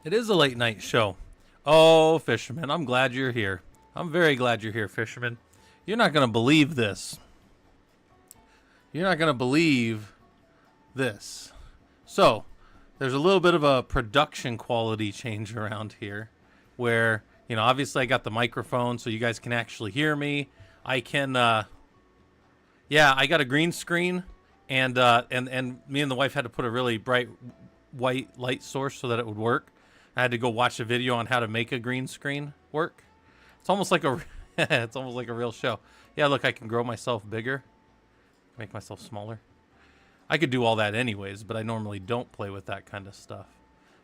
It is a late night show. Oh, Fisherman, I'm glad you're here. I'm very glad you're here, Fisherman. You're not going to believe this. You're not going to believe this. So, there's a little bit of a production quality change around here where, obviously I got the microphone so you guys can actually hear me. I can, I got a green screen and me and the wife had to put a really bright white light source so that it would work. I had to go watch a video on how to make a green screen work. It's almost like a it's almost like a real show. Yeah, look, I can grow myself bigger, make myself smaller. I could do all that anyways, but I normally don't play with that kind of stuff.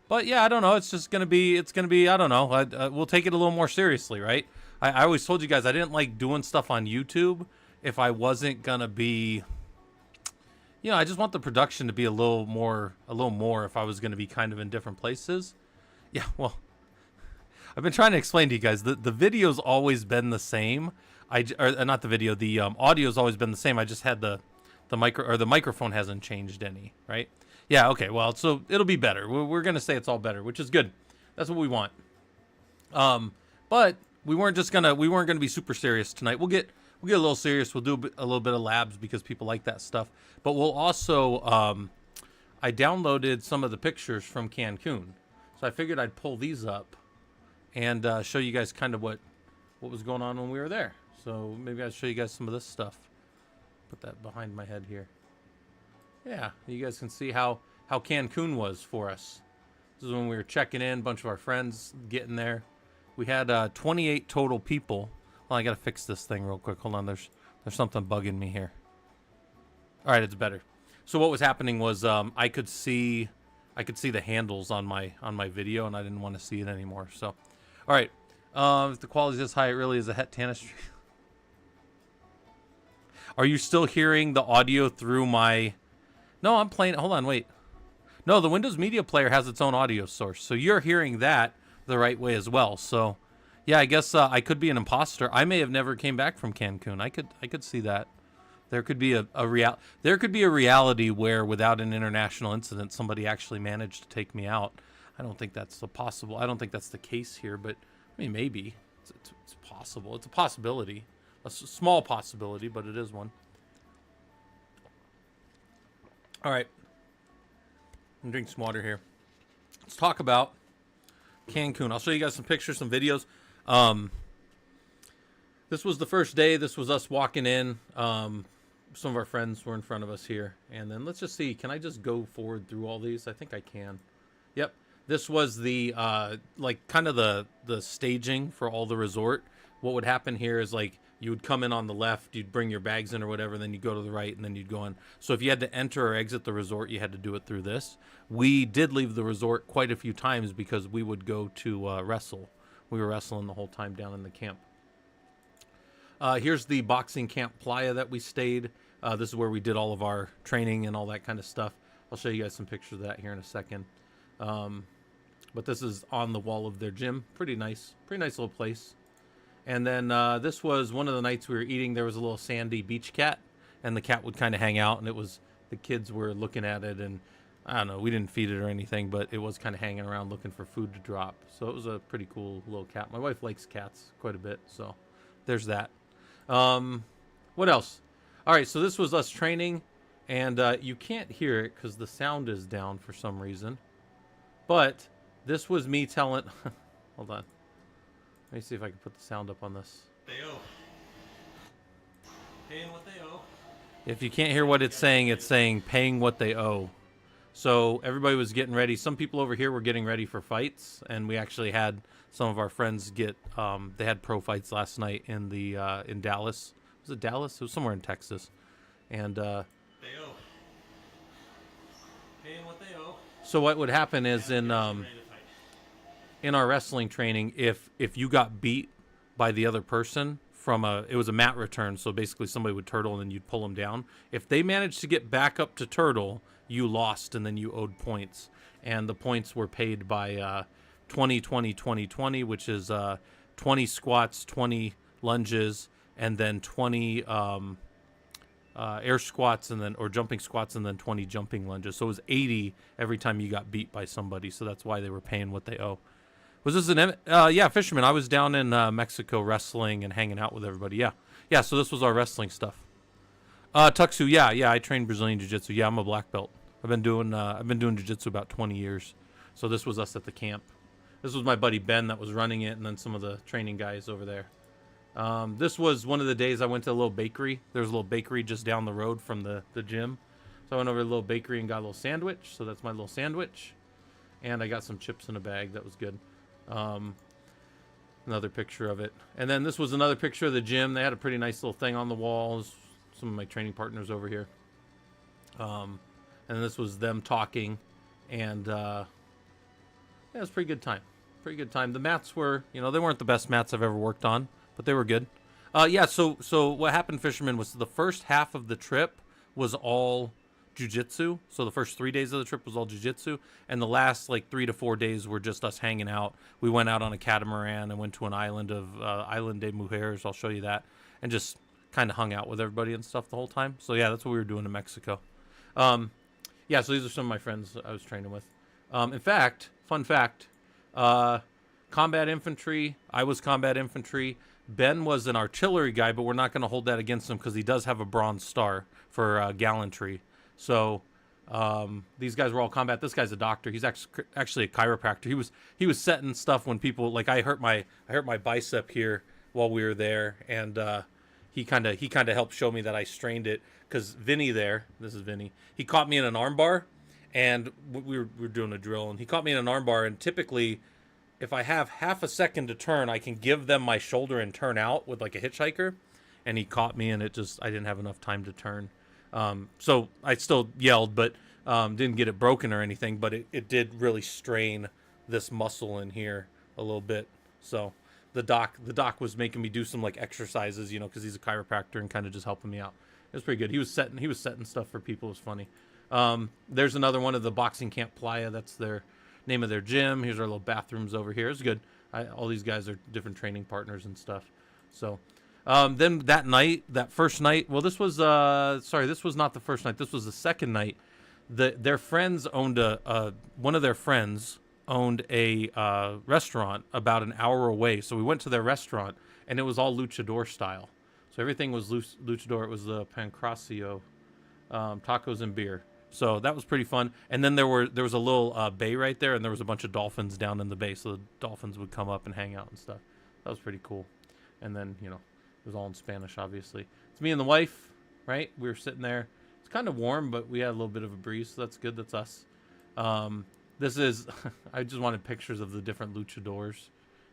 But yeah, I don't know. It's gonna be. I don't know. We'll take it a little more seriously, right? I always told you guys I didn't like doing stuff on YouTube if I wasn't gonna be. I just want the production to be a little more. If I was gonna be kind of in different places. Yeah, well, I've been trying to explain to you guys the video's always been the same. Not the video, the audio's always been the same. I just had the microphone hasn't changed any, right? Yeah, okay. Well, so it'll be better. We're gonna say it's all better, which is good. That's what we want. But we weren't gonna be super serious tonight. We'll get a little serious. We'll do a little bit of labs because people like that stuff. But we'll also I downloaded some of the pictures from Cancun. So I figured I'd pull these up and show you guys kind of what was going on when we were there. So maybe I'll show you guys some of this stuff. Put that behind my head here. Yeah, you guys can see how Cancun was for us. This is when we were checking in, a bunch of our friends getting there. We had 28 total people. Well, I gotta fix this thing real quick. Hold on, there's something bugging me here. All right, it's better. So what was happening was I could see the handles on my video, and I didn't want to see it anymore. So, all right, if the quality is this high, it really is a het tanistry. Are you still hearing the audio through my? No, I'm playing. Hold on, wait. No, the Windows Media Player has its own audio source, so you're hearing that the right way as well. So, yeah, I guess I could be an imposter. I may have never came back from Cancun. I could see that. There could be there could be a reality where without an international incident, somebody actually managed to take me out. I don't think that's possible. I don't think that's the case here, but I mean, maybe it's possible. It's a possibility, a small possibility, but it is one. All right, I'm drinking some water here. Let's talk about Cancun. I'll show you guys some pictures, some videos. This was the first day. This was us walking in. Some of our friends were in front of us here. And then let's just see. Can I just go forward through all these? I think I can. Yep. This was the, kind of the staging for all the resort. What would happen here is, you would come in on the left, you'd bring your bags in or whatever, then you'd go to the right, and then you'd go in. So if you had to enter or exit the resort, you had to do it through this. We did leave the resort quite a few times because we would go to wrestle. We were wrestling the whole time down in the camp. Here's the boxing camp Playa that we stayed. This is where we did all of our training and all that kind of stuff. I'll show you guys some pictures of that here in a second. But this is on the wall of their gym. Pretty nice little place. And then this was one of the nights we were eating. There was a little sandy beach cat, and the cat would kind of hang out, and the kids were looking at it, and I don't know, we didn't feed it or anything, but it was kind of hanging around looking for food to drop. So it was a pretty cool little cat. My wife likes cats quite a bit, so there's that. What else? All right, so this was us training, and you can't hear it because the sound is down for some reason. But this was me telling... Hold on. Let me see if I can put the sound up on this. They owe. Paying what they owe. If you can't hear what it's saying paying what they owe. So everybody was getting ready. Some people over here were getting ready for fights, and we actually had some of our friends get. They had pro fights last night in Dallas. Was it Dallas? It was somewhere in Texas, and they owe. Paying what they owe. So what would happen is in our wrestling training, if you got beat by the other person it was a mat return, so basically somebody would turtle and then you'd pull them down. If they managed to get back up to turtle, you lost and then you owed points, and the points were paid by 20 20 20 20, which is 20 squats, 20 lunges, and then 20 air squats and then or jumping squats and then 20 jumping lunges. So it was 80 every time you got beat by somebody. So that's why they were paying what they owe. Was this an yeah, fisherman? I was down in Mexico wrestling and hanging out with everybody. Yeah. So this was our wrestling stuff. Tuxu, yeah. I trained Brazilian Jiu-Jitsu. Yeah, I'm a black belt. I've been doing Jiu-Jitsu about 20 years. So this was us at the camp. This was my buddy Ben that was running it, and then some of the training guys over there. This was one of the days I went to a little bakery. There's a little bakery just down the road from the gym. So I went over to a little bakery and got a little sandwich. So that's my little sandwich. And I got some chips in a bag. That was good. Another picture of it. And then this was another picture of the gym. They had a pretty nice little thing on the walls. Some of my training partners over here. And this was them talking. And yeah, it was a pretty good time. Pretty good time. The mats were, they weren't the best mats I've ever worked on, but they were good. Yeah, so what happened, fisherman, was the first half of the trip was all jiu-jitsu. So the first 3 days of the trip was all jiu-jitsu, and the last 3 to 4 days were just us hanging out. We went out on a catamaran and went to an island of Island de Mujeres. I'll show you that, and just kind of hung out with everybody and stuff the whole time. So yeah, that's what we were doing in Mexico. Yeah, so these are some of my friends I was training with. In fact, fun fact, combat infantry. I was combat infantry. Ben was an artillery guy, but we're not going to hold that against him because he does have a bronze star for gallantry. So these guys were all combat. This guy's a doctor. He's actually a chiropractor. He was setting stuff when people I hurt my bicep here while we were there, and he kind of helped show me that I strained it because Vinny there. This is Vinny. He caught me in an armbar, and we were doing a drill, and he caught me in an armbar, and typically, if I have half a second to turn, I can give them my shoulder and turn out with like a hitchhiker. And he caught me, and I didn't have enough time to turn. So I still yelled, but didn't get it broken or anything. But it did really strain this muscle in here a little bit. So the doc was making me do some exercises, because he's a chiropractor and kind of just helping me out. It was pretty good. He was setting stuff for people. It was funny. There's another one of the boxing camp Playa. That's their name of their gym. Here's our little bathrooms over here. It's good. All these guys are different training partners and stuff. So then that first night, well, this was this was not the first night. This was the second night. Their friends owned one of their friends owned a restaurant about an hour away. So we went to their restaurant, and it was all luchador style. So everything was luchador. It was the Pancracio, tacos and beer. So that was pretty fun. And then there was a little bay right there, and there was a bunch of dolphins down in the bay. So the dolphins would come up and hang out and stuff. That was pretty cool. And then, it was all in Spanish, obviously. It's me and the wife, right? We were sitting there. It's kind of warm, but we had a little bit of a breeze, so that's good. That's us. This is, I just wanted pictures of the different luchadors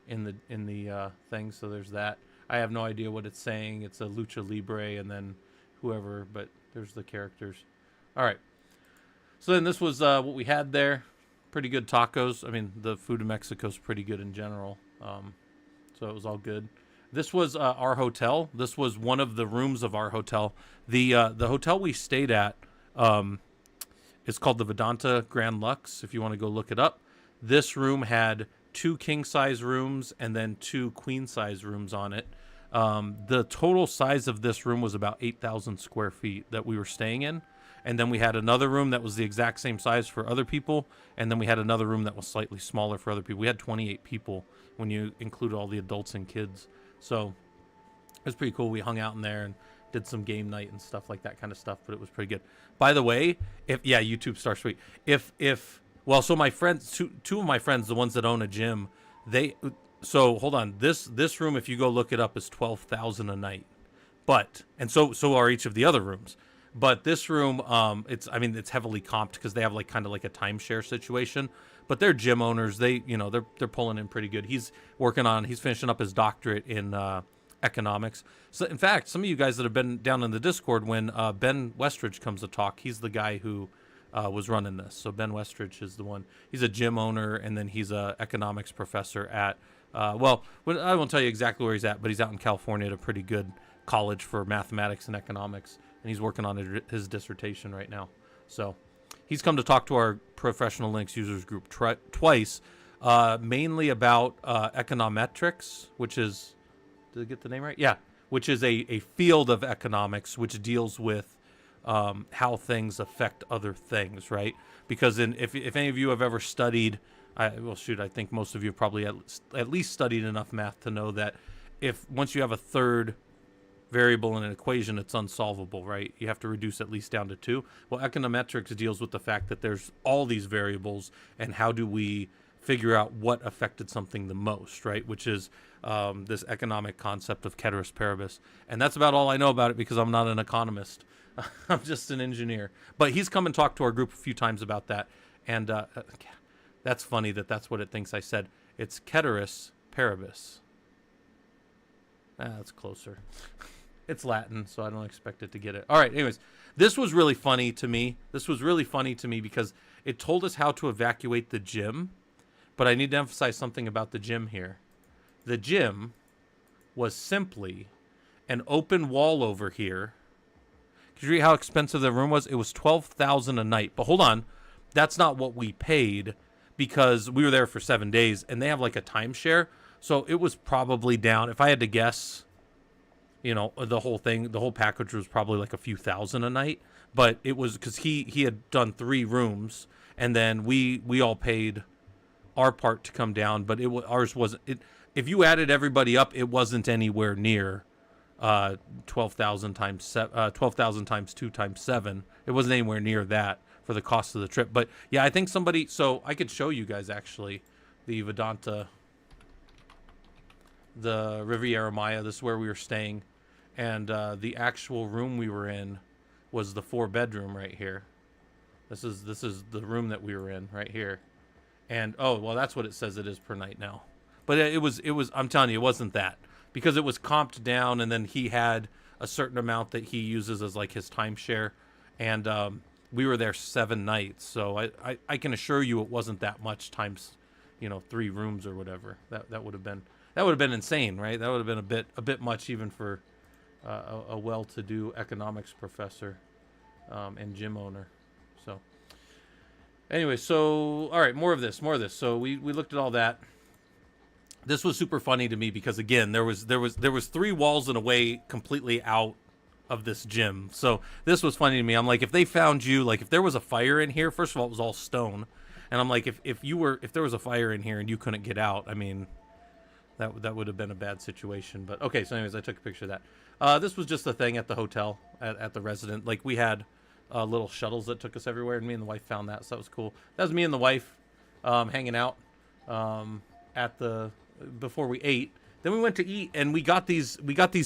in the thing. So there's that. I have no idea what it's saying. It's a lucha libre and then whoever, but there's the characters. All right. So then this was what we had there. Pretty good tacos. I mean, the food in Mexico is pretty good in general. So it was all good. This was our hotel. This was one of the rooms of our hotel. The hotel we stayed at is called the Vedanta Grand Lux, if you want to go look it up. This room had 2 king-size rooms and then 2 queen-size rooms on it. The total size of this room was about 8,000 square feet that we were staying in. And then we had another room that was the exact same size for other people. And then we had another room that was slightly smaller for other people. We had 28 people when you include all the adults and kids. So it was pretty cool. We hung out in there and did some game night and stuff like that kind of stuff. But it was pretty good. By the way, YouTube Star Suite. So my friends, two of my friends, the ones that own a gym, so hold on. This room, if you go look it up, is $12,000 a night. So are each of the other rooms. But this room, it's heavily comped because they have kind of a timeshare situation. But they're gym owners. They're pulling in pretty good. He's finishing up his doctorate in economics. So in fact, some of you guys that have been down in the Discord, when Ben Westridge comes to talk, he's the guy who was running this. So Ben Westridge is the one. He's a gym owner, and then he's a economics professor at I won't tell you exactly where he's at, but he's out in California at a pretty good college for mathematics and economics. And he's working on his dissertation right now. So he's come to talk to our Professional Linux users group twice, mainly about econometrics, which is, did I get the name right? Yeah, which is a field of economics which deals with how things affect other things, right? Because if any of you have ever studied, I think most of you have probably at least studied enough math to know that if once you have a third variable in an equation, it's unsolvable, right? You have to reduce at least down to 2. Well, econometrics deals with the fact that there's all these variables, and how do we figure out what affected something the most, right? Which is this economic concept of ceteris paribus. And that's about all I know about it, because I'm not an economist. I'm just an engineer. But he's come and talked to our group a few times about that. And that's funny that's what it thinks I said. It's ceteris paribus. That's closer. It's Latin, so I don't expect it to get it. All right, anyways, this was really funny to me. Because it told us how to evacuate the gym, but I need to emphasize something about the gym here. The gym was simply an open wall over here. Could you read how expensive the room was? It was $12,000 a night. But hold on, that's not what we paid, because we were there for 7 days, and they have like a timeshare. So it was probably down, if I had to guess, the whole package was probably like a few thousand a night. But it was because he had done 3 rooms, and then we all paid our part to come down. But ours wasn't. If you added everybody up, it wasn't anywhere near 12,000 times 2 times 7. It wasn't anywhere near that for the cost of the trip. But yeah, I think somebody. So I could show you guys actually the Vedanta, the Riviera Maya. This is where we were staying, and the actual room we were in was the 4-bedroom right here. This is the room that we were in right here, and that's what it says it is per night now. But it was I'm telling you, it wasn't that, because it was comped down, and then he had a certain amount that he uses as like his timeshare, and we were there 7 nights, so I can assure you it wasn't that much times 3 rooms or whatever. That would have been insane, right? That would have been a bit much even for a well-to-do economics professor and gym owner. So anyway, so all right, more of this. So we looked at all that. This was super funny to me because, again, there was 3 walls in a way completely out of this gym. So this was funny to me. I'm like, if they found you, like if there was a fire in here, first of all, it was all stone, and I'm like, if there was a fire in here and you couldn't get out, I mean, that would have been a bad situation. But okay, so anyways, I took a picture of that. This was just a thing at the hotel at the resident. Like, we had little shuttles that took us everywhere, and me and the wife found that, so that was cool. That was me and the wife hanging out before we ate. Then we went to eat, and we got these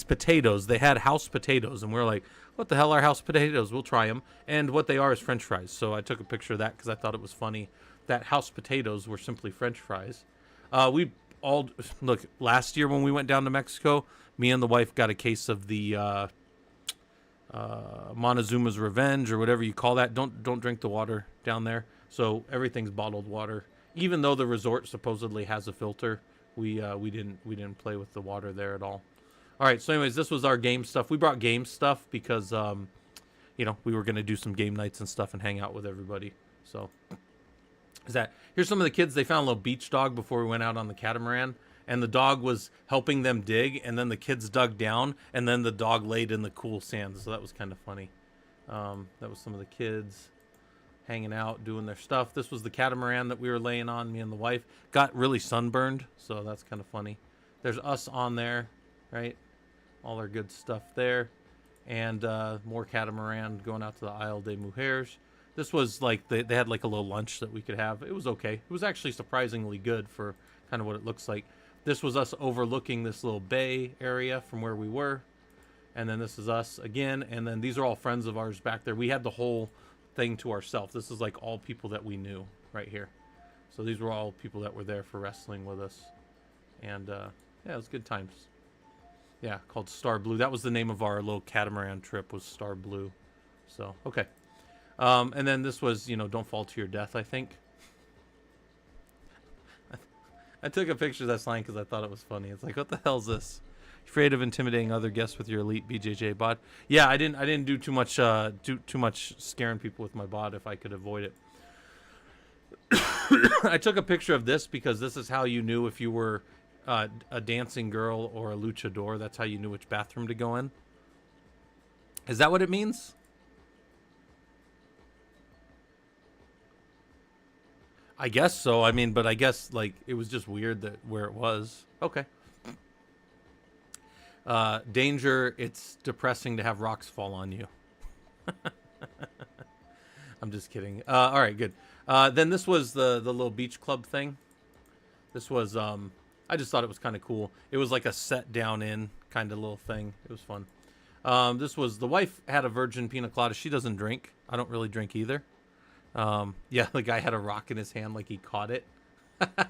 potatoes. They had house potatoes, and we were like, what the hell are house potatoes? We'll try them. And what they are is French fries. So I took a picture of that because I thought it was funny that house potatoes were simply French fries. We all look, last year when we went down to Mexico, me and the wife got a case of the Montezuma's Revenge, or whatever you call that. Don't drink the water down there. So everything's bottled water. Even though the resort supposedly has a filter, we didn't play with the water there at all. All right, so anyways, this was our game stuff. We brought game stuff because we were going to do some game nights and stuff and hang out with everybody. So here's some of the kids. They found a little beach dog before we went out on the catamaran, and the dog was helping them dig, and then the kids dug down, and then the dog laid in the cool sand. So that was kind of funny. That was some of the kids hanging out, doing their stuff. This was the catamaran that we were laying on, me and the wife. Got really sunburned, so that's kind of funny. There's us on there, right? All our good stuff there. And more catamaran going out to the Isle des Mujeres. This was like, they had like a little lunch that we could have. It was okay. It was actually surprisingly good for kind of what it looks like. This was us overlooking this little bay area from where we were. And then this is us again. And then these are all friends of ours back there. We had the whole thing to ourselves. This is like all people that we knew right here. So these were all people that were there for wrestling with us. And yeah, it was good times. Yeah, called Star Blue. That was the name of our little catamaran trip, was Star Blue. So, okay. And then this was, don't fall to your death, I think. I took a picture of that sign because I thought it was funny. It's like, what the hell is this? Afraid of intimidating other guests with your elite BJJ bod? Yeah, I didn't do too much scaring people with my bod if I could avoid it. I took a picture of this because this is how you knew if you were a dancing girl or a luchador. That's how you knew which bathroom to go in. Is that what it means? I guess so. I mean, but I guess like it was just weird that where it was. Okay. Danger. It's depressing to have rocks fall on you. I'm just kidding. All right, good. Then this was the little beach club thing. This was I just thought it was kind of cool. It was like a set down in kind of little thing. It was fun. This was the wife had a virgin pina colada. She doesn't drink. I don't really drink either. Yeah, the guy had a rock in his hand like he caught it. It's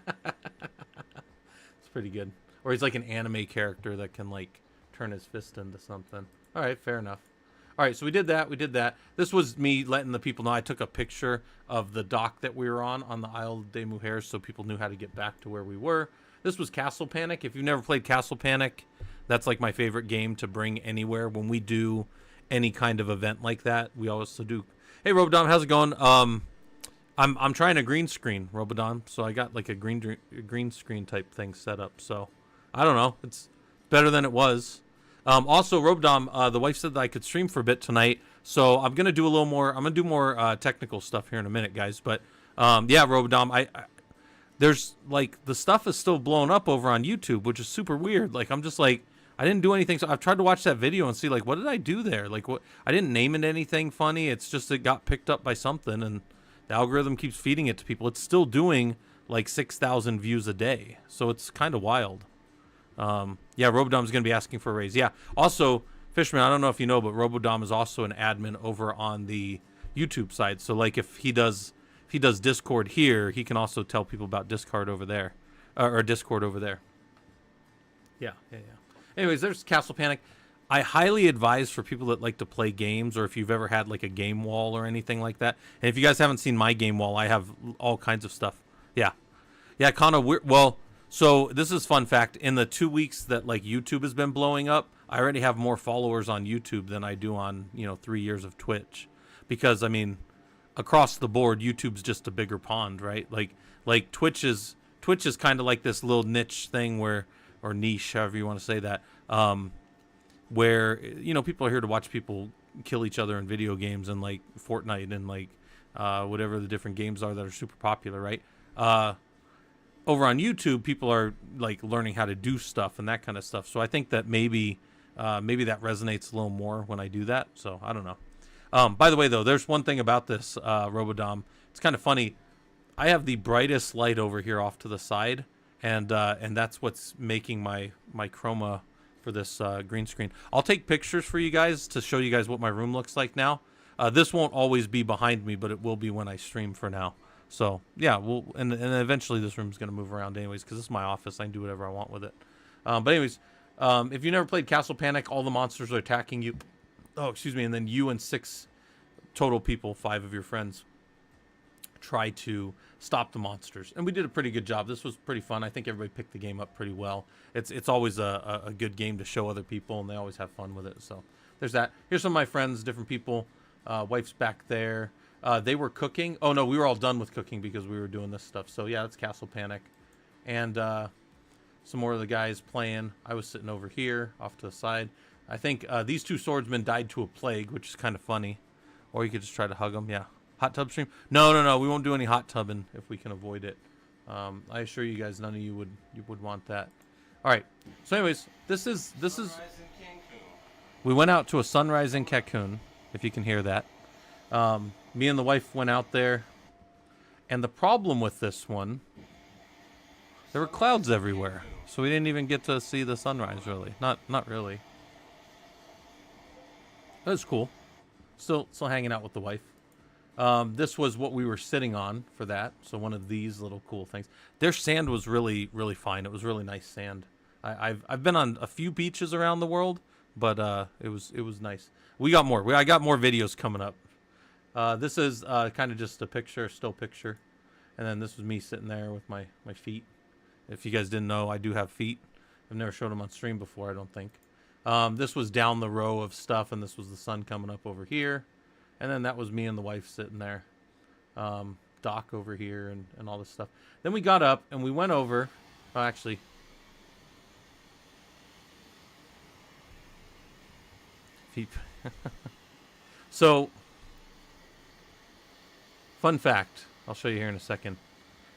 pretty good. Or he's like an anime character that can like turn his fist into something. All right, fair enough. All right, so we did that. We did that. This was me letting the people know. I took a picture of the dock that we were on the Isle des Mujeres, so people knew how to get back to where we were. This was Castle Panic. If you've never played Castle Panic, that's like my favorite game to bring anywhere. When we do any kind of event like that, we always do. Hey, Robodom, how's it going? I'm trying a green screen, Robodom, so I got like a green screen type thing set up. So I don't know. It's better than it was. Also, Robodom, the wife said that I could stream for a bit tonight, so I'm gonna do a little more. I'm gonna do more technical stuff here in a minute, guys. But yeah, Robodom, I there's like the stuff is still blowing up over on YouTube, which is super weird. Like I'm just like I didn't do anything, so I've tried to watch that video and see like what did I do there? Like what I didn't name it anything funny. It's just it got picked up by something, and the algorithm keeps feeding it to people. It's still doing like 6,000 views a day, so it's kind of wild. Yeah, Robodom's going to be asking for a raise. Yeah. Also, Fishman, I don't know if you know, but Robodom is also an admin over on the YouTube side. So, like, if he does Discord here, he can also tell people about Discord over there, or Discord over there. Yeah. Anyways, there's Castle Panic. I highly advise for people that like to play games, or if you've ever had like a game wall or anything like that. And if you guys haven't seen my game wall, I have all kinds of stuff. Yeah, kind of weird. Well. So this is fun fact. In the 2 weeks that like YouTube has been blowing up, I already have more followers on YouTube than I do on 3 years of Twitch, because I mean, across the board, YouTube's just a bigger pond, right? Like Twitch is kind of like this little niche thing or niche, however you want to say that, where people are here to watch people kill each other in video games and like Fortnite and like whatever the different games are that are super popular, right? Over on YouTube, people are like learning how to do stuff and that kind of stuff. So I think that maybe that resonates a little more when I do that. So I don't know. By the way, though, there's one thing about this Robodom. It's kind of funny. I have the brightest light over here off to the side, and that's what's making my chroma for this green screen. I'll take pictures for you guys to show you guys what my room looks like now. This won't always be behind me, but it will be when I stream for now. So yeah, and eventually this room's gonna move around anyways, because this is my office. I can do whatever I want with it. But anyways, if you never played Castle Panic, all the monsters are attacking you. Oh, excuse me, and then you and 6 total people, 5 of your friends, try to stop the monsters. And we did a pretty good job. This was pretty fun. I think everybody picked the game up pretty well. It's always a good game to show other people, and they always have fun with it. So there's that. Here's some of my friends, different people. Wife's back there. They were cooking. Oh, no, we were all done with cooking because we were doing this stuff. So, yeah, that's Castle Panic. And some more of the guys playing. I was sitting over here off to the side. I think these 2 swordsmen died to a plague, which is kind of funny. Or you could just try to hug them. Yeah. Hot tub stream? No. We won't do any hot tubbing if we can avoid it. I assure you guys, none of you would want that. All right. So, anyways, this is. We went out to a sunrise in Cancun, if you can hear that. Me and the wife went out there, and the problem with this one, there were clouds everywhere, so we didn't even get to see the sunrise, really. Not really. That was cool. Still hanging out with the wife. This was what we were sitting on for that, so one of these little cool things. Their sand was really, really fine. It was really nice sand. I've been on a few beaches around the world, but it was nice. We got more. I got more videos coming up. This is kind of just a picture, still picture. And then this was me sitting there with my feet. If you guys didn't know, I do have feet. I've never showed them on stream before, I don't think. This was down the row of stuff, and this was the sun coming up over here. And then that was me and the wife sitting there. Doc over here and all this stuff. Then we got up, and we went over. Oh, actually, Feet. So, fun fact. I'll show you here in a second.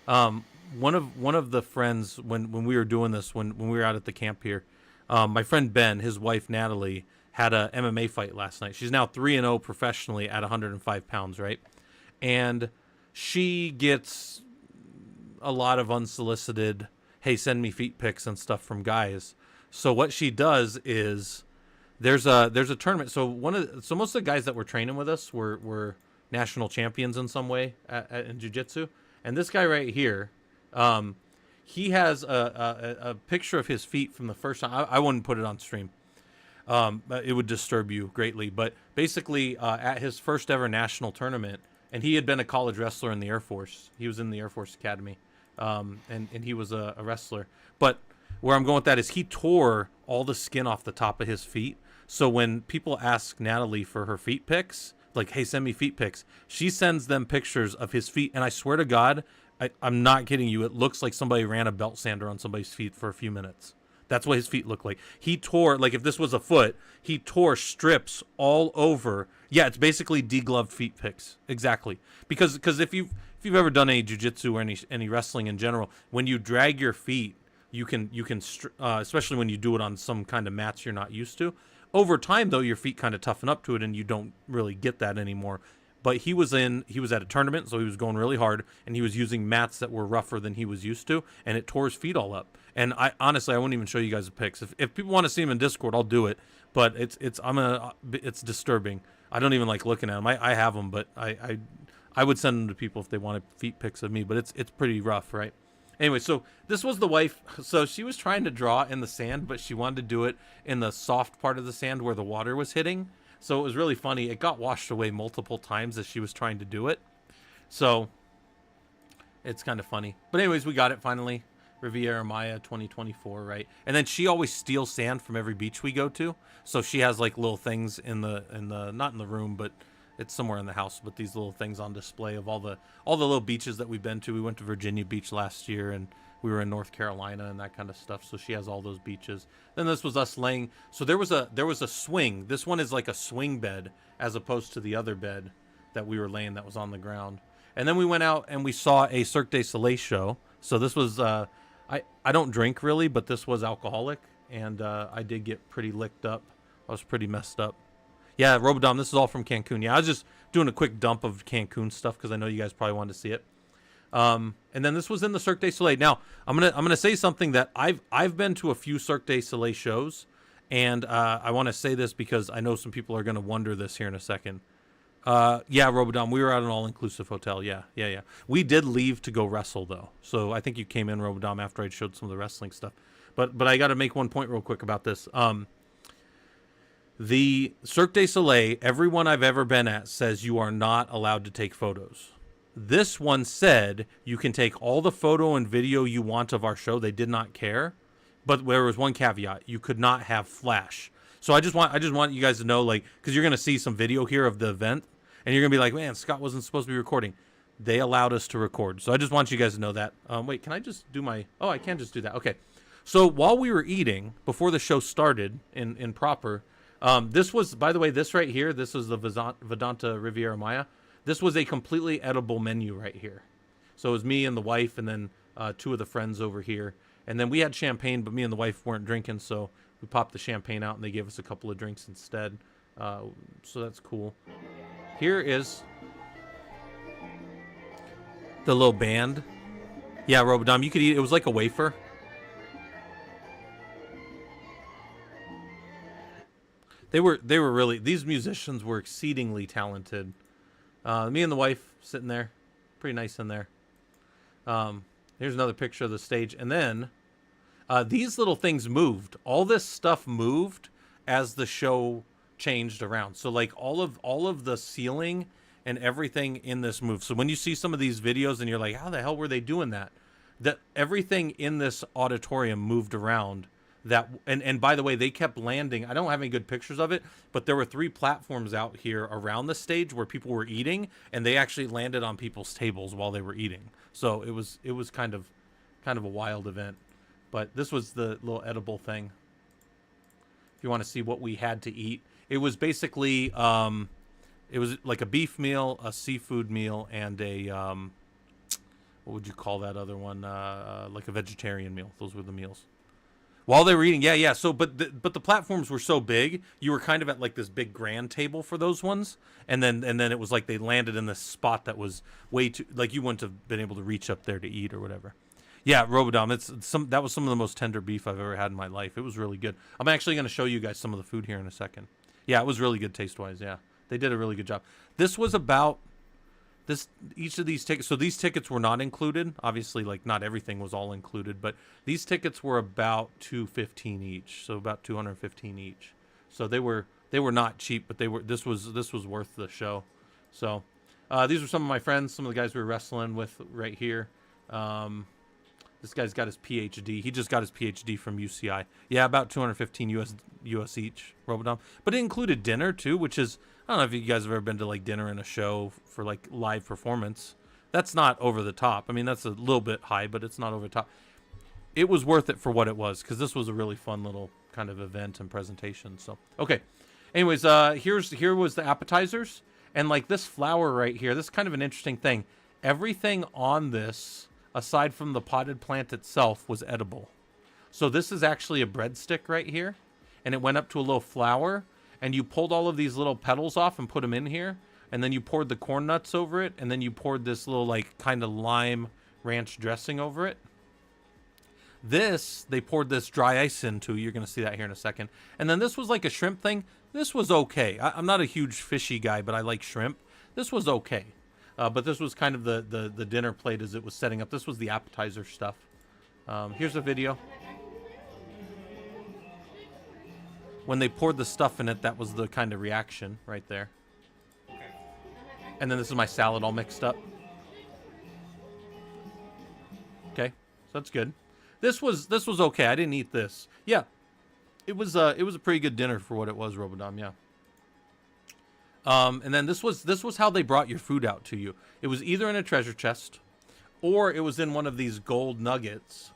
One of the friends when we were doing this when we were out at the camp here, my friend Ben, his wife Natalie, had a MMA fight last night. She's now 3-0 professionally at 105 pounds, right? And she gets a lot of unsolicited, hey, send me feet pics and stuff from guys. So what she does is there's a tournament. So most of the guys that were training with us were national champions in some way in jiu-jitsu. And this guy right here, he has a picture of his feet from the first time. I wouldn't put it on stream. It would disturb you greatly. But basically, at his first ever national tournament, and he had been a college wrestler in the Air Force. He was in the Air Force Academy, and he was a wrestler. But where I'm going with that is he tore all the skin off the top of his feet. So when people ask Natalie for her feet pics, like, hey, send me feet pics, she sends them pictures of his feet. And I swear to God, I'm not kidding you. It looks like somebody ran a belt sander on somebody's feet for a few minutes. That's what his feet look like. He tore, like if this was a foot, he tore strips all over. Yeah, it's basically degloved feet pics. Exactly. Because if you've ever done any jiu-jitsu or any wrestling in general, when you drag your feet, you can especially when you do it on some kind of mats you're not used to. Over time, though, your feet kind of toughen up to it, and you don't really get that anymore. But he was at a tournament, so he was going really hard, and he was using mats that were rougher than he was used to, and it tore his feet all up. And I honestly wouldn't even show you guys the pics. If people want to see him in Discord, I'll do it. But it's disturbing. I don't even like looking at them. I have them, but I would send them to people if they wanted feet pics of me. But it's pretty rough, right? Anyway, so this was the wife. So she was trying to draw in the sand, but she wanted to do it in the soft part of the sand where the water was hitting. So it was really funny. It got washed away multiple times as she was trying to do it. So it's kind of funny. But anyways, we got it finally. Riviera Maya 2024, right? And then she always steals sand from every beach we go to. So she has like little things in the not in the room, but it's somewhere in the house, but these little things on display of all the little beaches that we've been to. We went to Virginia Beach last year, and we were in North Carolina and that kind of stuff. So she has all those beaches. Then this was us laying. So there was a swing. This one is like a swing bed as opposed to the other bed that we were laying that was on the ground. And then we went out and we saw a Cirque du Soleil show. So this was I don't drink really, but this was alcoholic, and I did get pretty licked up. I was pretty messed up. Yeah, Robodom, this is all from Cancun. Yeah, I was just doing a quick dump of Cancun stuff because I know you guys probably wanted to see it. And then this was in the Cirque du Soleil. Now, I'm gonna say something that I've been to a few Cirque du Soleil shows, and I want to say this because I know some people are gonna wonder this here in a second. Yeah, Robodom, we were at an all-inclusive hotel. Yeah. We did leave to go wrestle though, so I think you came in, Robodom, after I showed some of the wrestling stuff. But I got to make one point real quick about this. The Cirque du Soleil, everyone I've ever been at says you are not allowed to take photos. This one said you can take all the photo and video you want of our show. They did not care, but there was one caveat: you could not have flash. So I just want you guys to know, like, because you're gonna see some video here of the event, and you're gonna be like, man, Scott wasn't supposed to be recording. They allowed us to record, so I just want you guys to know that. Wait, can I just do my? Oh, I can just do that. Okay. So while we were eating before the show started in proper. This was, by the way, this right here, this was the Vedanta Riviera Maya. This was a completely edible menu right here. So it was me and the wife and then two of the friends over here. And then we had champagne, but me and the wife weren't drinking, so we popped the champagne out and they gave us a couple of drinks instead. So that's cool. Here is the little band. Yeah, Robodom, you could eat it. It was like a wafer. They were really, these musicians were exceedingly talented. Me and the wife sitting there, pretty nice in there. Here's another picture of the stage. And then these little things moved. All this stuff moved as the show changed around. So like all of the ceiling and everything in this moved. So when you see some of these videos and you're like, how the hell were they doing that? That everything in this auditorium moved around. That and by the way, they kept landing. I don't have any good pictures of it, but there were 3 platforms out here around the stage where people were eating, and they actually landed on people's tables while they were eating. So it was kind of a wild event. But this was the little edible thing. If you want to see what we had to eat, It was basically it was like a beef meal, a seafood meal, and a what would you call that other one? Like a vegetarian meal. Those were the meals. While they were eating, yeah. So, but the platforms were so big, you were kind of at like this big grand table for those ones, and then it was like they landed in this spot that was way too, like you wouldn't have been able to reach up there to eat or whatever. Yeah, Robodom. That was some of the most tender beef I've ever had in my life. It was really good. I'm actually going to show you guys some of the food here in a second. Yeah, it was really good taste wise. Yeah, they did a really good job. This was about each of these tickets. So these tickets were not included. Obviously, like not everything was all included, but these tickets were about $215 each. So about $215 each. So they were not cheap, but this was worth the show. So these were some of my friends, some of the guys we were wrestling with right here. This guy's got his PhD. He just got his PhD from UCI. Yeah, about 215 US each, Robodom. But it included dinner too, which is, I don't know if you guys have ever been to like dinner in a show for like live performance. That's not over the top. I mean, that's a little bit high, but it's not over the top. It was worth it for what it was, because this was a really fun little kind of event and presentation. So, okay. Anyways, here was the appetizers. And like this flour right here, this is kind of an interesting thing. Everything on this, aside from the potted plant itself, was edible. So this is actually a breadstick right here, and it went up to a little flower, and you pulled all of these little petals off and put them in here, and then you poured the corn nuts over it, and then you poured this little like kind of lime ranch dressing over it. This, they poured this dry ice into. You're going to see that here in a second. And then this was like a shrimp thing. This was okay. I'm not a huge fishy guy, but I like shrimp. This was okay. But this was kind of the dinner plate as it was setting up. This was the appetizer stuff. Here's a video. When they poured the stuff in it, that was the kind of reaction right there. And then this is my salad all mixed up. Okay, so that's good. This was okay. I didn't eat this. Yeah, it was a pretty good dinner for what it was, Robodom. Yeah. And then this was how they brought your food out to you. It was either in a treasure chest, or it was in one of these gold nuggets,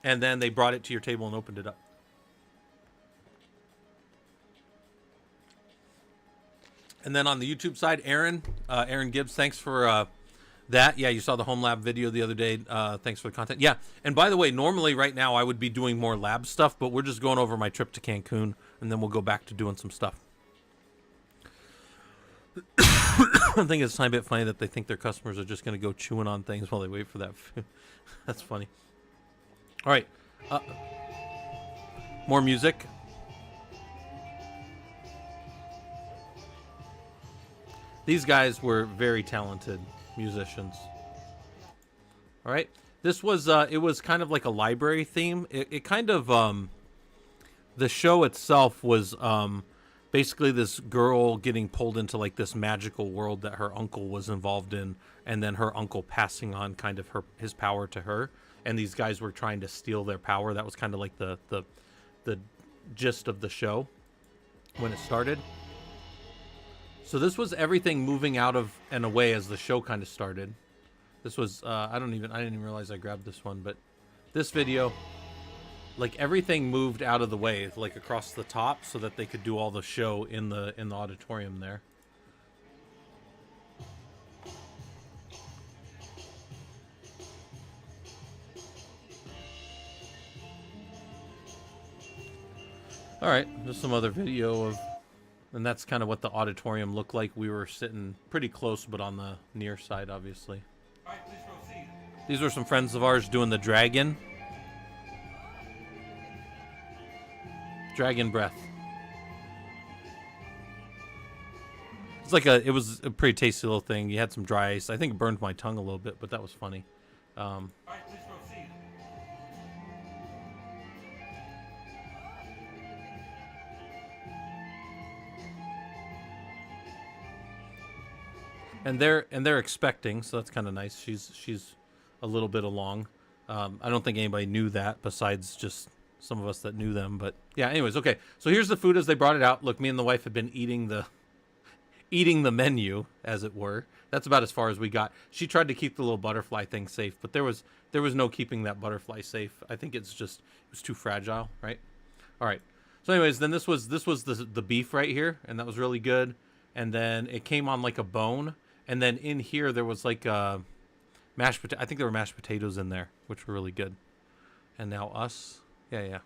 and then they brought it to your table and opened it up. And then on the YouTube side, Aaron Gibbs, thanks for that. Yeah, you saw the home lab video the other day. Thanks for the content. Yeah, and by the way, normally right now I would be doing more lab stuff, but we're just going over my trip to Cancun, and then we'll go back to doing some stuff. I think it's a tiny bit funny that they think their customers are just going to go chewing on things while they wait for that food. That's funny. All right. More music. These guys were very talented musicians. All right. This was, it was kind of like a library theme. It kind of, the show itself was, basically this girl getting pulled into like this magical world that her uncle was involved in, and then her uncle passing on kind of his power to her, and these guys were trying to steal their power. That was kind of like the gist of the show when it started. So this was everything moving out of and away as the show kind of started. This was I didn't even realize I grabbed this one, but this video, like everything moved out of the way, like across the top, so that they could do all the show in the auditorium there. All right, just some other video of, and that's kind of what the auditorium looked like. We were sitting pretty close, but on the near side, obviously. All right, please proceed. These were some friends of ours doing the dragon breath. It's like it was a pretty tasty little thing. You had some dry ice. I think it burned my tongue a little bit, but that was funny. All right, please proceed. And they're expecting, so that's kind of nice. She's a little bit along. I don't think anybody knew that besides just some of us that knew them. But yeah, anyways, okay. So here's the food as they brought it out. Look, me and the wife had been eating the menu, as it were. That's about as far as we got. She tried to keep the little butterfly thing safe, but there was no keeping that butterfly safe. I think it was too fragile, right? All right. So anyways, then this was the beef right here, and that was really good. And then it came on like a bone, and then in here there was like mashed potato. I think there were mashed potatoes in there, which were really good. And now us, yeah,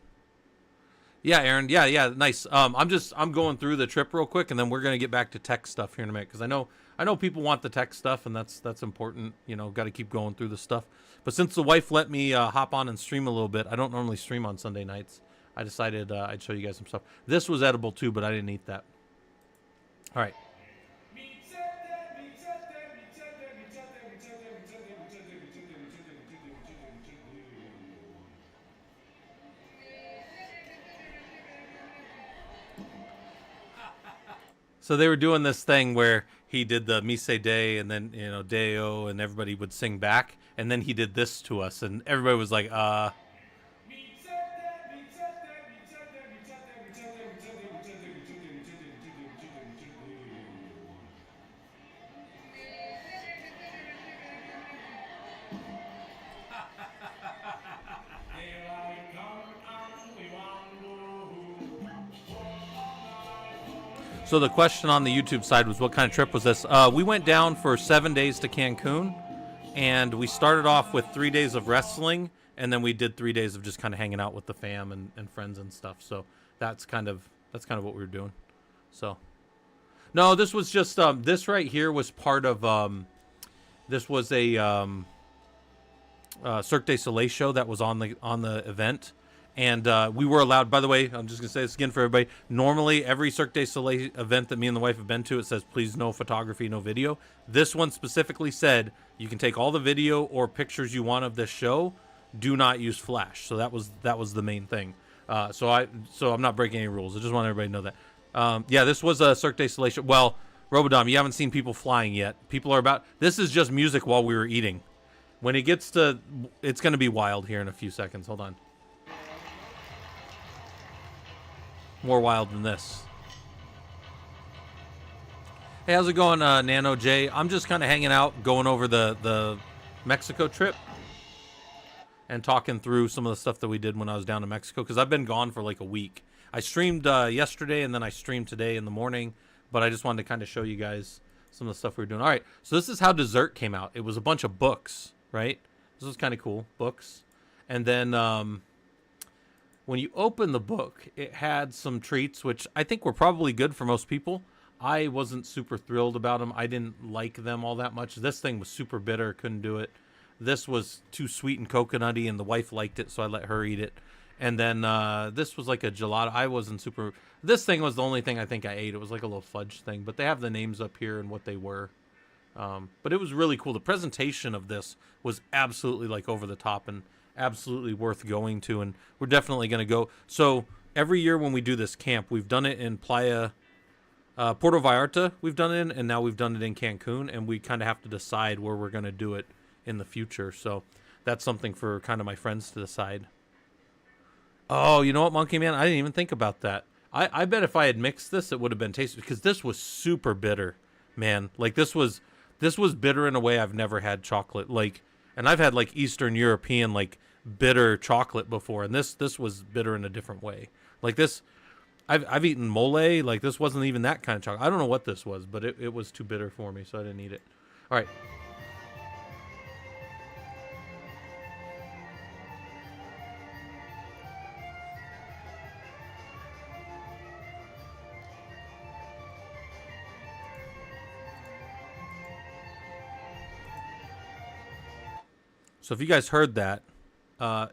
Aaron, yeah, nice. I'm going through the trip real quick, and then we're gonna get back to tech stuff here in a minute, because I know people want the tech stuff, and that's important. You know, got to keep going through the stuff. But since the wife let me hop on and stream a little bit, I don't normally stream on Sunday nights. I decided I'd show you guys some stuff. This was edible too, but I didn't eat that. All right. So they were doing this thing where he did the Mise Day, and then, you know, Deo, and everybody would sing back, and then he did this to us, and everybody was like, So the question on the YouTube side was, what kind of trip was this? We went down for 7 days to Cancun, and we started off with 3 days of wrestling, and then we did 3 days of just kind of hanging out with the fam and friends and stuff. So that's kind of what we were doing. So no, this was just this right here was part of this was a Cirque du Soleil show that was on the event. And we were allowed, by the way, I'm just going to say this again for everybody. Normally, every Cirque du Soleil event that me and the wife have been to, it says, please, no photography, no video. This one specifically said, you can take all the video or pictures you want of this show. Do not use flash. So that was the main thing. So I'm not breaking any rules. I just want everybody to know that. Yeah, this was a Cirque du Soleil show. Well, Robodom, you haven't seen people flying yet. People are about... This is just music while we were eating. When it gets to... It's going to be wild here in a few seconds. Hold on. More wild than this. Hey, how's it going, Nano J? I'm just kind of hanging out, going over the Mexico trip and talking through some of the stuff that we did when I was down in Mexico, because I've been gone for like a week. I streamed yesterday, and then I streamed today in the morning, but I just wanted to kind of show you guys some of the stuff we were doing. All right, so this is how dessert came out. It was a bunch of books, right? This was kind of cool, books. And then... when you open the book, it had some treats, which I think were probably good for most people. I wasn't super thrilled about them. I didn't like them all that much. This thing was super bitter. Couldn't do it. This was too sweet and coconutty, and the wife liked it, so I let her eat it. And then this was like a gelato. I wasn't super... This thing was the only thing I think I ate. It was like a little fudge thing, but they have the names up here and what they were. But it was really cool. The presentation of this was absolutely like over the top and absolutely worth going to, and we're definitely going to go. So every year when we do this camp, we've done it in Playa Puerto Vallarta, we've done it in, and now we've done it in Cancun, and we kind of have to decide where we're going to do it in the future. So that's something for kind of my friends to decide. Oh, you know what, Monkey Man? I didn't even think about that. I bet if I had mixed this, it would have been tasty, because this was super bitter, man. Like this was bitter in a way I've never had chocolate. Like, and I've had like Eastern European like bitter chocolate before, and this was bitter in a different way. Like this, I've eaten mole. Like this wasn't even that kind of chocolate. I don't know what this was, but it was too bitter for me, so I didn't eat it. All right. So if you guys heard that,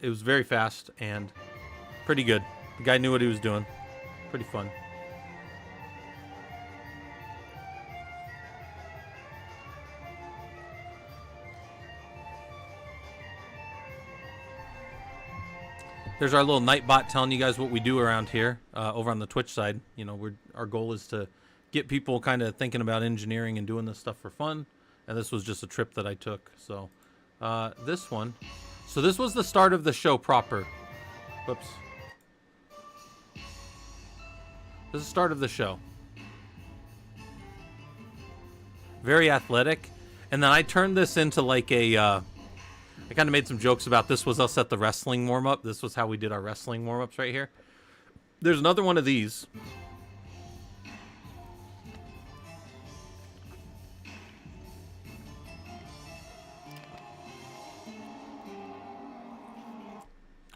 it was very fast and pretty good. The guy knew what he was doing. Pretty fun. There's our little night bot telling you guys what we do around here over on the Twitch side. You know, our goal is to get people kind of thinking about engineering and doing this stuff for fun. And this was just a trip that I took. So this one. So this was the start of the show proper. Whoops. This is the start of the show. Very athletic. And then I turned this into like a... I kind of made some jokes about this was us at the wrestling warm-up. This was how we did our wrestling warm-ups right here. There's another one of these.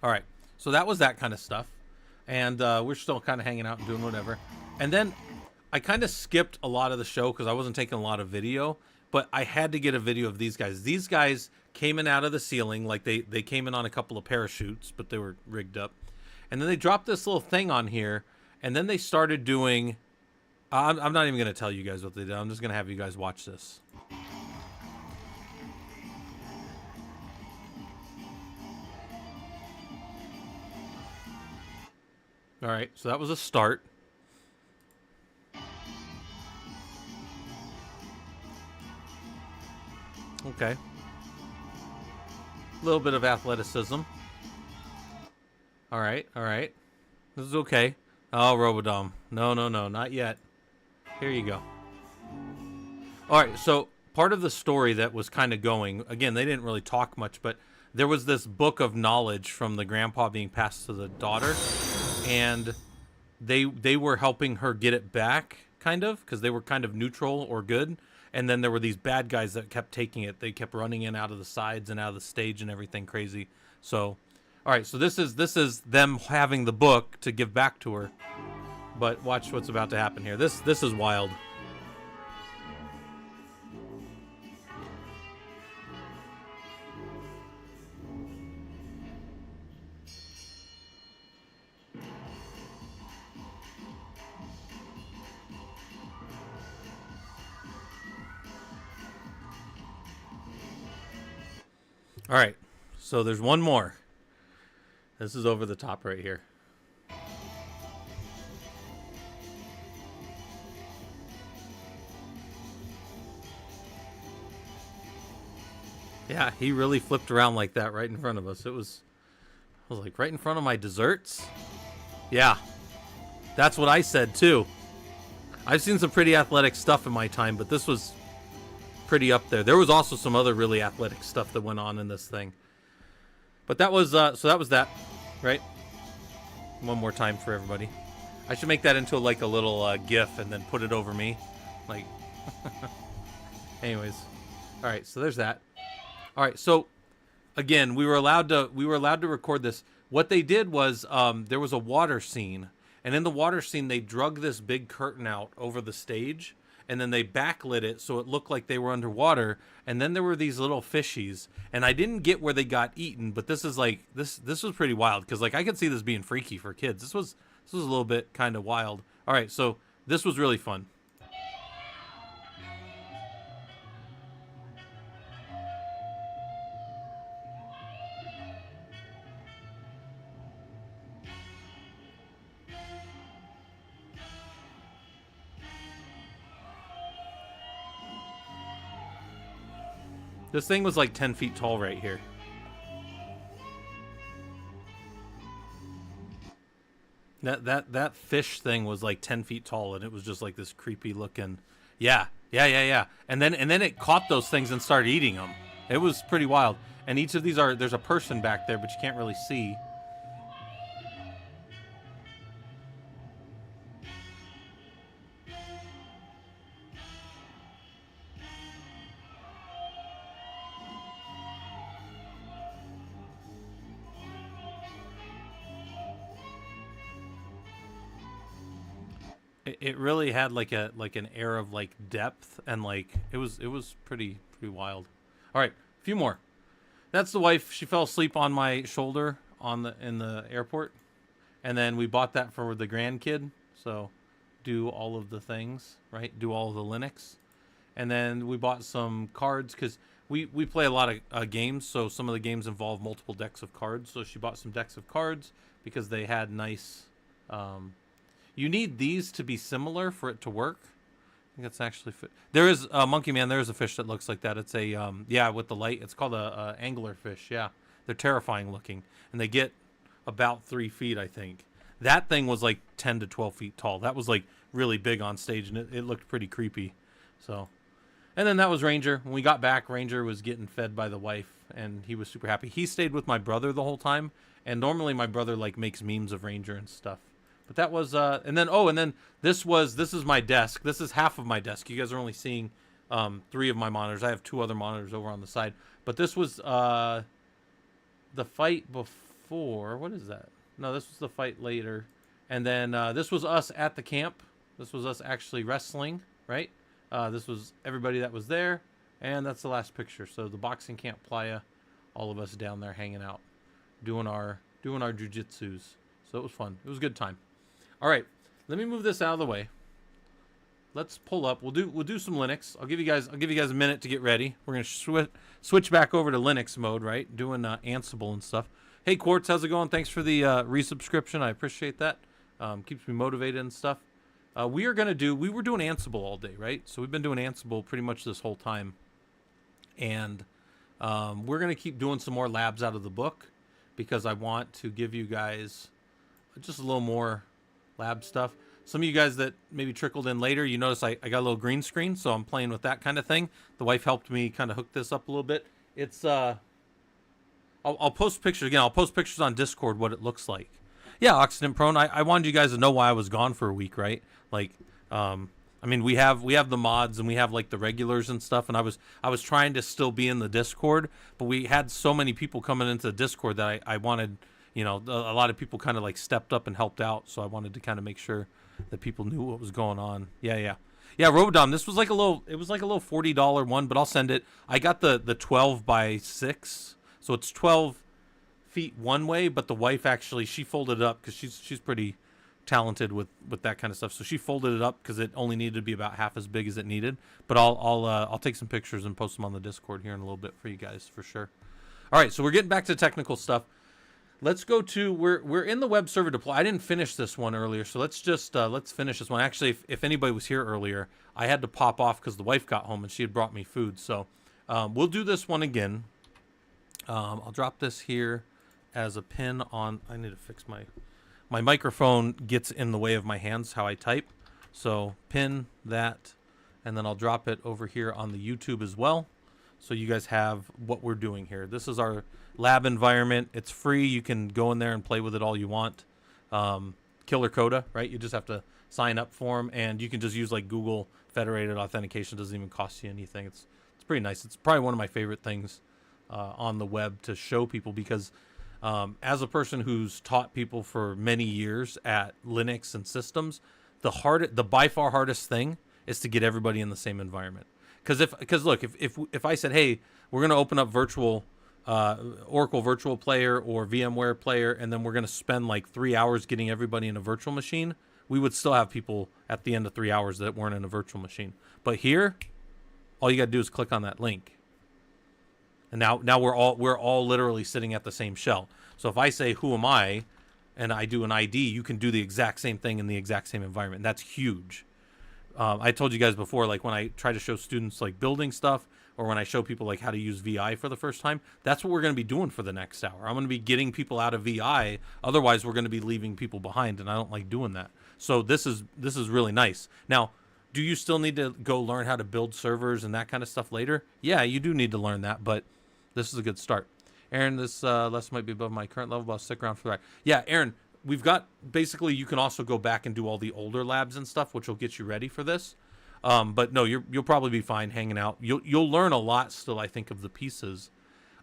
All right, so that was that kind of stuff, and we're still kind of hanging out and doing whatever. And then I kind of skipped a lot of the show because I wasn't taking a lot of video, but I had to get a video of these guys. These guys came in out of the ceiling, like they came in on a couple of parachutes, but they were rigged up. And then they dropped this little thing on here, and then they started doing... I'm not even going to tell you guys what they did. I'm just going to have you guys watch this. All right, so that was a start. Okay. A little bit of athleticism. All right, all right. This is okay. Oh, Robodom. No, not yet. Here you go. All right, so part of the story that was kind of going, again, they didn't really talk much, but there was this book of knowledge from the grandpa being passed to the daughter, and they were helping her get it back, kind of, because they were kind of neutral or good. And then there were these bad guys that kept taking it. They kept running in out of the sides and out of the stage and everything crazy. So, all right, so this is them having the book to give back to her. But watch what's about to happen here. This is wild. All right, so there's one more. This is over the top right here. Yeah, he really flipped around like that right in front of us. I was like, right in front of my desserts? Yeah, that's what I said too. I've seen some pretty athletic stuff in my time, but this was pretty up there. There was also some other really athletic stuff that went on in this thing. But that was, so that was that, right? One more time for everybody. I should make that into like a little GIF and then put it over me. Like, anyways. All right, so there's that. All right, so again, we were allowed to record this. What they did was there was a water scene, and in the water scene they drug this big curtain out over the stage, and then they backlit it so it looked like they were underwater, and then there were these little fishies, and I didn't get where they got eaten, but this is like this was pretty wild because like I could see this being freaky for kids. This was a little bit kind of wild. All right, so this was really fun. This thing was like 10 feet tall right here. That fish thing was like 10 feet tall, and it was just like this creepy looking. Yeah. And then it caught those things and started eating them. It was pretty wild. And each of these there's a person back there, but you can't really see. It really had like an air of like depth, and like it was pretty wild. All right, a few more. That's the wife. She fell asleep on my shoulder in the airport, and then we bought that for the grandkid. So do all of the things, right? Do all of the Linux, and then we bought some cards because we play a lot of games. So some of the games involve multiple decks of cards. So she bought some decks of cards because they had nice. You need these to be similar for it to work. I think that's actually there is a Monkey Man. There is a fish that looks like that. It's a yeah, with the light. It's called a angler fish. Yeah, they're terrifying looking, and they get about 3 feet, I think. That thing was like 10 to 12 feet tall. That was like really big on stage, and it looked pretty creepy. So, and then that was Ranger. When we got back, Ranger was getting fed by the wife, and he was super happy. He stayed with my brother the whole time, and normally my brother like makes memes of Ranger and stuff. But that was and then this is my desk. This is half of my desk. You guys are only seeing 3 of my monitors. I have 2 other monitors over on the side. But this was the fight before. What is that? No, this was the fight later. And then this was us at the camp. This was us actually wrestling, right? This was everybody that was there. And that's the last picture. So the boxing camp playa, all of us down there hanging out, doing our jiu-jitsus. So it was fun. It was a good time. All right, let me move this out of the way. Let's pull up. We'll do some Linux. I'll give you guys a minute to get ready. We're gonna switch back over to Linux mode, right? Doing Ansible and stuff. Hey Quartz, how's it going? Thanks for the resubscription. I appreciate that. Keeps me motivated and stuff. We were doing Ansible all day, right? So we've been doing Ansible pretty much this whole time, and we're gonna keep doing some more labs out of the book because I want to give you guys just a little more lab stuff. Some of you guys that maybe trickled in later, you notice I got a little green screen, so I'm playing with that kind of thing. The wife helped me kind of hook this up a little bit. It's I'll post pictures again. I'll post pictures on Discord what it looks like. Yeah, Accident Prone. I wanted you guys to know why I was gone for a week, right? Like, I mean, we have the mods and we have like the regulars and stuff, and I was trying to still be in the Discord, but we had so many people coming into the Discord that I wanted. You know, a lot of people kind of like stepped up and helped out, so I wanted to kind of make sure that people knew what was going on. Yeah, Robodom, this was like a little $40 one, but I'll send it. I got the 12 by 6, so it's 12 feet one way, but the wife actually, she folded it up because she's pretty talented with that kind of stuff. So she folded it up because it only needed to be about half as big as it needed. But I'll take some pictures and post them on the Discord here in a little bit for you guys for sure. All right, so we're getting back to technical stuff. Let's go to we're in the web server deploy. I didn't finish this one earlier, so let's just let's finish this one. Actually, if anybody was here earlier, I had to pop off because the wife got home and she had brought me food. So we'll do this one again. I'll drop this here as a pin on. I need to fix my microphone gets in the way of my hands how I type. So pin that, and then I'll drop it over here on the YouTube as well. So you guys have what we're doing here. This is our lab environment. It's free. You can go in there and play with it all you want. Killer Coda, right? You just have to sign up for them, and you can just use like Google Federated Authentication. It doesn't even cost you anything. It's pretty nice. It's probably one of my favorite things on the web to show people because as a person who's taught people for many years at Linux and systems, the by far hardest thing is to get everybody in the same environment. Because look, if I said, hey, we're going to open up virtual Oracle Virtual Player or VMware Player, and then we're going to spend like 3 hours getting everybody in a virtual machine, we would still have people at the end of 3 hours that weren't in a virtual machine. But here, all you got to do is click on that link, and now we're all literally sitting at the same shell. So if I say who am I, and I do an ID, you can do the exact same thing in the exact same environment. That's huge. I told you guys before, like when I try to show students like building stuff, or when I show people like how to use VI for the first time, that's what we're going to be doing for the next hour. I'm going to be getting people out of VI. Otherwise, we're going to be leaving people behind, and I don't like doing that. So this is really nice. Now, do you still need to go learn how to build servers and that kind of stuff later? Yeah, you do need to learn that, but this is a good start. Aaron, this lesson might be above my current level, but I'll stick around for that. Yeah, Aaron, we've got basically you can also go back and do all the older labs and stuff, which will get you ready for this. But no, you'll probably be fine hanging out. You'll learn a lot still, I think, of the pieces.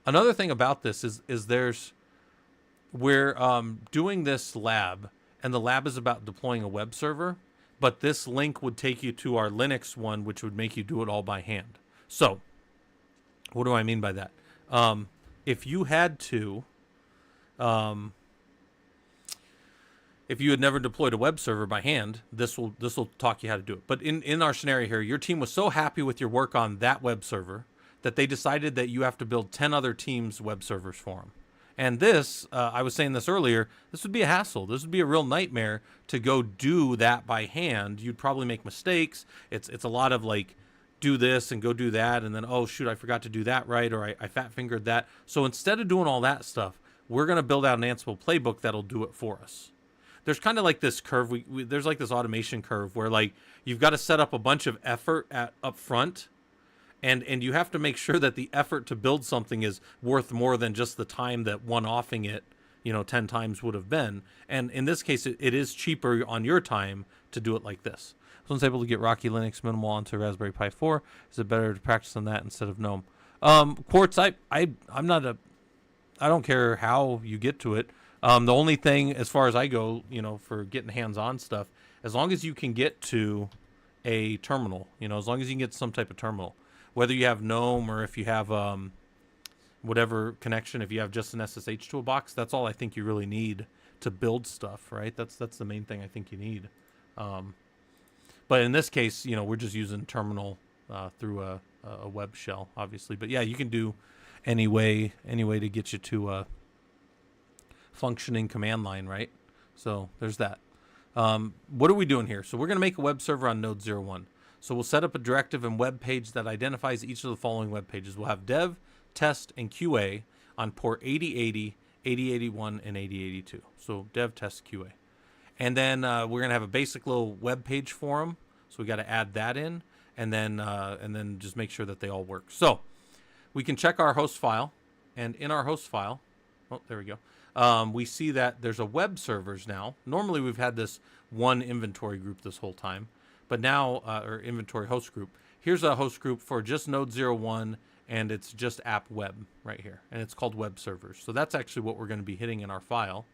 Another thing about this is we're doing this lab, and the lab is about deploying a web server, but this link would take you to our Linux one, which would make you do it all by hand. So, what do I mean by that? If you had to, if you had never deployed a web server by hand, this will talk you how to do it. But in our scenario here, your team was so happy with your work on that web server that they decided that you have to build 10 other teams' web servers for them. And this, I was saying this earlier, this would be a hassle. This would be a real nightmare to go do that by hand. You'd probably make mistakes. It's a lot of like, do this and go do that, and then, oh, shoot, I forgot to do that right, or I fat-fingered that. So instead of doing all that stuff, we're going to build out an Ansible playbook that'll do it for us. There's kind of like this curve. There's like this automation curve where like you've got to set up a bunch of effort up front, and you have to make sure that the effort to build something is worth more than just the time that one-offing it 10 times would have been. And in this case, it is cheaper on your time to do it like this. Someone's able to get Rocky Linux minimal onto Raspberry Pi 4. Is it better to practice on that instead of GNOME? Quartz, I'm not I don't care how you get to it. The only thing, as far as I go, for getting hands-on stuff, as long as you can get to a terminal, as long as you can get some type of terminal, whether you have GNOME or if you have whatever connection, if you have just an SSH to a box, that's all I think you really need to build stuff, right? That's the main thing I think you need. But in this case, we're just using terminal through a web shell, obviously. But yeah, you can do any way to get you to a functioning command line, right? So there's that. What are we doing here? So we're going to make a web server on node 01. So we'll set up a directive and web page that identifies each of the following web pages. We'll have dev, test, and QA on port 8080, 8081, and 8082. So dev, test, QA. And then we're going to have a basic little web page for them. So we got to add that in, and then just make sure that they all work. So we can check our host file, and in our host file, oh, there we go. We see that there's a web servers now. Normally we've had this one inventory group this whole time, but now, or inventory host group. Here's a host group for just node 01, and it's just app web right here, and it's called web servers. So that's actually what we're going to be hitting in our file.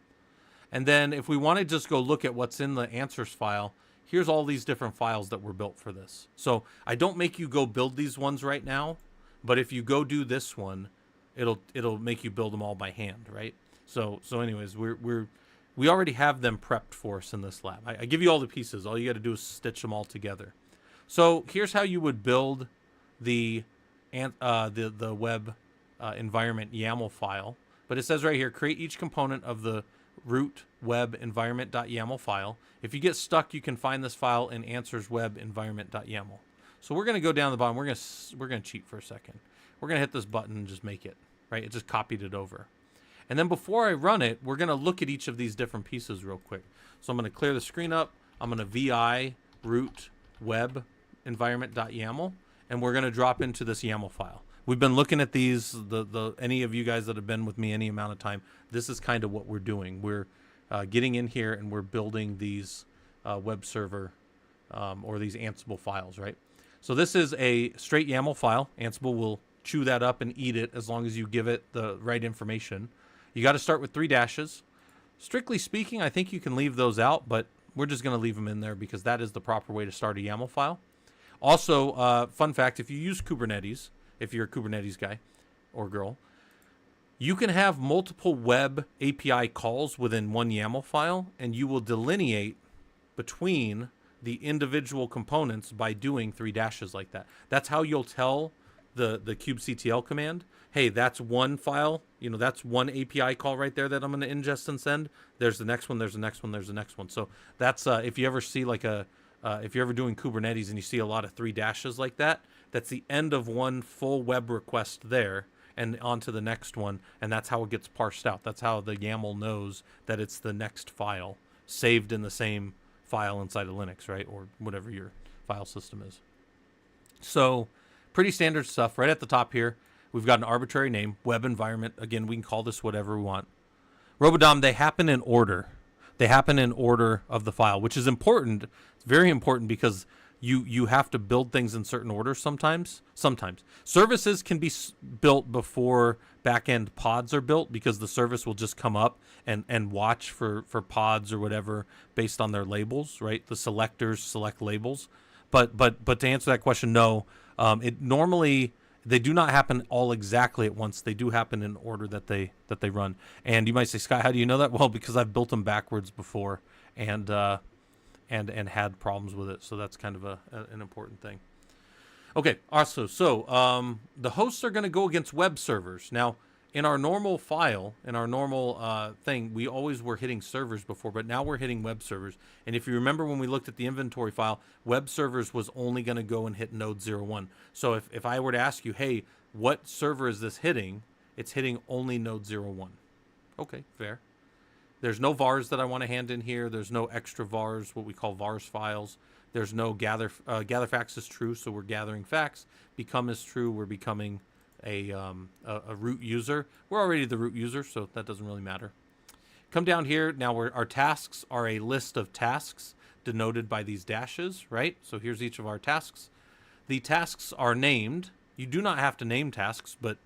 And then if we want to just go look at what's in the answers file, here's all these different files that were built for this. So I don't make you go build these ones right now, but if you go do this one, it'll make you build them all by hand, right? So anyways, we already have them prepped for us in this lab. I give you all the pieces. All you got to do is stitch them all together. So here's how you would build the web environment YAML file. But it says right here, create each component of the root web environment.yaml file. If you get stuck, you can find this file in answers web environment.yaml. So we're going to go down the bottom. We're going to cheat for a second. We're going to hit this button and just make it, right? It just copied it over. And then before I run it, we're going to look at each of these different pieces real quick. So I'm going to clear the screen up. I'm going to vi root web environment.yaml, and we're going to drop into this YAML file. We've been looking at these, any of you guys that have been with me any amount of time, this is kind of what we're doing. We're getting in here and we're building these web server or these Ansible files, right? So this is a straight YAML file. Ansible will chew that up and eat it as long as you give it the right information. You got to start with 3 dashes. Strictly speaking, I think you can leave those out, but we're just going to leave them in there because that is the proper way to start a YAML file. Also, fun fact, if you use Kubernetes, if you're a Kubernetes guy or girl, you can have multiple web API calls within one YAML file, and you will delineate between the individual components by doing 3 dashes like that. That's how you'll tell the kubectl command, hey, that's one file, that's one API call right there that I'm going to ingest and send. There's the next one, there's the next one, there's the next one. So that's if you ever see like if you're ever doing Kubernetes and you see a lot of 3 dashes like that, that's the end of one full web request there and on to the next one, and that's how it gets parsed out. That's how the YAML knows that it's the next file saved in the same file inside of Linux, right? Or whatever your file system is. So pretty standard stuff. Right at the top here, we've got an arbitrary name, web environment. Again, we can call this whatever we want. Robodom, they happen in order. They happen in order of the file, which is important. It's very important because you have to build things in certain order sometimes. Services can be built before backend pods are built because the service will just come up and watch for pods or whatever based on their labels, right? The selectors select labels. But to answer that question, no. It normally, they do not happen all exactly at once. They do happen in order that they run. And you might say, Scott, how do you know that? Well, because I've built them backwards before and had problems with it. So that's kind of an important thing. Okay, also, so the hosts are going to go against web servers. Now, in our normal file, in our normal thing, we always were hitting servers before, but now we're hitting web servers. And if you remember when we looked at the inventory file, web servers was only going to go and hit node 01. So if I were to ask you, hey, what server is this hitting? It's hitting only node 01. Okay, fair. There's no vars that I want to hand in here. There's no extra vars, what we call vars files. There's no gather facts is true, so we're gathering facts. Become is true, we're becoming a root user. We're already the root user, so that doesn't really matter. Come down here. Now our tasks are a list of tasks denoted by these dashes, right? So here's each of our tasks. The tasks are named. You do not have to name tasks, but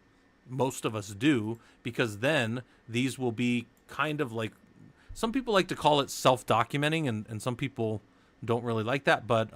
most of us do, because then these will be kind of like, some people like to call it self-documenting, and some people don't really like that, but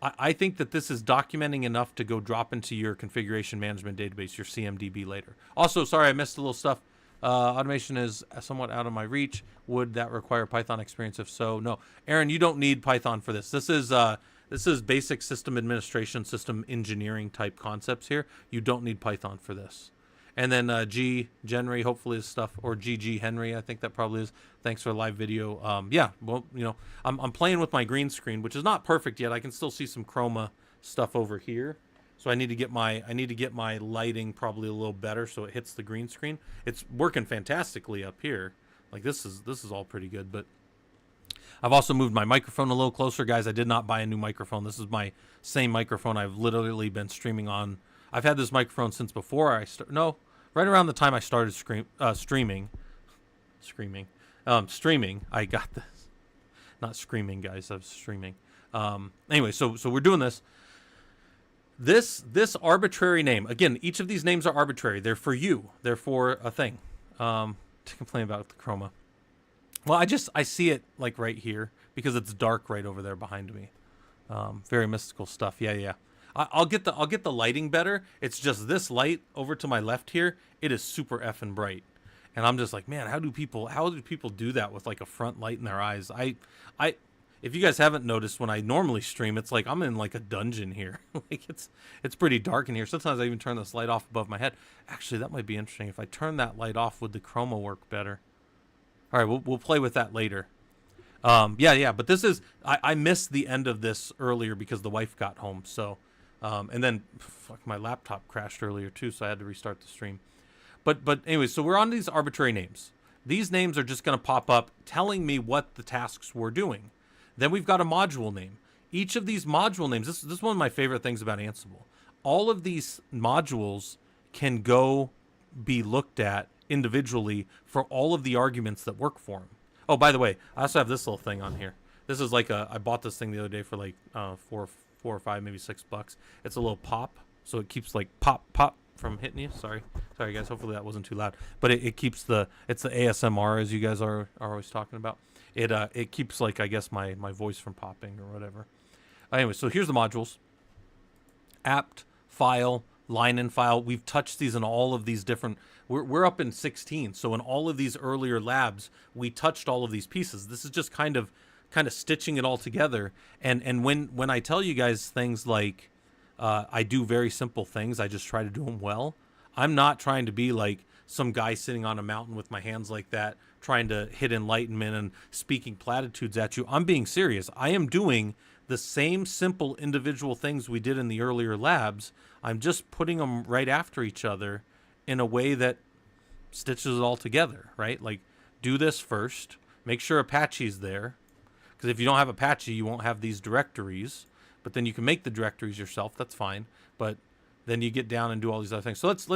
I think that this is documenting enough to go drop into your configuration management database, your CMDB later. Also, sorry, I missed a little stuff. Automation is somewhat out of my reach. Would that require Python experience? If so, no. Aaron, you don't need Python for this. This is basic system administration, system engineering type concepts here. You don't need Python for this. And then G Henry, hopefully is stuff, or GG Henry, I think that probably is. Thanks for the live video. Yeah, well, you know, I'm playing with my green screen, which is not perfect yet. I can still see some chroma stuff over here. So I need to get my lighting probably a little better so it hits the green screen. It's working fantastically up here. Like this is all pretty good, but I've also moved my microphone a little closer, guys. I did not buy a new microphone. This is my same microphone I've literally been streaming on. I've had this microphone since before right around the time I started streaming. I got this. Not screaming, guys. I was streaming. Anyway, so we're doing this. This arbitrary name. Again, each of these names are arbitrary. They're for you. They're for a thing. To complain about the chroma. Well, I see it like right here because it's dark right over there behind me. Very mystical stuff. Yeah. I'll get the lighting better. It's just this light over to my left here. It is super effing bright, and I'm just like, man, how do people do that with like a front light in their eyes? If you guys haven't noticed, when I normally stream, it's like I'm in like a dungeon here. Like it's pretty dark in here. Sometimes I even turn this light off above my head. Actually, that might be interesting. If I turn that light off, would the chroma work better? All right, we'll play with that later. Yeah. But this is I missed the end of this earlier because the wife got home. So, and then my laptop crashed earlier too, so I had to restart the stream. But anyway, so we're on these arbitrary names. These names are just going to pop up telling me what the tasks we're doing. Then we've got a module name. Each of these module names, this is one of my favorite things about Ansible. All of these modules can go be looked at individually for all of the arguments that work for them. Oh, by the way, I also have this little thing on here. This is like I bought this thing the other day for like four or five, maybe $6. It's a little pop, so it keeps like pop from hitting you. Sorry guys. Hopefully that wasn't too loud. But it keeps it's the ASMR, as you guys are always talking about. It keeps, like, I guess my voice from popping or whatever. Anyway, so here's the modules. Apt, file, line and file. We've touched these in all of these different. We're up in 16. So in all of these earlier labs, we touched all of these pieces. This is just kind of stitching it all together. And when I tell you guys things like I do very simple things, I just try to do them well. I'm not trying to be like some guy sitting on a mountain with my hands like that, trying to hit enlightenment and speaking platitudes at you. I'm being serious. I am doing the same simple individual things we did in the earlier labs. I'm just putting them right after each other in a way that stitches it all together, right? Like, do this first. Make sure Apache's there. Because if you don't have Apache, you won't have these directories. But then you can make the directories yourself. That's fine. But then you get down and do all these other things. So let's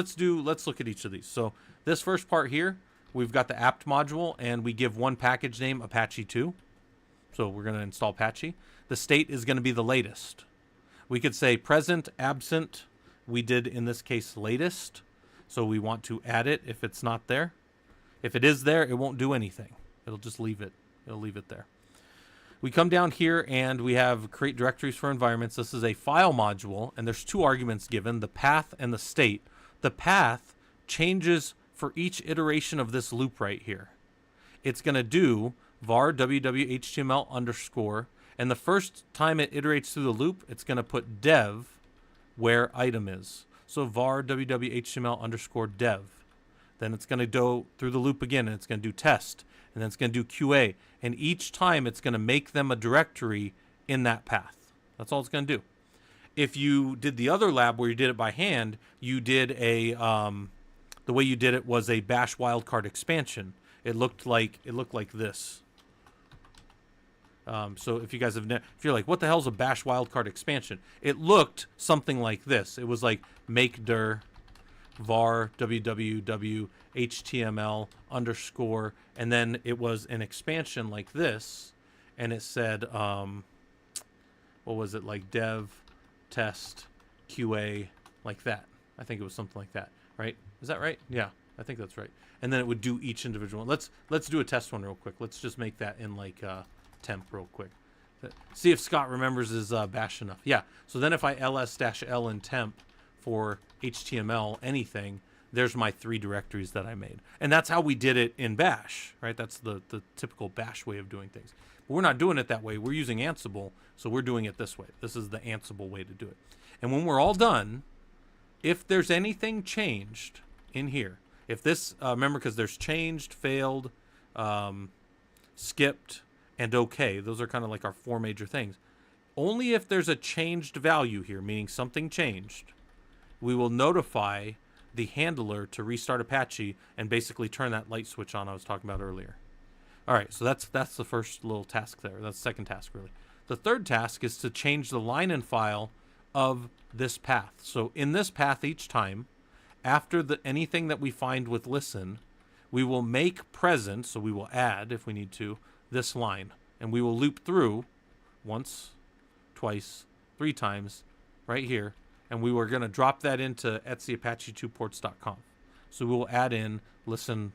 look at each of these. So this first part here, we've got the apt module, and we give one package name, Apache 2. So we're going to install Apache. The state is going to be the latest. We could say present, absent. We did, in this case, latest. So we want to add it if it's not there. If it is there, it won't do anything. It'll just leave it. It'll leave it there. We come down here and we have create directories for environments. This is a file module, and there's two arguments given, the path and the state. The path changes for each iteration of this loop right here. It's going to do var www.html underscore, and the first time it iterates through the loop, it's going to put dev where item is. So var www.html underscore dev. Then it's going to go through the loop again, and it's going to do test, and then it's going to do QA. And each time it's going to make them a directory in that path. That's all it's going to do. If you did the other lab where you did it by hand, you did a the way you did it was a bash wildcard expansion. It looked like this. So if you guys have, if you're like, what the hell's a bash wildcard expansion? It looked something like this. It was like make dir var www html underscore, and then it was an expansion like this, and it said what was it, like dev test QA, like that. I think it was something like that, right? Is that right? Yeah, I think that's right. And then it would do each individual one. Let's do a test one real quick. Let's just make that in like temp real quick. See if Scott remembers his bash enough. Yeah. So then if I ls-l in temp for HTML anything, there's my 3 directories that I made. And that's how we did it in bash, right? That's the typical bash way of doing things. But we're not doing it that way. We're using Ansible, so we're doing it this way. This is the Ansible way to do it. And when we're all done, if there's anything changed in here, if this, remember, because there's changed, failed, skipped, and okay. Those are kind of like our 4 major things. Only if there's a changed value here, meaning something changed, we will notify the handler to restart Apache and basically turn that light switch on I was talking about earlier. All right, so that's the first little task there. That's the second task, really. The third task is to change the line and file of this path. So in this path each time, after anything that we find with listen, we will make present, so we will add, if we need to, this line. And we will loop through once, twice, 3 times, right here. And we were going to drop that into etcyapache2ports.com. So we will add in listen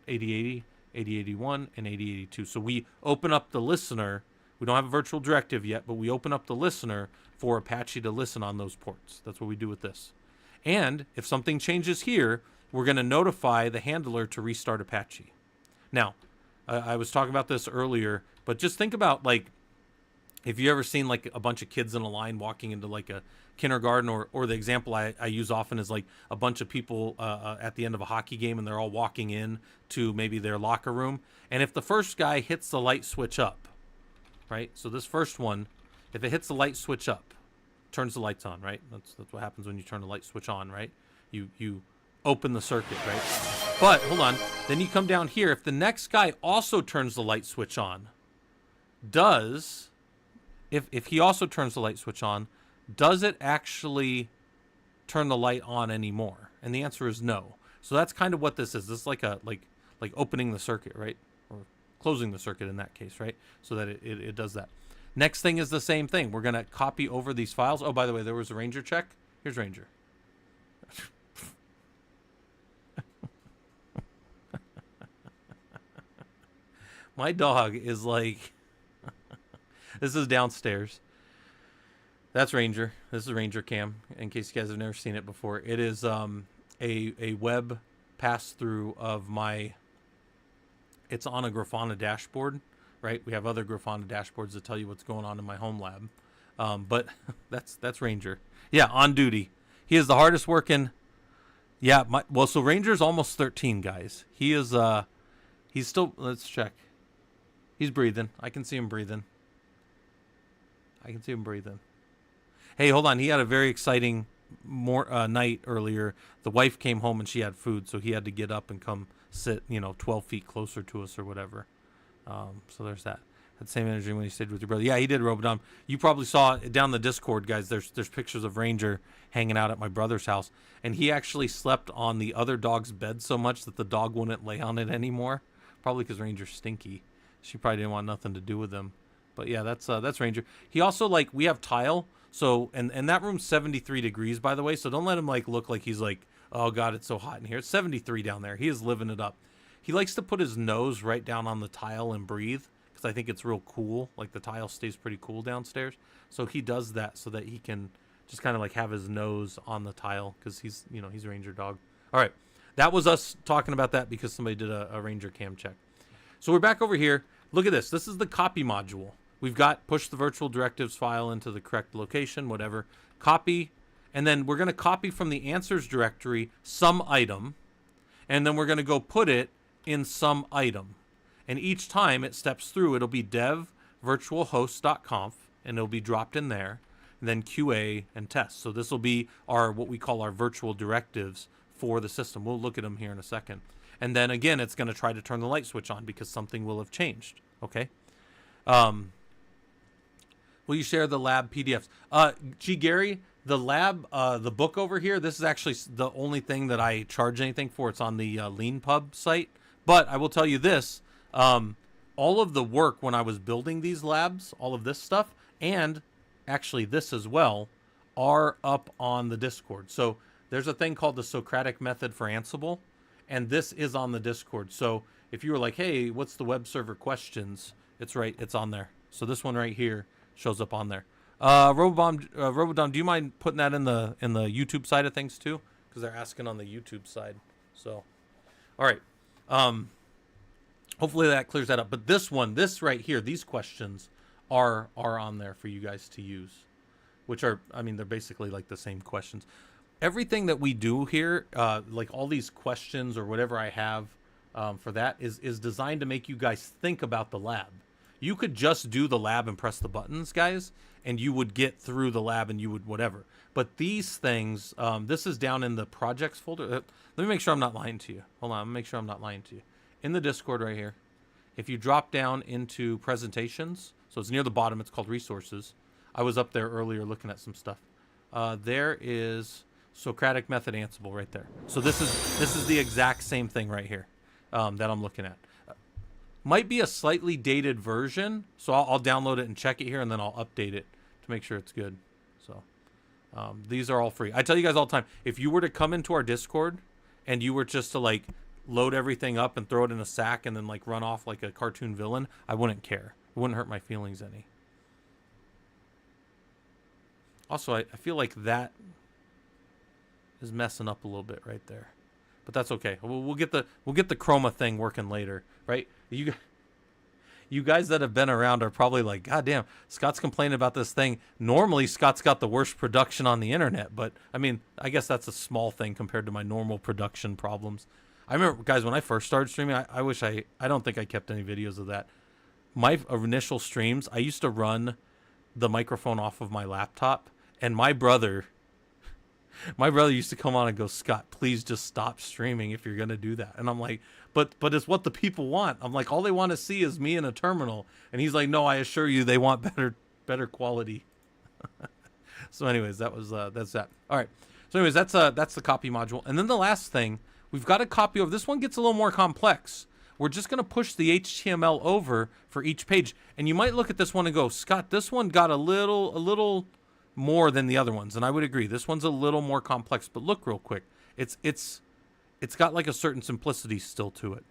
8080, 8081, and 8082. So we open up the listener. We don't have a virtual directive yet, but we open up the listener for Apache to listen on those ports. That's what we do with this. And if something changes here, we're going to notify the handler to restart Apache. Now, I was talking about this earlier, but just think about, like, if you ever seen like a bunch of kids in a line walking into like a kindergarten, or the example I use often is like a bunch of people at the end of a hockey game, and they're all walking in to maybe their locker room. And if the first guy hits the light switch up, right? So this first one, if it hits the light switch up, turns the lights on, right? That's what happens when you turn the light switch on, right? You open the circuit, right? But hold on, then you come down here. If the next guy also turns the light switch on, if he also turns the light switch on, does it actually turn the light on anymore? And the answer is no. So that's kind of what this is. This is like like opening the circuit, right? Or closing the circuit in that case, right? So that it does that. Next thing is the same thing. We're going to copy over these files. Oh, by the way, there was a Ranger check. Here's Ranger. My dog is like, this is downstairs. That's Ranger. This is Ranger Cam, in case you guys have never seen it before. It is a web pass-through of my, it's on a Grafana dashboard, right? We have other Grafana dashboards that tell you what's going on in my home lab. But that's Ranger. Yeah, on duty. He is the hardest working. Yeah, so Ranger's almost 13, guys. He is, he's still, let's check. He's breathing. I can see him breathing. Hey, hold on. He had a very exciting night earlier. The wife came home and she had food, so he had to get up and come sit, 12 feet closer to us or whatever. So there's that. That same energy when he stayed with your brother. Yeah, he did, Robodom. You probably saw it down the Discord, guys. There's pictures of Ranger hanging out at my brother's house, and he actually slept on the other dog's bed so much that the dog wouldn't lay on it anymore. Probably because Ranger's stinky. She probably didn't want nothing to do with him. But yeah, that's Ranger. He also, like, we have tile, so and that room's 73 degrees, by the way. So don't let him look like he's like, oh god, it's so hot in here. It's 73 down there. He is living it up. He likes to put his nose right down on the tile and breathe, because I think it's real cool. Like, the tile stays pretty cool downstairs. So he does that so that he can just kind of like have his nose on the tile, because he's a Ranger dog. All right, that was us talking about that because somebody did a Ranger Cam check. So we're back over here. Look at this. This is the copy module. We've got push the virtual directives file into the correct location, whatever. Copy, and then we're going to copy from the answers directory some item, and then we're going to go put it in some item. And each time it steps through, it'll be dev virtualhost.conf, and it'll be dropped in there, and then QA and test. So this will be what we call our virtual directives for the system. We'll look at them here in a second. And then again, it's going to try to turn the light switch on because something will have changed. Okay. Will you share the lab PDFs? Gary, The lab, the book over here, this is actually the only thing that I charge anything for. It's on the Lean Pub site. But I will tell you this, all of the work when I was building these labs, all of this stuff, and actually this as well, are up on the Discord. So there's a thing called the Socratic method for Ansible, and this is on the Discord. So if you were like, hey, what's the web server questions? It's on there. So this one right here shows up on there. Robodom, do you mind putting that in the YouTube side of things too? Because they're asking on the YouTube side. So, all right. Hopefully that clears that up. But this right here, these questions are on there for you guys to use, which are, I mean, they're basically like the same questions. Everything that we do here, like all these questions or whatever I have for that is designed to make you guys think about the lab. You could just do the lab and press the buttons, guys, and you would get through the lab and you would whatever. But these things, this is down in the projects folder. Let me make sure I'm not lying to you. Hold on, I'm make sure I'm not lying to you. In the Discord right here, if you drop down into presentations, so it's near the bottom, it's called resources. I was up there earlier looking at some stuff. There is Socratic method Ansible right there. So this is the exact same thing right here that I'm looking at. Might be a slightly dated version, so I'll download it and check it here, and then I'll update it to make sure it's good. So these are all free. I tell you guys all the time, if you were to come into our Discord and you were just to like load everything up and throw it in a sack and then like run off like a cartoon villain, I wouldn't care. It wouldn't hurt my feelings any. Also, I feel like that is messing up a little bit right there, but that's okay. We'll get the chroma thing working later, right? You guys that have been around are probably like, God damn, Scott's complaining about this thing. Normally, Scott's got the worst production on the internet, but I mean, I guess that's a small thing compared to my normal production problems. I remember, guys, when I first started streaming, I don't think I kept any videos of that. My initial streams, I used to run the microphone off of my laptop, and my brother used to come on and go, Scott, please just stop streaming if you're going to do that. And I'm like, but it's what the people want. I'm like, all they want to see is me in a terminal. And he's like, no, I assure you they want better quality. So anyways, that's that. All right. So anyways, that's the copy module. And then the last thing, we've got a copy of this one gets a little more complex. We're just going to push the HTML over for each page. And you might look at this one and go, Scott, this one got a little more than the other ones. And I would agree. This one's a little more complex, but look real quick. It's got like a certain simplicity still to it.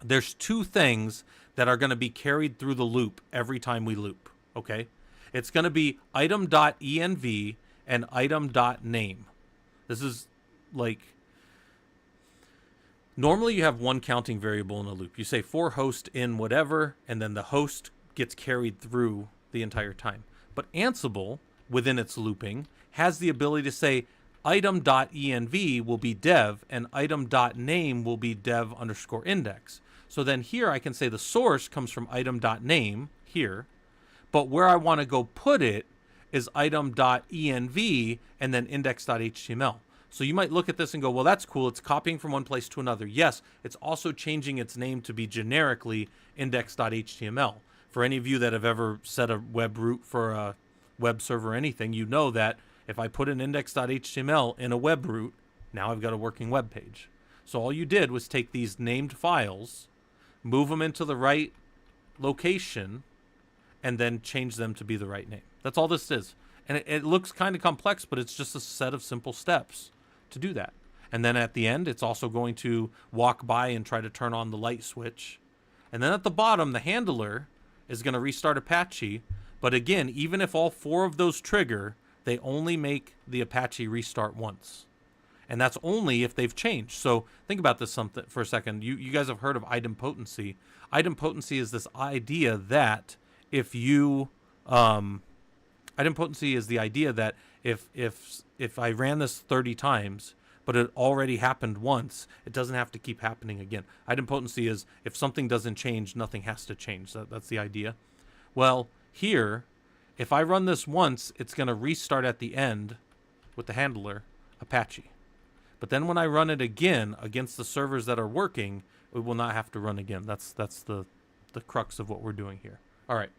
There's two things that are going to be carried through the loop every time we loop, okay? It's going to be item.env and item.name. This is like, normally you have one counting variable in a loop. You say for host in whatever, and then the host gets carried through the entire time. But Ansible, within its looping, has the ability to say item.env will be dev and item.name will be dev underscore index. So then here I can say the source comes from item.name here, but where I want to go put it is item.env and then index.html. So you might look at this and go, well, that's cool. It's copying from one place to another. Yes, it's also changing its name to be generically index.html. For any of you that have ever set a web root for a web server or anything, you know that if I put an index.html in a web root, now I've got a working web page. So all you did was take these named files, move them into the right location, and then change them to be the right name. That's all this is. And it looks kind of complex, but it's just a set of simple steps to do that. And then at the end, it's also going to walk by and try to turn on the light switch. And then at the bottom, the handler is going to restart Apache. But again, even if all four of those trigger, they only make the Apache restart once. And that's only if they've changed. So think about this for a second. You guys have heard of idempotency. Idempotency is this idea that if you... idempotency is the idea that if I ran this 30 times, but it already happened once, it doesn't have to keep happening again. Idempotency is if something doesn't change, nothing has to change. That's the idea. Well, here, if I run this once, it's going to restart at the end with the handler, Apache. But then when I run it again against the servers that are working, it will not have to run again. That's the crux of what we're doing here. All right.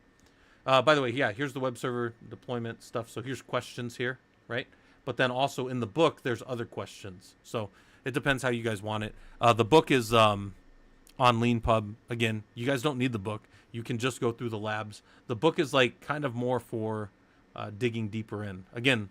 By the way, yeah, here's the web server deployment stuff. So here's questions here. right? But then also in the book, there's other questions. So it depends how you guys want it. The book is on LeanPub. Again, you guys don't need the book. You can just go through the labs. The book is like kind of more for digging deeper in. Again,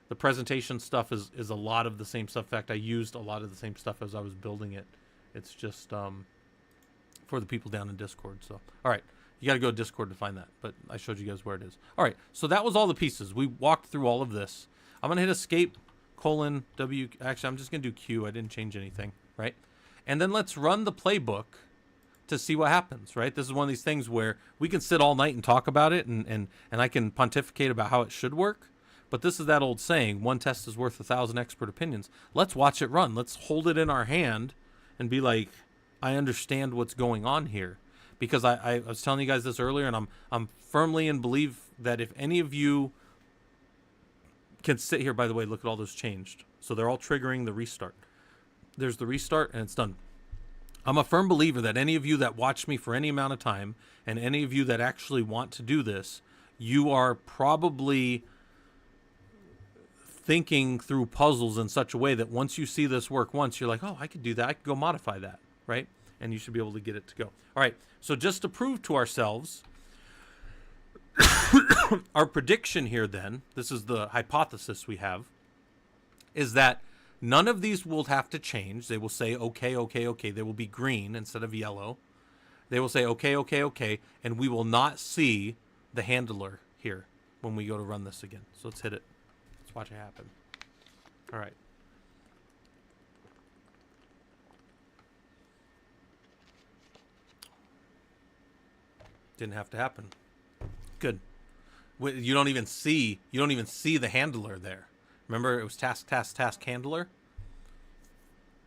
the presentation stuff is a lot of the same stuff. In fact, I used a lot of the same stuff as I was building it. It's just for the people down in Discord. So, all right. You got to go to Discord to find that. But I showed you guys where it is. All right. So that was all the pieces. We walked through all of this. I'm going to hit escape, W. Actually, I'm just going to do Q. I didn't change anything, right? And then let's run the playbook to see what happens, right? This is one of these things where we can sit all night and talk about it, and I can pontificate about how it should work. But this is that old saying, one test is worth 1,000 expert opinions. Let's watch it run. Let's hold it in our hand and be like, I understand what's going on here. Because I was telling you guys this earlier, and I'm firmly in belief that if any of you can sit here, by the way, look at all those changed. So they're all triggering the restart. There's the restart, and it's done. I'm a firm believer that any of you that watch me for any amount of time, and any of you that actually want to do this, you are probably thinking through puzzles in such a way that once you see this work once, you're like, oh, I could do that. I could go modify that, right? And you should be able to get it to go. All right, so just to prove to ourselves, our prediction here then, this is the hypothesis we have, is that none of these will have to change. They will say, okay, okay, okay. They will be green instead of yellow. They will say, okay, okay, okay. And we will not see the handler here when we go to run this again. So let's hit it. Let's watch it happen. All right. Didn't have to happen. Good. You don't even see the handler there. Remember, it was task, task, task, handler.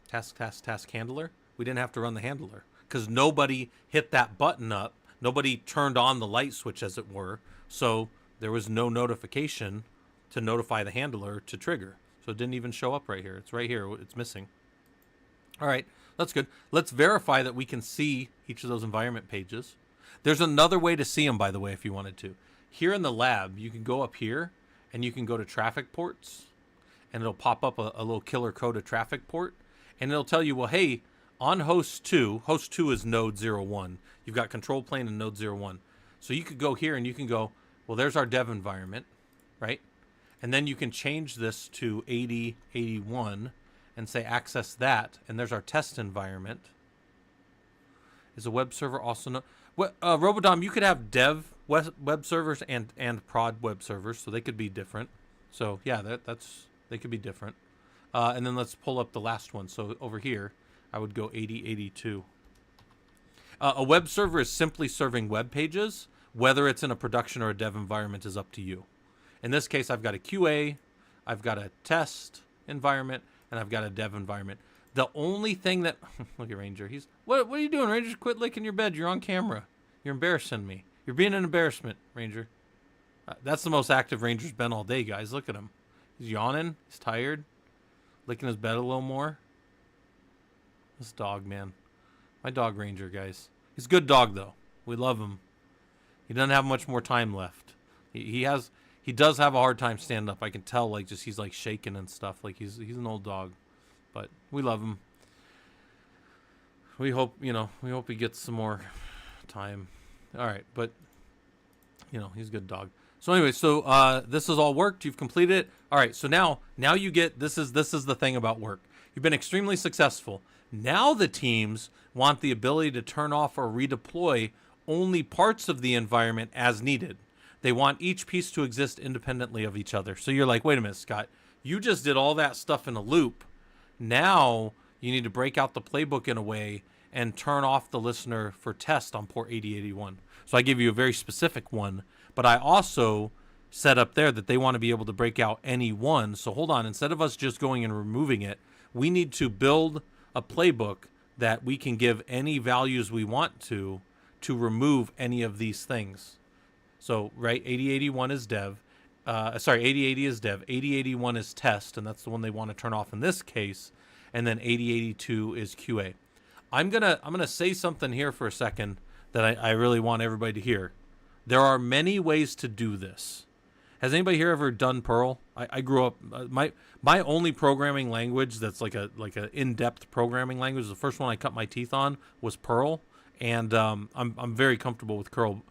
Task, task, task, handler. We didn't have to run the handler because nobody hit that button up. Nobody turned on the light switch, as it were. So there was no notification to notify the handler to trigger. So it didn't even show up right here. It's right here. It's missing. All right, that's good. Let's verify that we can see each of those environment pages. There's another way to see them, by the way, if you wanted to. Here in the lab, you can go up here and you can go to traffic ports, and it'll pop up a little killer code of traffic port, and it'll tell you, well, hey, on host 2 is node 01. You've got control plane and node 01. So you could go here and you can go, well, there's our dev environment, right? And then you can change this to 8081 and say access that, and there's our test environment. Is a web server also no? Robodom, you could have dev web servers and prod web servers, so they could be different. So yeah, they could be different. And then let's pull up the last one. So over here, I would go 8082. A web server is simply serving web pages. Whether it's in a production or a dev environment is up to you. In this case, I've got a QA, I've got a test environment, and I've got a dev environment. The only thing that look at Ranger. What are you doing, Ranger? Quit licking your bed. You're on camera. You're embarrassing me. You're being an embarrassment, Ranger. That's the most active Ranger's been all day, guys. Look at him. He's yawning. He's tired. Licking his bed a little more. This dog, man. My dog Ranger, guys. He's a good dog, though. We love him. He doesn't have much more time left. He does have a hard time standing up. I can tell, like, just he's like shaking and stuff. Like he's an old dog. But we love him. We hope he gets some more time. All right, but he's a good dog. So anyway, this has all worked. You've completed it. All right, so now you get this is the thing about work. You've been extremely successful. Now the teams want the ability to turn off or redeploy only parts of the environment as needed. They want each piece to exist independently of each other. So you're like, wait a minute, Scott, you just did all that stuff in a loop. Now you need to break out the playbook in a way and turn off the listener for test on port 8081. So I give you a very specific one, but I also set up there that they want to be able to break out any one. So hold on, instead of us just going and removing it, we need to build a playbook that we can give any values we want to remove any of these things. So, right, 8081 is dev. 8080 is dev. 8081 is test, and that's the one they want to turn off in this case. And then 8082 is QA. I'm gonna say something here for a second that I really want everybody to hear. There are many ways to do this. Has anybody here ever done Perl? I grew up my only programming language that's like a in-depth programming language. The first one I cut my teeth on was Perl, and I'm very comfortable with Perl,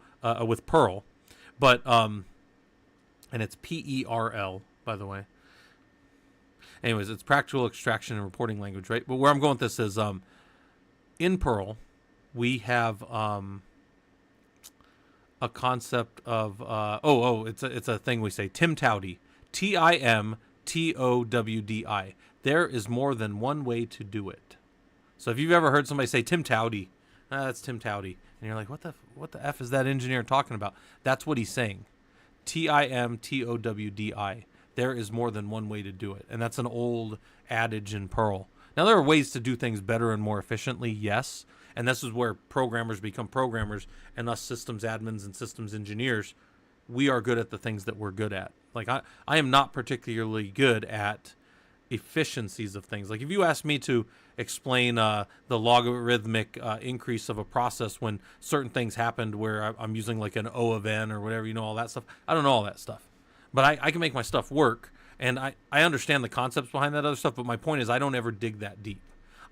but and it's PERL, by the way. Anyways, it's practical extraction and reporting language, right? But where I'm going with this is in Perl, we have a concept of it's a thing we say, Tim Towdy, TIMTOWDI. There is more than one way to do it. So if you've ever heard somebody say Tim Towdy, that's Tim Towdy, and you're like, what the f is that engineer talking about? That's what he's saying. TIMTOWDI. There is more than one way to do it, and that's an old adage in Perl. Now there are ways to do things better and more efficiently, yes. And this is where programmers become programmers, and us systems admins and systems engineers, we are good at the things that we're good at. Like I am not particularly good at efficiencies of things. Like if you ask me to explain the logarithmic increase of a process when certain things happened where I'm using like an O of n or whatever, all that stuff. I don't know all that stuff. But I can make my stuff work, and I understand the concepts behind that other stuff, but my point is I don't ever dig that deep.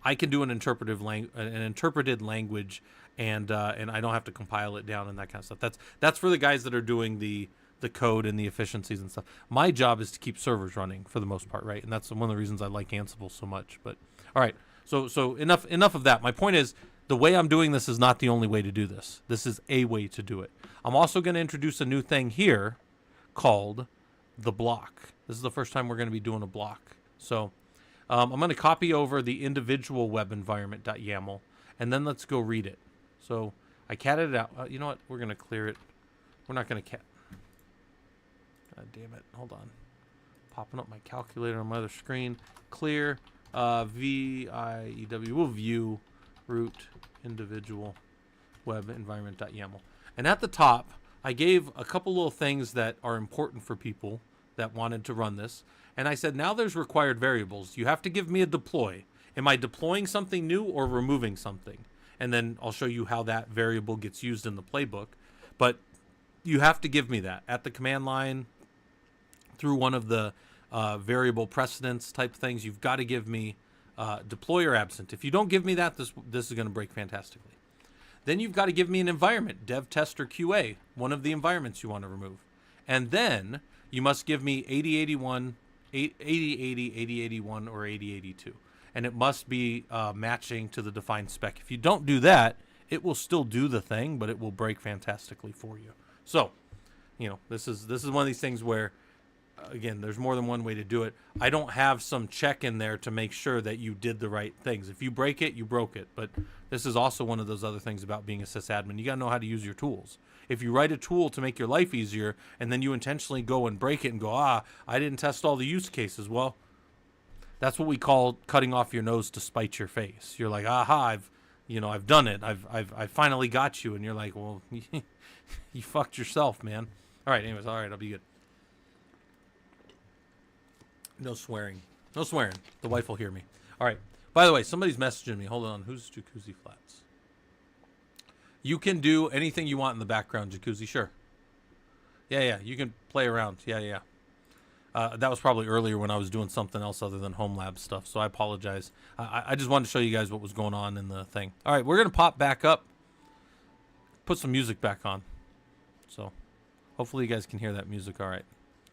I can do an interpreted language, and I don't have to compile it down and that kind of stuff. That's for the guys that are doing the code and the efficiencies and stuff. My job is to keep servers running for the most part, right? And that's one of the reasons I like Ansible so much. But all right, so enough of that. My point is the way I'm doing this is not the only way to do this. This is a way to do it. I'm also going to introduce a new thing here called the block. This is the first time we're going to be doing a block. So I'm going to copy over the individual web environment.yaml, and then let's go read it. So I catted it out. You know what? We're going to clear it. We're not going to cat. God damn it. Hold on. Popping up my calculator on my other screen. Clear VIEW. We'll view root individual web environment.yaml. And at the top, I gave a couple little things that are important for people that wanted to run this. And I said, now there's required variables. You have to give me a deploy. Am I deploying something new or removing something? And then I'll show you how that variable gets used in the playbook. But you have to give me that at the command line through one of the variable precedence type things. You've got to give me deploy or absent. If you don't give me that, this is going to break fantastically. Then you've got to give me an environment, dev, test, or QA, one of the environments you want to remove. And then you must give me 8081, 8080, 8081, or 8082. And it must be matching to the defined spec. If you don't do that, it will still do the thing, but it will break fantastically for you. So, this is one of these things where, again, there's more than one way to do it. I don't have some check in there to make sure that you did the right things. If you break it, you broke it. But this is also one of those other things about being a sysadmin. You got to know how to use your tools. If you write a tool to make your life easier and then you intentionally go and break it and go, I didn't test all the use cases. Well, that's what we call cutting off your nose to spite your face. You're like, aha, I've done it. I've finally got you. And you're like, well, you fucked yourself, man. All right. Anyways. All right. I'll be good. No swearing. No swearing. The wife will hear me. All right. By the way, somebody's messaging me. Hold on. Who's Jacuzzi Flats? You can do anything you want in the background, Jacuzzi. Sure. Yeah. You can play around. Yeah. That was probably earlier when I was doing something else other than home lab stuff, so I apologize. I just wanted to show you guys what was going on in the thing. All right, we're going to pop back up, put some music back on. So hopefully you guys can hear that music all right.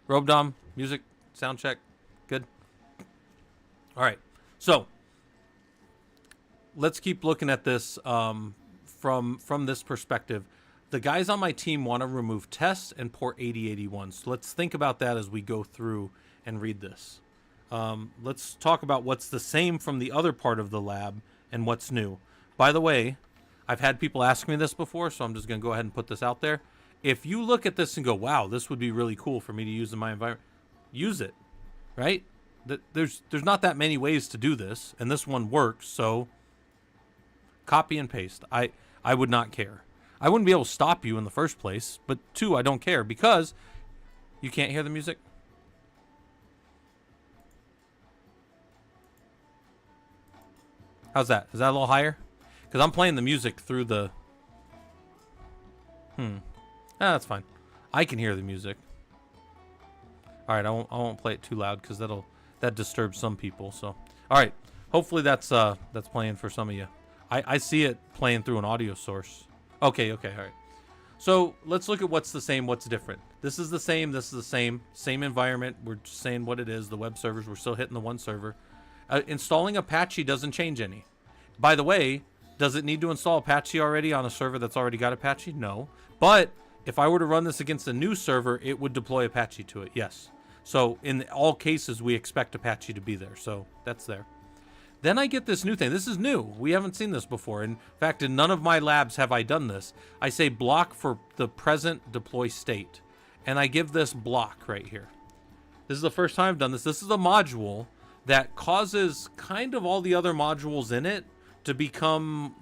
Robedom, music, sound check, good? All right, so let's keep looking at this from this perspective. The guys on my team want to remove tests and port 8081. So let's think about that as we go through and read this. Let's talk about what's the same from the other part of the lab and what's new. By the way, I've had people ask me this before, so I'm just going to go ahead and put this out there. If you look at this and go, wow, this would be really cool for me to use in my environment, use it, right? There's not that many ways to do this, and this one works, so copy and paste. I would not care. I wouldn't be able to stop you in the first place, but two, I don't care because you can't hear the music. How's that? Is that a little higher? Because I'm playing the music through the... that's fine. I can hear the music. All right, I won't play it too loud because that disturbs some people. So, all right, hopefully that's playing for some of you. I see it playing through an audio source. Okay, all right. So let's look at what's the same, what's different. This is the same. This is the same environment. We're just saying what it is. The web servers, we're still hitting the one server. Installing Apache doesn't change any. By the way, does it need to install Apache already on a server that's already got Apache? No. But if I were to run this against a new server, it would deploy Apache to it. Yes. So in all cases, we expect Apache to be there. So that's there. Then I get this new thing. This is new. We haven't seen this before. In fact, in none of my labs have I done this. I say block for the present deploy state. And I give this block right here. This is the first time I've done this. This is a module that causes kind of all the other modules in it to become,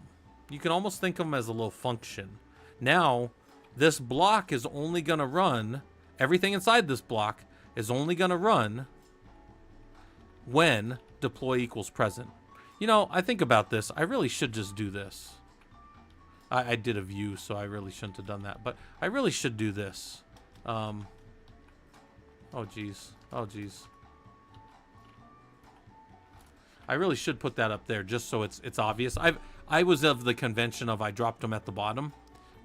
you can almost think of them as a little function. Now, this block is only going to run, everything inside this block is only going to run when deploy equals present. You know, I think about this. I really should just do this. I did a view, so I really shouldn't have done that. But I really should do this. Oh, geez. I really should put that up there just so it's obvious. I was of the convention of I dropped them at the bottom.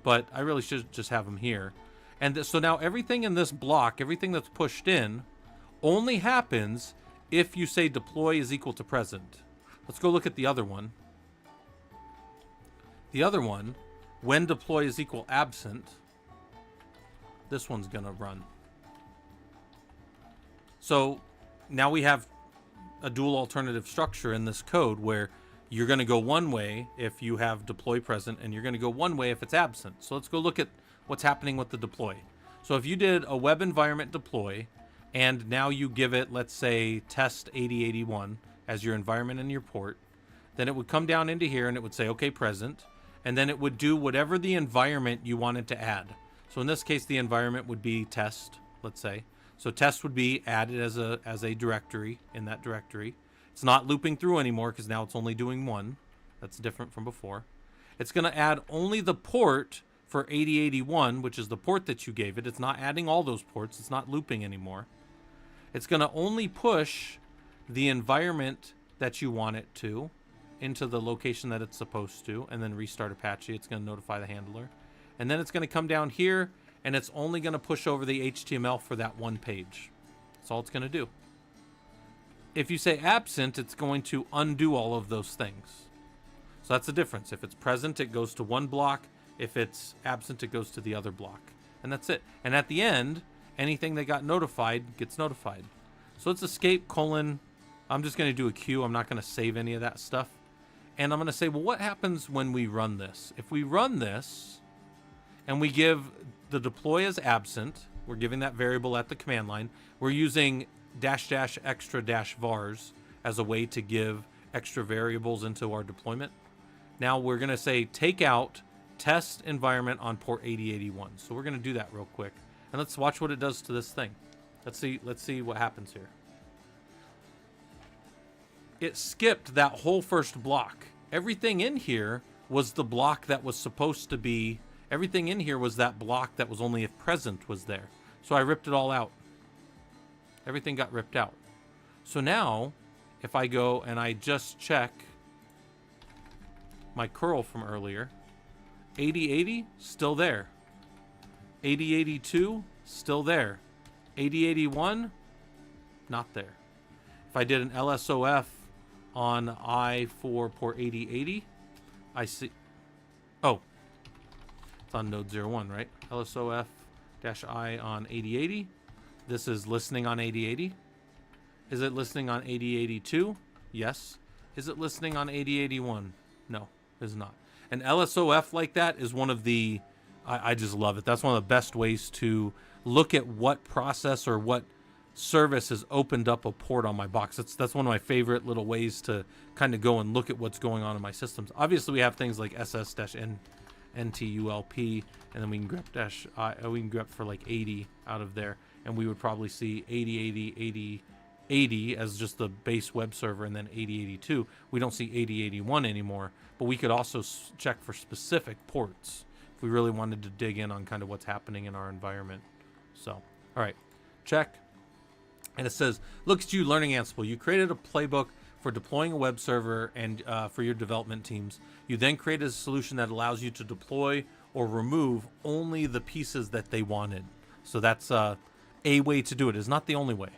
But I really should just have them here. And so now everything in this block, everything that's pushed in, only happens if you say deploy is equal to present. Let's go look at the other one. The other one, when deploy is equal absent, this one's going to run. So now we have a dual alternative structure in this code where you're going to go one way if you have deploy present, and you're going to go one way if it's absent. So let's go look at what's happening with the deploy. So if you did a web environment deploy, and now you give it, let's say, test 8081 as your environment and your port, then it would come down into here and it would say, okay, present, and then it would do whatever the environment you wanted to add. So in this case, the environment would be test, let's say. So test would be added as a directory in that directory. It's not looping through anymore because now it's only doing one. That's different from before. It's going to add only the port for 8081, which is the port that you gave it. It's not adding all those ports. It's not looping anymore. It's going to only push the environment that you want it to into the location that it's supposed to, and then restart Apache. It's going to notify the handler. And then it's going to come down here, and it's only going to push over the HTML for that one page. That's all it's going to do. If you say absent, it's going to undo all of those things. So that's the difference. If it's present, it goes to one block. If it's absent, it goes to the other block. And that's it. And at the end, anything that got notified gets notified. So it's escape colon. I'm just going to do a Q. I'm not going to save any of that stuff. And I'm going to say, well, what happens when we run this? If we run this and we give the deploy as absent, we're giving that variable at the command line. We're using -- extra -vars as a way to give extra variables into our deployment. Now we're going to say take out test environment on port 8081. So we're going to do that real quick. And let's watch what it does to this thing. Let's see what happens here. It skipped that whole first block. Everything in here was the block that was supposed to be, everything in here was that block that was only if present was there. So I ripped it all out. Everything got ripped out. So now, if I go and I just check my curl from earlier, 8080, still there. 8082, still there. 8081, not there. If I did an LSOF on I for port 8080, I see, oh, it's on node 01, right? LSOF-I on 8080. This is listening on 8080. Is it listening on 8082? Yes. Is it listening on 8081? No, it's not. An LSOF like that is one of the, I just love it. That's one of the best ways to look at what process or what service has opened up a port on my box. That's one of my favorite little ways to kind of go and look at what's going on in my systems. Obviously, we have things like SS-NTULP, and then we can grep for like 80 out of there, and we would probably see 8080 as just the base web server, and then 8082. We don't see 8081 anymore, but we could also check for specific ports if we really wanted to dig in on kind of what's happening in our environment. So, all right, check. And it says, look at you learning Ansible. You created a playbook for deploying a web server and for your development teams. You then created a solution that allows you to deploy or remove only the pieces that they wanted. So that's a way to do it. It's not the only way.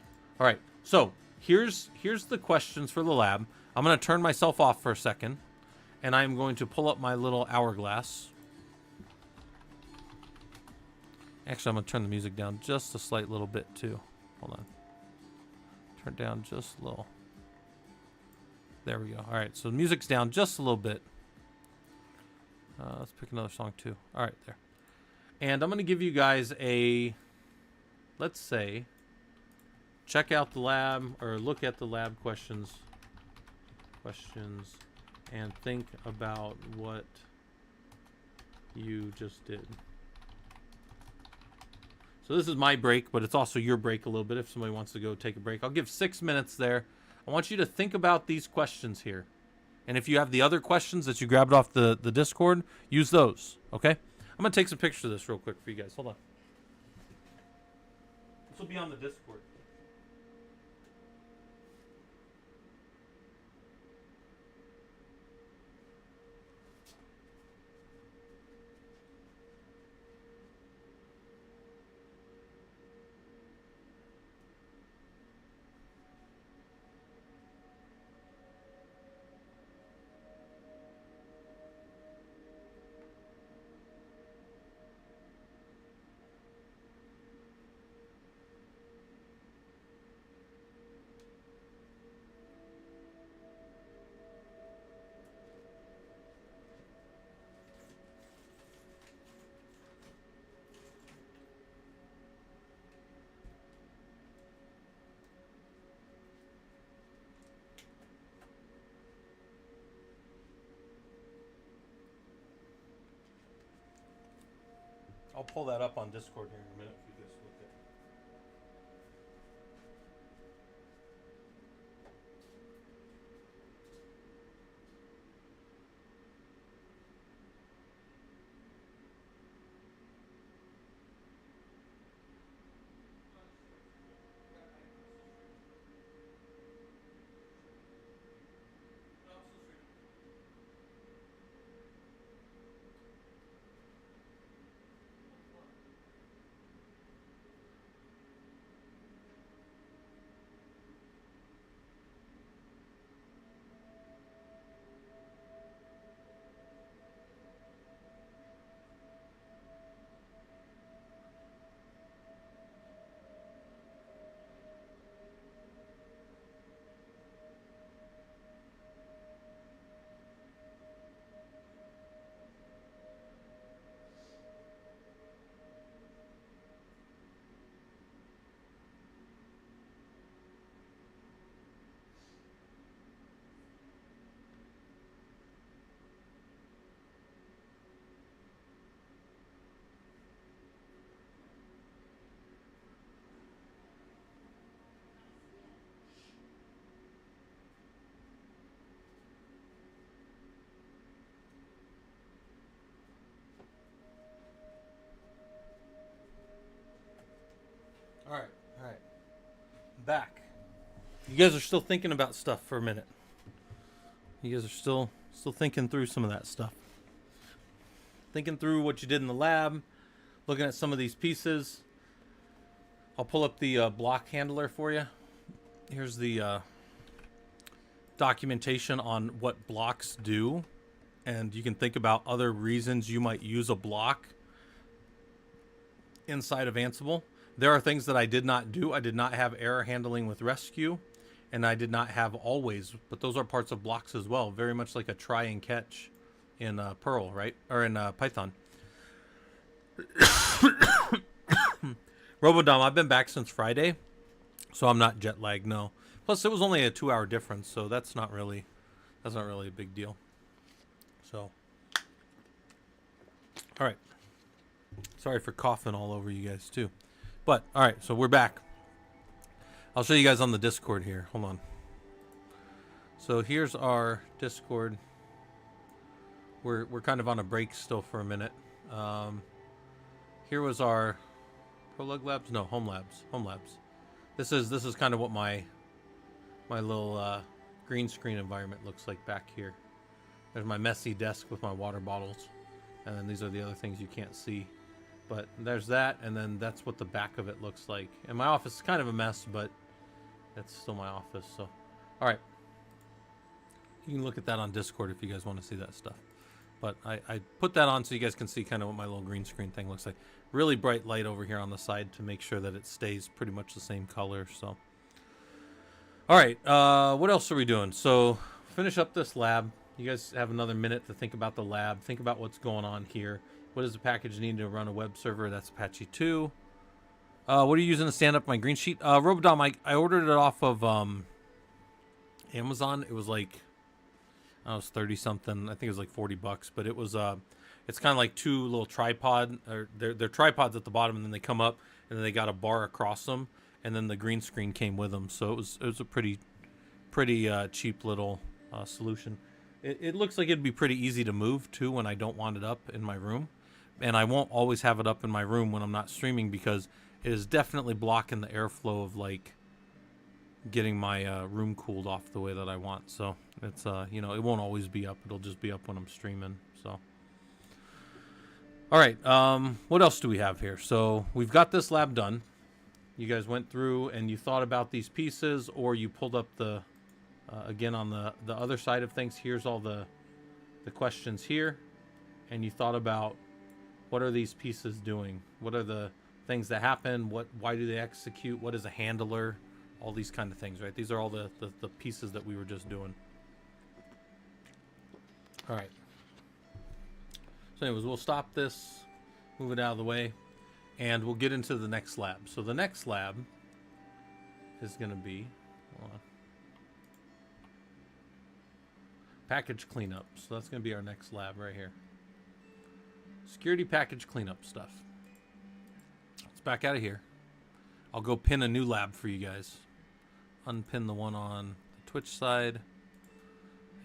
All right, so here's the questions for the lab. I'm going to turn myself off for a second, and I'm going to pull up my little hourglass. Actually, I'm going to turn the music down just a slight little bit, too. Hold on. Turn it down just a little. There we go. All right, so the music's down just a little bit. Let's pick another song, too. All right, there. And I'm going to give you guys a, let's say, check out the lab, or look at the lab questions, and think about what you just did. So this is my break, but it's also your break a little bit if somebody wants to go take a break. I'll give 6 minutes there. I want you to think about these questions here. And if you have the other questions that you grabbed off the Discord, use those, okay? I'm going to take some pictures of this real quick for you guys. Hold on. This will be on the Discord. I'll pull that up on Discord here in a minute if you guys look at it. All right. Back. You guys are still thinking about stuff for a minute. You guys are still thinking through some of that stuff. Thinking through what you did in the lab, looking at some of these pieces. I'll pull up the block handler for you. Here's the documentation on what blocks do, and you can think about other reasons you might use a block inside of Ansible. There are things that I did not do. I did not have error handling with rescue, and I did not have always, but those are parts of blocks as well. Very much like a try and catch in Perl, right? Or in Python. Robodom, I've been back since Friday, so I'm not jet lagged, no. Plus, it was only a 2-hour difference, so that's not really a big deal. So, all right. Sorry for coughing all over you guys, too. But, all right, so we're back. I'll show you guys on the Discord here. Hold on. So here's our Discord. We're kind of on a break still for a minute. Here was our Prolog Labs? No, Home Labs. This is kind of what my little green screen environment looks like back here. There's my messy desk with my water bottles, and then these are the other things you can't see. But there's that, and then that's what the back of it looks like. And my office is kind of a mess, but it's still my office. So, all right, you can look at that on Discord if you guys want to see that stuff. But I put that on so you guys can see kind of what my little green screen thing looks like. Really bright light over here on the side to make sure that it stays pretty much the same color. So, all right, what else are we doing? So, finish up this lab. You guys have another minute to think about the lab. Think about what's going on here. What does the package need to run a web server? That's Apache 2. What are you using to stand up my green sheet? Robodom, I ordered it off of Amazon. It was like, I was 30 something. I think it was like $40, but it was it's kind of like two little tripod, or they're tripods at the bottom, and then they come up, and then they got a bar across them, and then the green screen came with them. So it was a pretty cheap little solution. It looks like it'd be pretty easy to move too when I don't want it up in my room, and I won't always have it up in my room when I'm not streaming, because it is definitely blocking the airflow of like getting my room cooled off the way that I want. So it's you know, it won't always be up. It'll just be up when I'm streaming. So all right, what else do we have here? So we've got this lab done. You guys went through and you thought about these pieces, or you pulled up the again on the other side of things. Here's all the questions here, and you thought about what are these pieces doing? What are the things that happen? Why do they execute? What is a handler? All these kind of things, right? These are all the pieces that we were just doing. All right. So anyways, we'll stop this, move it out of the way, and we'll get into the next lab. So the next lab is going to be, hold on, package cleanup. So that's going to be our next lab right here. Security package cleanup stuff. Let's back out of here. I'll go pin a new lab for you guys. Unpin the one on the Twitch side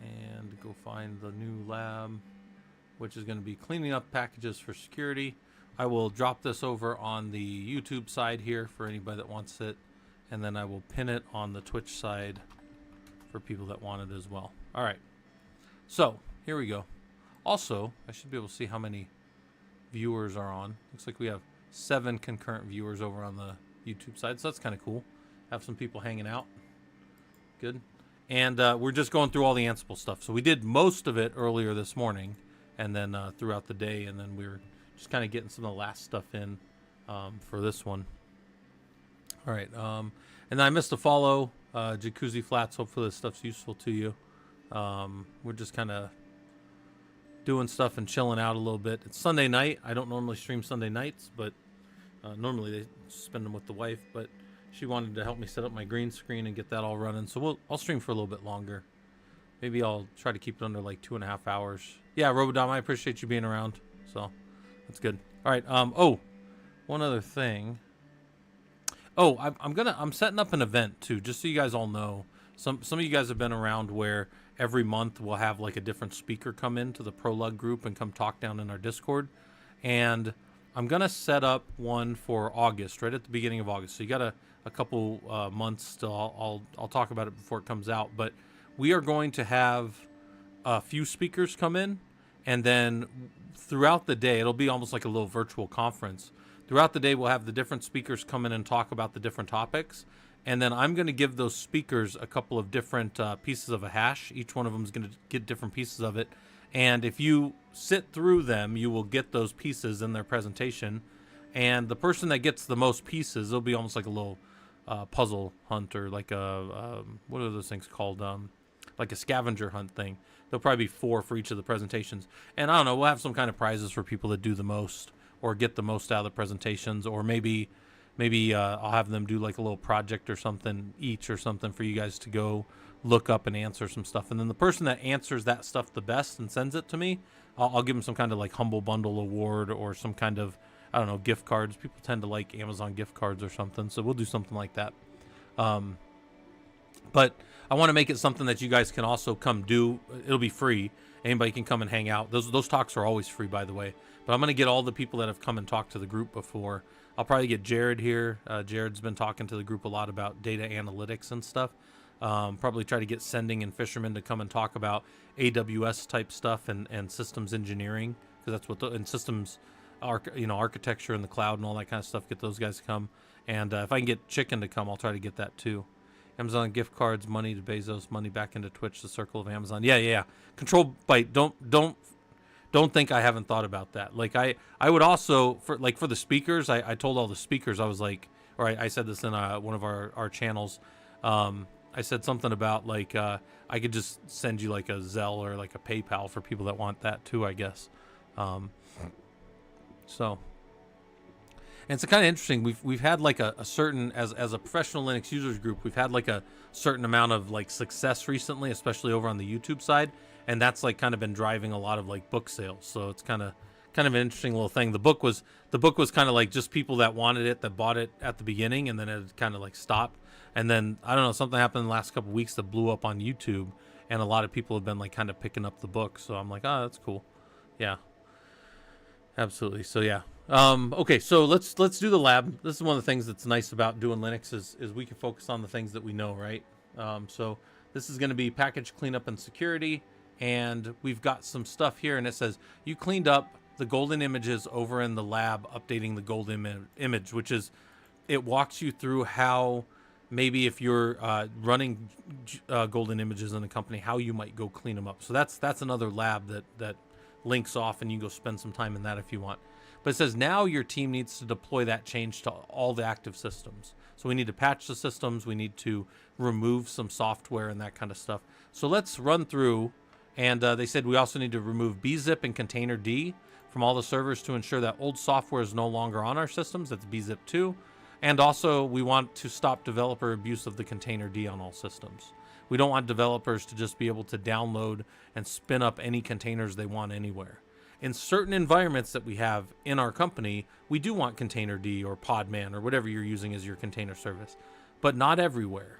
and go find the new lab, which is going to be cleaning up packages for security. I will drop this over on the YouTube side here for anybody that wants it, and then I will pin it on the Twitch side for people that want it as well. All right, so here we go. Also, I should be able to see how many viewers are on. Looks like we have 7 concurrent viewers over on the YouTube side, so that's kind of cool. Have some people hanging out. Good. And we're just going through all the Ansible stuff. So we did most of it earlier this morning, and then throughout the day, and then we were just kind of getting some of the last stuff in for this one. All right. And then I missed a follow, Jacuzzi Flats. Hopefully this stuff's useful to you. We're just kind of doing stuff and chilling out a little bit. It's Sunday night. I don't normally stream Sunday nights, but normally they spend them with the wife, but she wanted to help me set up my green screen and get that all running. So I'll stream for a little bit longer. Maybe I'll try to keep it under like 2.5 hours. Yeah, Robodom, I appreciate you being around. So that's good. All right. Oh, one other thing. Oh, I'm setting up an event too, just so you guys all know. Some of you guys have been around where every month we'll have like a different speaker come into the ProLug group and come talk down in our Discord. And I'm gonna set up one for August, right at the beginning of August. So you got a couple months still. I'll talk about it before it comes out. But we are going to have a few speakers come in, and then throughout the day, it'll be almost like a little virtual conference. Throughout the day, we'll have the different speakers come in and talk about the different topics. And then I'm going to give those speakers a couple of different pieces of a hash. Each one of them is going to get different pieces of it. And if you sit through them, you will get those pieces in their presentation. And the person that gets the most pieces, it'll be almost like a little puzzle hunt, or like a, what are those things called? Like a scavenger hunt thing. There'll probably be 4 for each of the presentations. And I don't know, we'll have some kind of prizes for people that do the most or get the most out of the presentations. Or maybe I'll have them do like a little project or something each, or something for you guys to go look up and answer some stuff. And then the person that answers that stuff the best and sends it to me, I'll give them some kind of like Humble Bundle award, or some kind of, I don't know, gift cards. People tend to like Amazon gift cards or something, so we'll do something like that. But I want to make it something that you guys can also come do. It'll be free. Anybody can come and hang out. Those talks are always free, by the way. But I'm going to get all the people that have come and talked to the group before. I'll probably get Jared here. Jared's been talking to the group a lot about data analytics and stuff. Probably try to get Sending and Fisherman to come and talk about AWS type stuff and systems engineering, because that's what and systems, architecture in the cloud and all that kind of stuff. Get those guys to come, and if I can get Chicken to come, I'll try to get that too. Amazon gift cards, money to Bezos, money back into Twitch, the circle of Amazon. Yeah. Control Byte. Don't think I haven't thought about that. Like I would also for the speakers. I told all the speakers, I was like, or I said this in one of our channels. I said something about like I could just send you like a Zelle or like a PayPal for people that want that too, I guess. So, and it's kind of interesting. We've had like a certain as a professional Linux users group, we've had like a certain amount of like success recently, especially over on the YouTube side, and that's like kind of been driving a lot of like book sales. So it's kind of an interesting little thing. The book was kind of like just people that wanted it, that bought it at the beginning, and then it kind of like stopped. And then I don't know, something happened in the last couple of weeks that blew up on YouTube, and a lot of people have been like kind of picking up the book. So I'm like, oh, that's cool. Yeah, absolutely. So yeah. Okay, so let's do the lab. This is one of the things that's nice about doing Linux is we can focus on the things that we know, right? So this is going to be package cleanup and security, and we've got some stuff here, and it says you cleaned up the golden images over in the lab, updating the golden image, which is, it walks you through how maybe if you're running golden images in a company, how you might go clean them up. So that's another lab that links off, and you can go spend some time in that if you want. But it says now your team needs to deploy that change to all the active systems. So we need to patch the systems. We need to remove some software and that kind of stuff. So let's run through. And they said we also need to remove bzip and containerd from all the servers to ensure that old software is no longer on our systems. That's bzip 2. And also we want to stop developer abuse of the containerd on all systems. We don't want developers to just be able to download and spin up any containers they want anywhere. In certain environments that we have in our company, we do want containerd or Podman or whatever you're using as your container service, but not everywhere.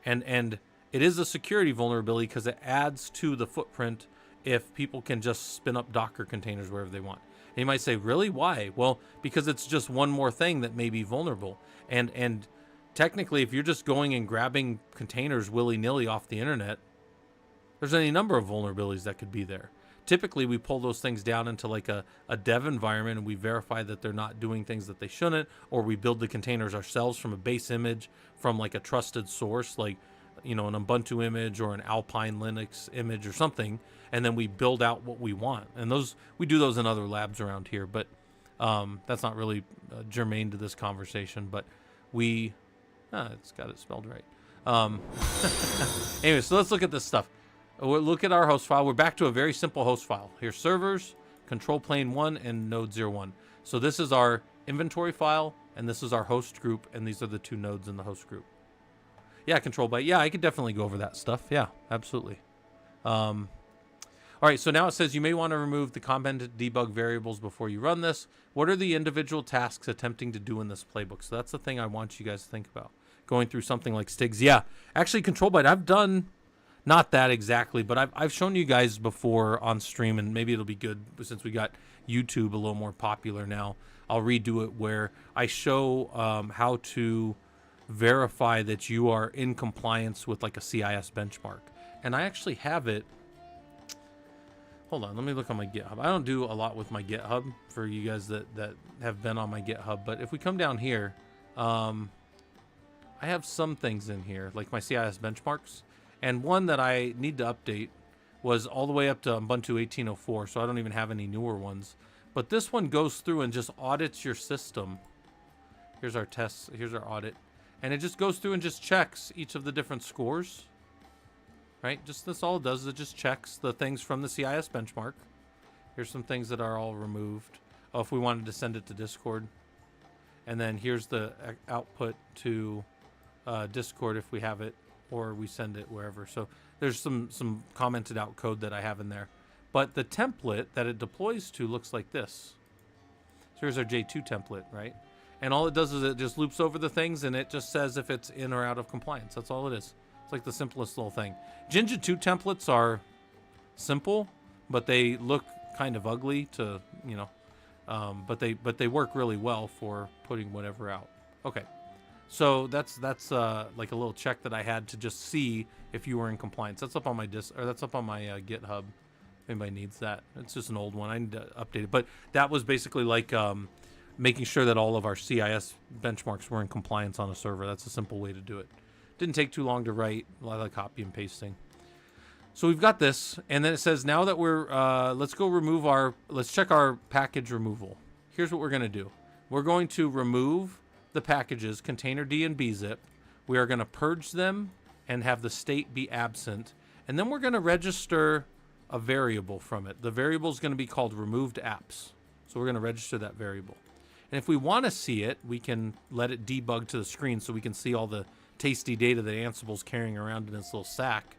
And it is a security vulnerability because it adds to the footprint if people can just spin up Docker containers wherever they want. And you might say, really? Why? Well, because it's just one more thing that may be vulnerable. And technically, if you're just going and grabbing containers willy-nilly off the internet, there's any number of vulnerabilities that could be there. Typically, we pull those things down into like a dev environment, and we verify that they're not doing things that they shouldn't, or we build the containers ourselves from a base image from like a trusted source, like an Ubuntu image or an Alpine Linux image or something, and then we build out what we want. And we do those in other labs around here, but that's not really germane to this conversation. But it's got it spelled right. Anyway, so let's look at this stuff. We'll look at our host file. We're back to a very simple host file. Here's servers, control plane 1, and node 01. So this is our inventory file, and this is our host group, and these are the two nodes in the host group. Yeah, control byte. Yeah, I could definitely go over that stuff. Yeah, absolutely. All right, so now it says you may want to remove the comment debug variables before you run this. What are the individual tasks attempting to do in this playbook? So that's the thing I want you guys to think about. Going through something like Stigs. Yeah, actually, control byte, I've done... Not that exactly, but I've shown you guys before on stream, and maybe it'll be good since we got YouTube a little more popular now. I'll redo it where I show how to verify that you are in compliance with like a CIS benchmark. And I actually have it. Hold on, let me look on my GitHub. I don't do a lot with my GitHub for you guys that have been on my GitHub, but if we come down here, I have some things in here, like my CIS benchmarks. And one that I need to update was all the way up to Ubuntu 18.04, so I don't even have any newer ones. But this one goes through and just audits your system. Here's our tests. Here's our audit. And it just goes through and just checks each of the different scores. Right? That's all it does is it just checks the things from the CIS benchmark. Here's some things that are all removed. Oh, if we wanted to send it to Discord. And then here's the output to Discord if we have it, or we send it wherever. So there's some commented out code that I have in there. But the template that it deploys to looks like this. So here's our J2 template, right? And all it does is it just loops over the things, and it just says if it's in or out of compliance. That's all it is. It's like the simplest little thing. Jinja 2 templates are simple, but they look kind of ugly to, but they work really well for putting whatever out. Okay, so that's like a little check that I had to just see if you were in compliance. That's up on my that's up on my GitHub. If anybody needs that, it's just an old one. I need to update it, but that was basically like making sure that all of our CIS benchmarks were in compliance on a server. That's a simple way to do it. Didn't take too long to write, a lot of copy and pasting. So we've got this, and then it says now that we're, let's check our package removal. Here's what we're going to do. We're going to remove the packages, container D and bzip. We are going to purge them and have the state be absent. And then we're going to register a variable from it. The variable is going to be called removed apps. So we're going to register that variable. And if we want to see it, we can let it debug to the screen so we can see all the tasty data that Ansible's carrying around in its little sack.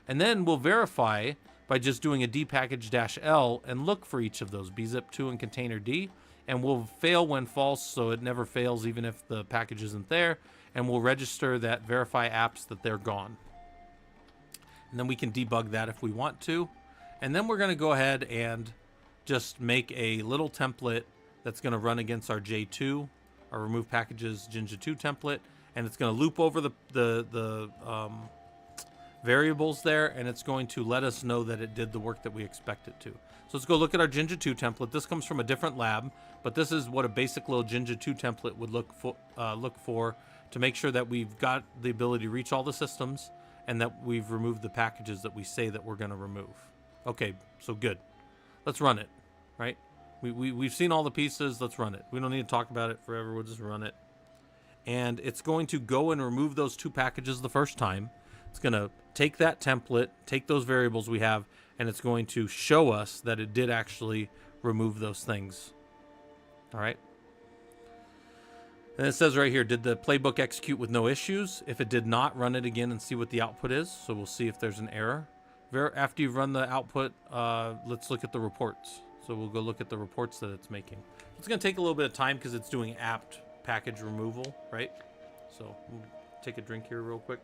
And then we'll verify by just doing a dpackage-l and look for each of those, bzip2 and container D, and we'll fail when false, so it never fails even if the package isn't there, and we'll register that verify apps that they're gone. And then we can debug that if we want to. And then we're going to go ahead and just make a little template that's going to run against our J2, our remove packages Jinja 2 template, and it's going to loop over the variables there, and it's going to let us know that it did the work that we expect it to. So let's go look at our Jinja 2 template. This comes from a different lab, but this is what a basic little Jinja 2 template would look for to make sure that we've got the ability to reach all the systems and that we've removed the packages that we say that we're going to remove. Okay, so good. Let's run it, right? We've seen all the pieces. Let's run it. We don't need to talk about it forever. We'll just run it. And it's going to go and remove those 2 packages the first time. It's going to take that template, take those variables we have, and it's going to show us that it did actually remove those things. All right. And it says right here, did the playbook execute with no issues? If it did not, run it again and see what the output is. So we'll see if there's an error. After you've run the output, let's look at the reports. So we'll go look at the reports that it's making. It's going to take a little bit of time because it's doing apt package removal, right? So we'll take a drink here real quick.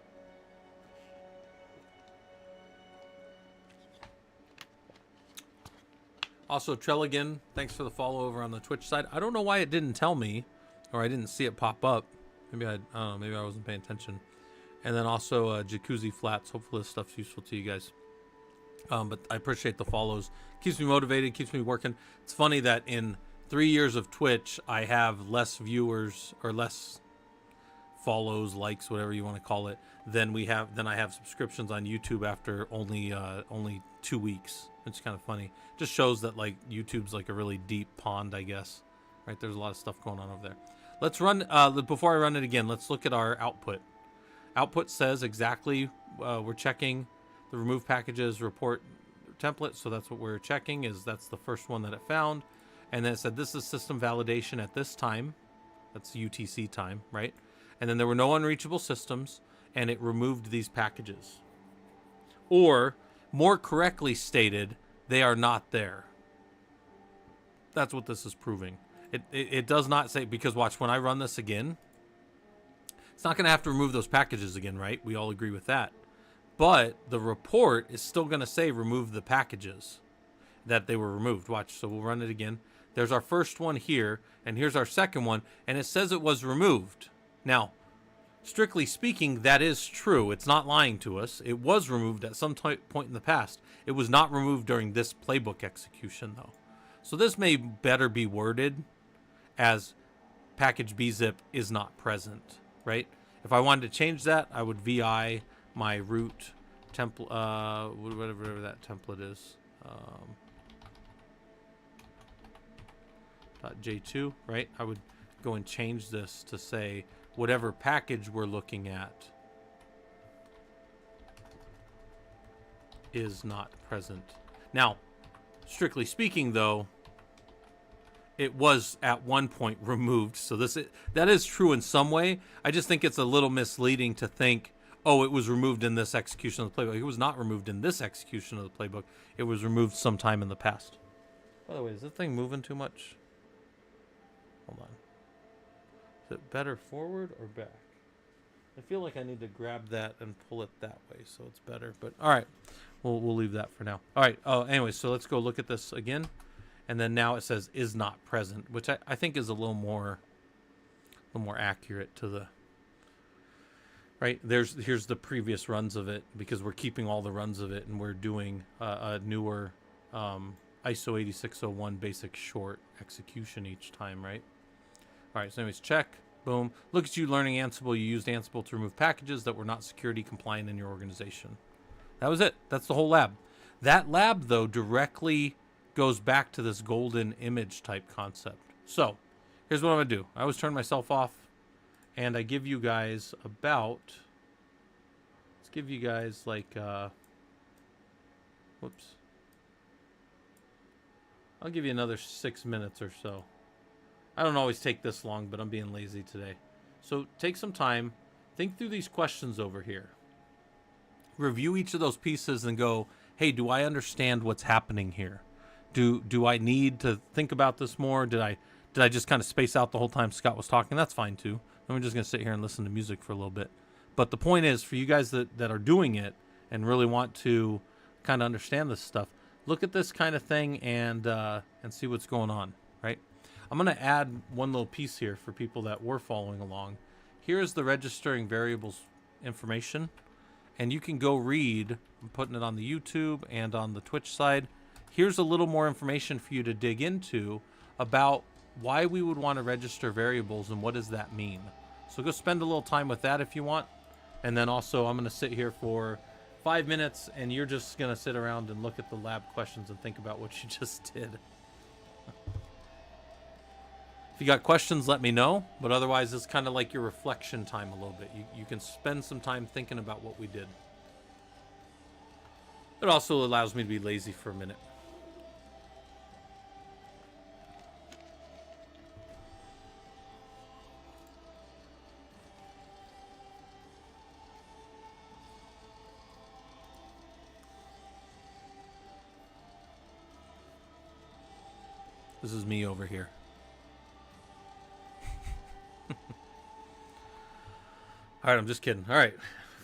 Also, Trelligan, thanks for the follow over on the Twitch side. I don't know why it didn't tell me, or I didn't see it pop up. Maybe I don't know, maybe I wasn't paying attention. And then also Jacuzzi Flats. Hopefully this stuff's useful to you guys. But I appreciate the follows. Keeps me motivated, keeps me working. It's funny that in 3 years of Twitch, I have less viewers or less follows, likes, whatever you want to call it, than I have subscriptions on YouTube after only 2 weeks. It's kind of funny. Just shows that like YouTube's like a really deep pond, I guess. Right? There's a lot of stuff going on over there. Let's run. Before I run it again, let's look at our output. Output says exactly we're checking the remove packages report template. So that's what we're checking. That's the first one that it found, and then it said this is system validation at this time. That's UTC time, right? And then there were no unreachable systems, and it removed these packages. Or, more correctly stated, they are not there. That's what this is proving. It does not say, because watch, when I run this again, it's not going to have to remove those packages again, right? We all agree with that. But the report is still going to say remove the packages that they were removed. Watch, so we'll run it again. There's our first one here, and here's our second one, and it says it was removed. Now, strictly speaking, that is true. It's not lying to us. It was removed at some point in the past. It was not removed during this playbook execution, though. So this may better be worded as package bzip is not present, right? If I wanted to change that, I would vi my root template, whatever that template is, .j2, right? I would go and change this to say whatever package we're looking at is not present. Now, strictly speaking, though, it was at one point removed. So that is true in some way. I just think it's a little misleading to think, oh, it was removed in this execution of the playbook. It was not removed in this execution of the playbook. It was removed sometime in the past. By the way, is this thing moving too much? Hold on. Is it better forward or back? I feel like I need to grab that and pull it that way so it's better. But all right, we'll leave that for now. All right. Oh, anyway, so let's go look at this again. and then now it says is not present, which I think is a little more accurate to the right. Here's the previous runs of it, because we're keeping all the runs of it, and we're doing a newer ISO 8601 basic short execution each time, right? All right, so anyways, check, boom. Look at you learning Ansible. You used Ansible to remove packages that were not security compliant in your organization. That was it. That's the whole lab. That lab, though, directly goes back to this golden image type concept. So here's what I'm going to do. I always turn myself off, and I give you guys about, let's give you guys like, whoops. I'll give you another 6 minutes or so. I don't always take this long, but I'm being lazy today. So take some time, think through these questions over here. Review each of those pieces and go, hey, do I understand what's happening here? Do I need to think about this more? Did I just kind of space out the whole time Scott was talking? That's fine too. I'm just going to sit here and listen to music for a little bit. But the point is, for you guys that are doing it and really want to kind of understand this stuff, look at this kind of thing and see what's going on, right? I'm going to add one little piece here for people that were following along. Here's the registering variables information, and you can go read. I'm putting it on the YouTube and on the Twitch side. Here's a little more information for you to dig into about why we would want to register variables and what does that mean. So go spend a little time with that if you want. And then also I'm going to sit here for 5 minutes, and you're just going to sit around and look at the lab questions and think about what you just did. If you got questions, let me know. But otherwise, it's kind of like your reflection time a little bit. You can spend some time thinking about what we did. It also allows me to be lazy for a minute. This is me over here. All right, I'm just kidding. All right,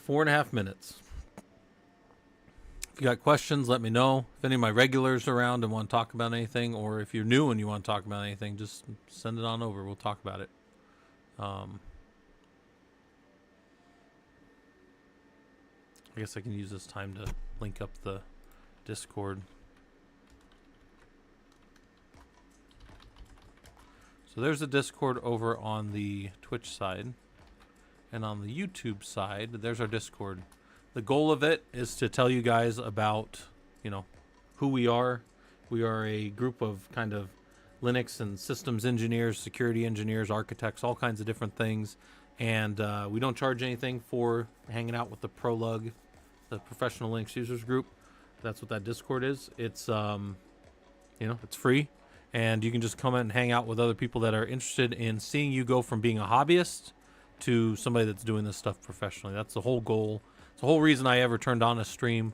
4.5 minutes. If you got questions, let me know. If any of my regulars are around and want to talk about anything, or if you're new and you want to talk about anything, just send it on over. We'll talk about it. I guess I can use this time to link up the Discord. So there's the Discord over on the Twitch side. And on the YouTube side, there's our Discord. The goal of it is to tell you guys about, who we are. We are a group of kind of Linux and systems engineers, security engineers, architects, all kinds of different things. And we don't charge anything for hanging out with the ProLug, the Professional Linux Users Group. That's what that Discord is. It's, it's free. And you can just come in and hang out with other people that are interested in seeing you go from being a hobbyist to somebody that's doing this stuff professionally. That's the whole goal. It's the whole reason I ever turned on a stream.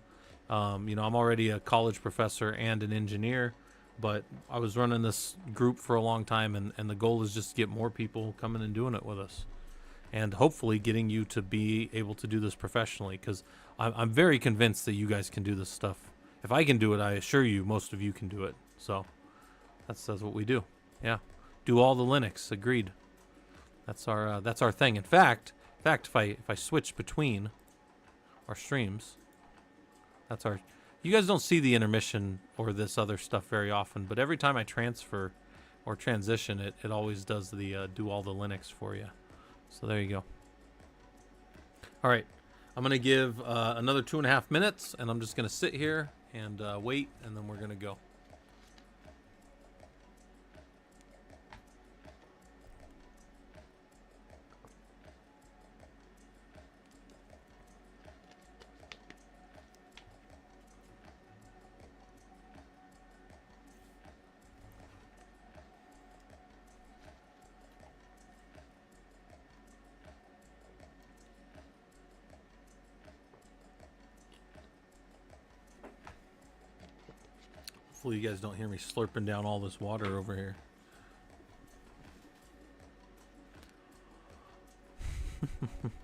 I'm already a college professor and an engineer, but I was running this group for a long time, and the goal is just to get more people coming and doing it with us, and hopefully getting you to be able to do this professionally, because I'm very convinced that you guys can do this stuff. If I can do it, I assure you most of you can do it. So that's what we do. Yeah, do all the Linux. Agreed. That's our thing. In fact, if I switch between our streams, that's our. You guys don't see the intermission or this other stuff very often, but every time I transfer or transition, it always does the do all the Linux for you. So there you go. All right, I'm gonna give another 2.5 minutes, and I'm just gonna sit here and wait, and then we're gonna go. Hopefully you guys don't hear me slurping down all this water over here.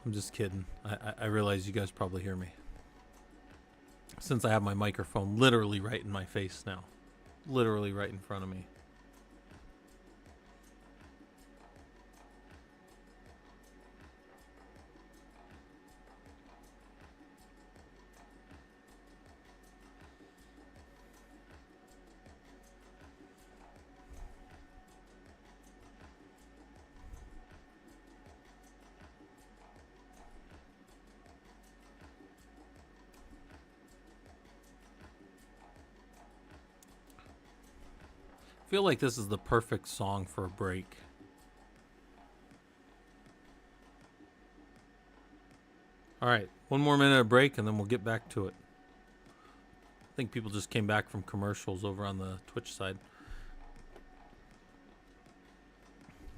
I'm just kidding. I realize you guys probably hear me, since I have my microphone literally right in my face now. literally right in front of me. I feel like this is the perfect song for a break. All right, one more minute of break and then we'll get back to it. I think people just came back from commercials over on the Twitch side.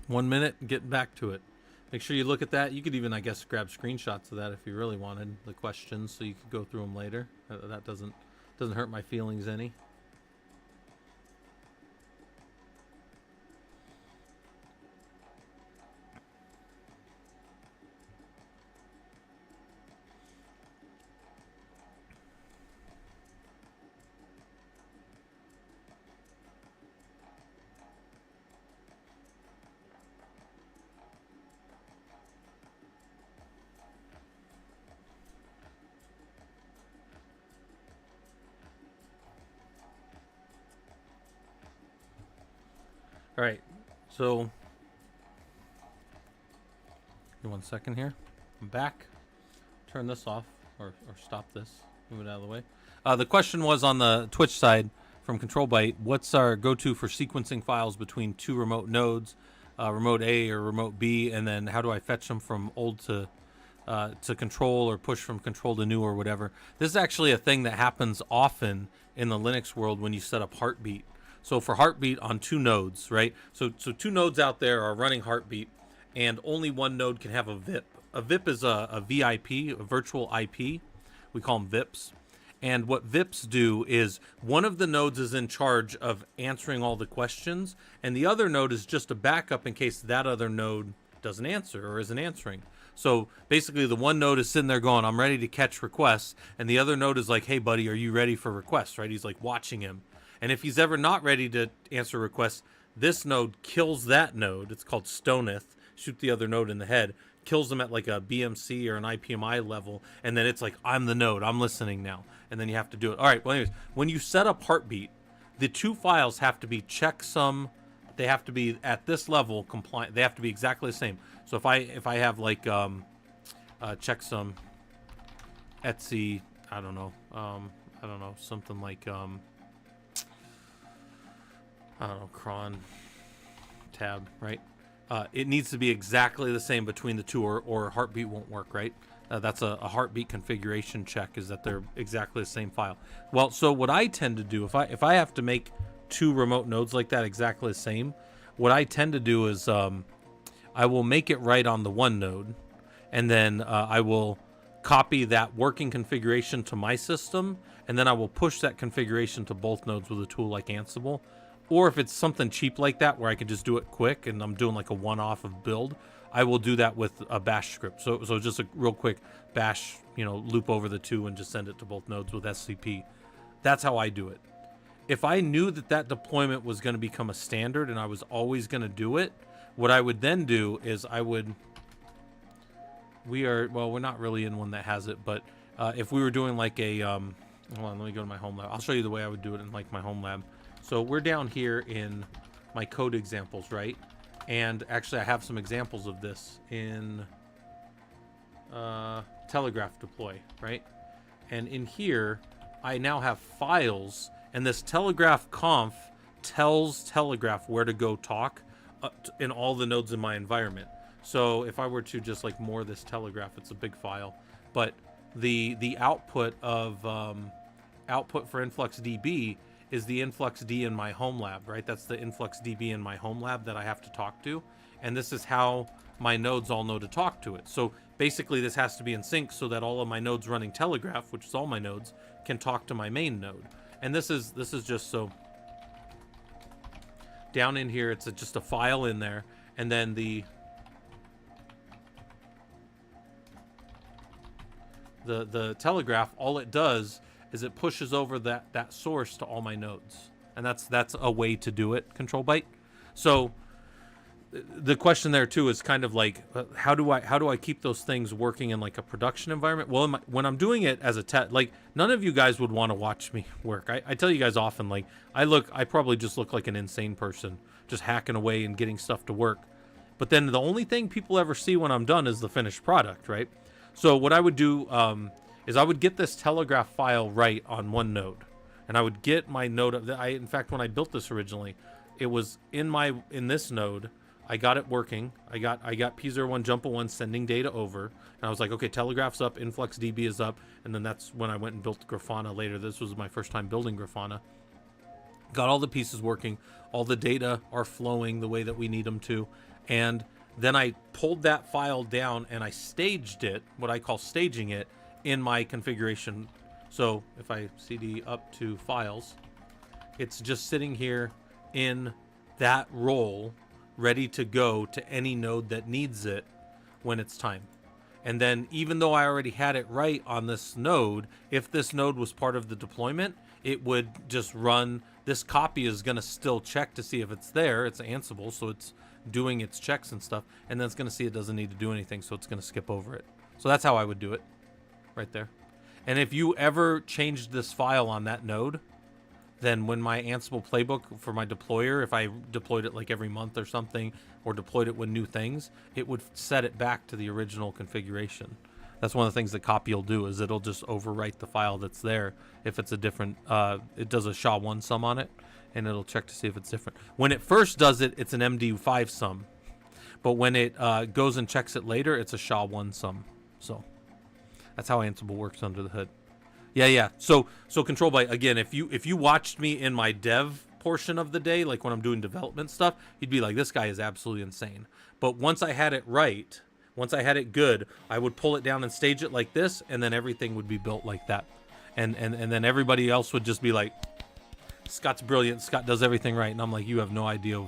1 minute, get back to it. Make sure you look at that. You could even, I guess, grab screenshots of that if you really wanted the questions, so you could go through them later. That doesn't hurt my feelings any. All right, so give me 1 second here. I'm back. Turn this off or stop this. Move it out of the way. The question was on the Twitch side from Control Byte. What's our go-to for sequencing files between two remote nodes, remote A or remote B, and then how do I fetch them from old to control or push from control to new or whatever? This is actually a thing that happens often in the Linux world when you set up Heartbeat. So for Heartbeat on two nodes, right? So two nodes out there are running Heartbeat, and only one node can have a VIP. A VIP is a VIP, a virtual IP. We call them VIPs. And what VIPs do is one of the nodes is in charge of answering all the questions, and the other node is just a backup in case that other node doesn't answer or isn't answering. So basically the one node is sitting there going, I'm ready to catch requests, and the other node is like, hey buddy, are you ready for requests, right? He's like watching him. And if he's ever not ready to answer requests, this node kills that node. It's called stoneth. Shoot the other node in the head. Kills them at like a BMC or an IPMI level. And then it's like, I'm the node. I'm listening now. And then you have to do it. All right. Well, anyways, when you set up Heartbeat, the two files have to be checksum. They have to be at this level compliant. They have to be exactly the same. So if I have like checksum Etsy, I don't know, something like I don't know, cron tab, right? It needs to be exactly the same between the two, or Heartbeat won't work, right? That's a Heartbeat configuration check, is that they're exactly the same file. Well, so what I tend to do, if I have to make two remote nodes like that exactly the same, what I tend to do is I will make it right on the one node, and then I will copy that working configuration to my system, and then I will push that configuration to both nodes with a tool like Ansible. Or if it's something cheap like that where I can just do it quick and I'm doing like a one-off of build, I will do that with a bash script. So just a real quick bash, loop over the two and just send it to both nodes with SCP. That's how I do it. If I knew that deployment was going to become a standard and I was always going to do it, what I would then do is we're not really in one that has it, but if we were doing like a, hold on, let me go to my home lab. I'll show you the way I would do it in like my home lab. So we're down here in my code examples, right? And actually I have some examples of this in Telegraph deploy, right? And in here, I now have files, and this Telegraph conf tells Telegraph where to go talk in all the nodes in my environment. So if I were to just like more this Telegraph, it's a big file, but the output of output for InfluxDB is the InfluxD in my home lab, right? That's the InfluxDB in my home lab that I have to talk to. And this is how my nodes all know to talk to it. So basically this has to be in sync so that all of my nodes running Telegraph, which is all my nodes, can talk to my main node. And this is just so down in here, it's just a file in there. And then the Telegraph, all it does is it pushes over that source to all my nodes. and that's a way to do it, Control Byte. So the question there too is kind of like, how do I keep those things working in like a production environment? Well, when I'm doing it as a test, like none of you guys would want to watch me work. I tell you guys often, like I probably just look like an insane person, just hacking away and getting stuff to work. But then the only thing people ever see when I'm done is the finished product, right? So what I would do is I would get this telegraph file right on one node, and I would get my node. In fact, when I built this originally, it was in this node. I got it working. I got P01 Jump 1 sending data over, and I was like, okay, Telegraph's up, InfluxDB is up, and then that's when I went and built Grafana later. This was my first time building Grafana. Got all the pieces working, all the data are flowing the way that we need them to, and then I pulled that file down and I staged it, what I call staging it, in my configuration. So if I cd up to files, it's just sitting here in that role, ready to go to any node that needs it when it's time. And then even though I already had it right on this node, if this node was part of the deployment, it would just run. This copy is going to still check to see if it's there. It's Ansible, so it's doing its checks and stuff, and then it's going to see it doesn't need to do anything, so it's going to skip over it. So that's how I would do it right there. And if you ever changed this file on that node, then when my Ansible playbook for my deployer, if I deployed it like every month or something, or deployed it with new things, it would set it back to the original configuration. That's one of the things that copy will do, is it'll just overwrite the file that's there. If it's a different, it does a SHA-1 sum on it, and it'll check to see if it's different. When it first does it, it's an MD5 sum. But when it goes and checks it later, it's a SHA-1 sum. So that's how Ansible works under the hood. Yeah. So Control Byte, again, if you watched me in my dev portion of the day, like when I'm doing development stuff, you'd be like, this guy is absolutely insane. But once I had it right, once I had it good, I would pull it down and stage it like this, and then everything would be built like that. And then everybody else would just be like, Scott's brilliant, Scott does everything right. And I'm like, you have no idea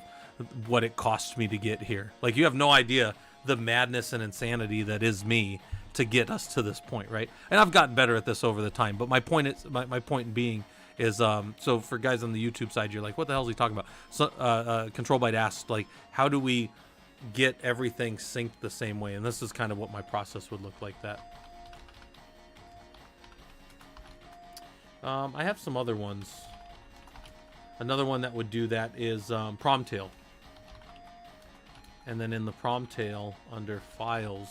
what it cost me to get here. Like, you have no idea the madness and insanity that is me to get us to this point, right? And I've gotten better at this over the time, but my point is, my point being is, so for guys on the YouTube side, you're like, what the hell is he talking about? So Control Byte asked, like, how do we get everything synced the same way? And this is kind of what my process would look like that. I have some other ones. Another one that would do that is Promtail. And then in the Promtail, under Files,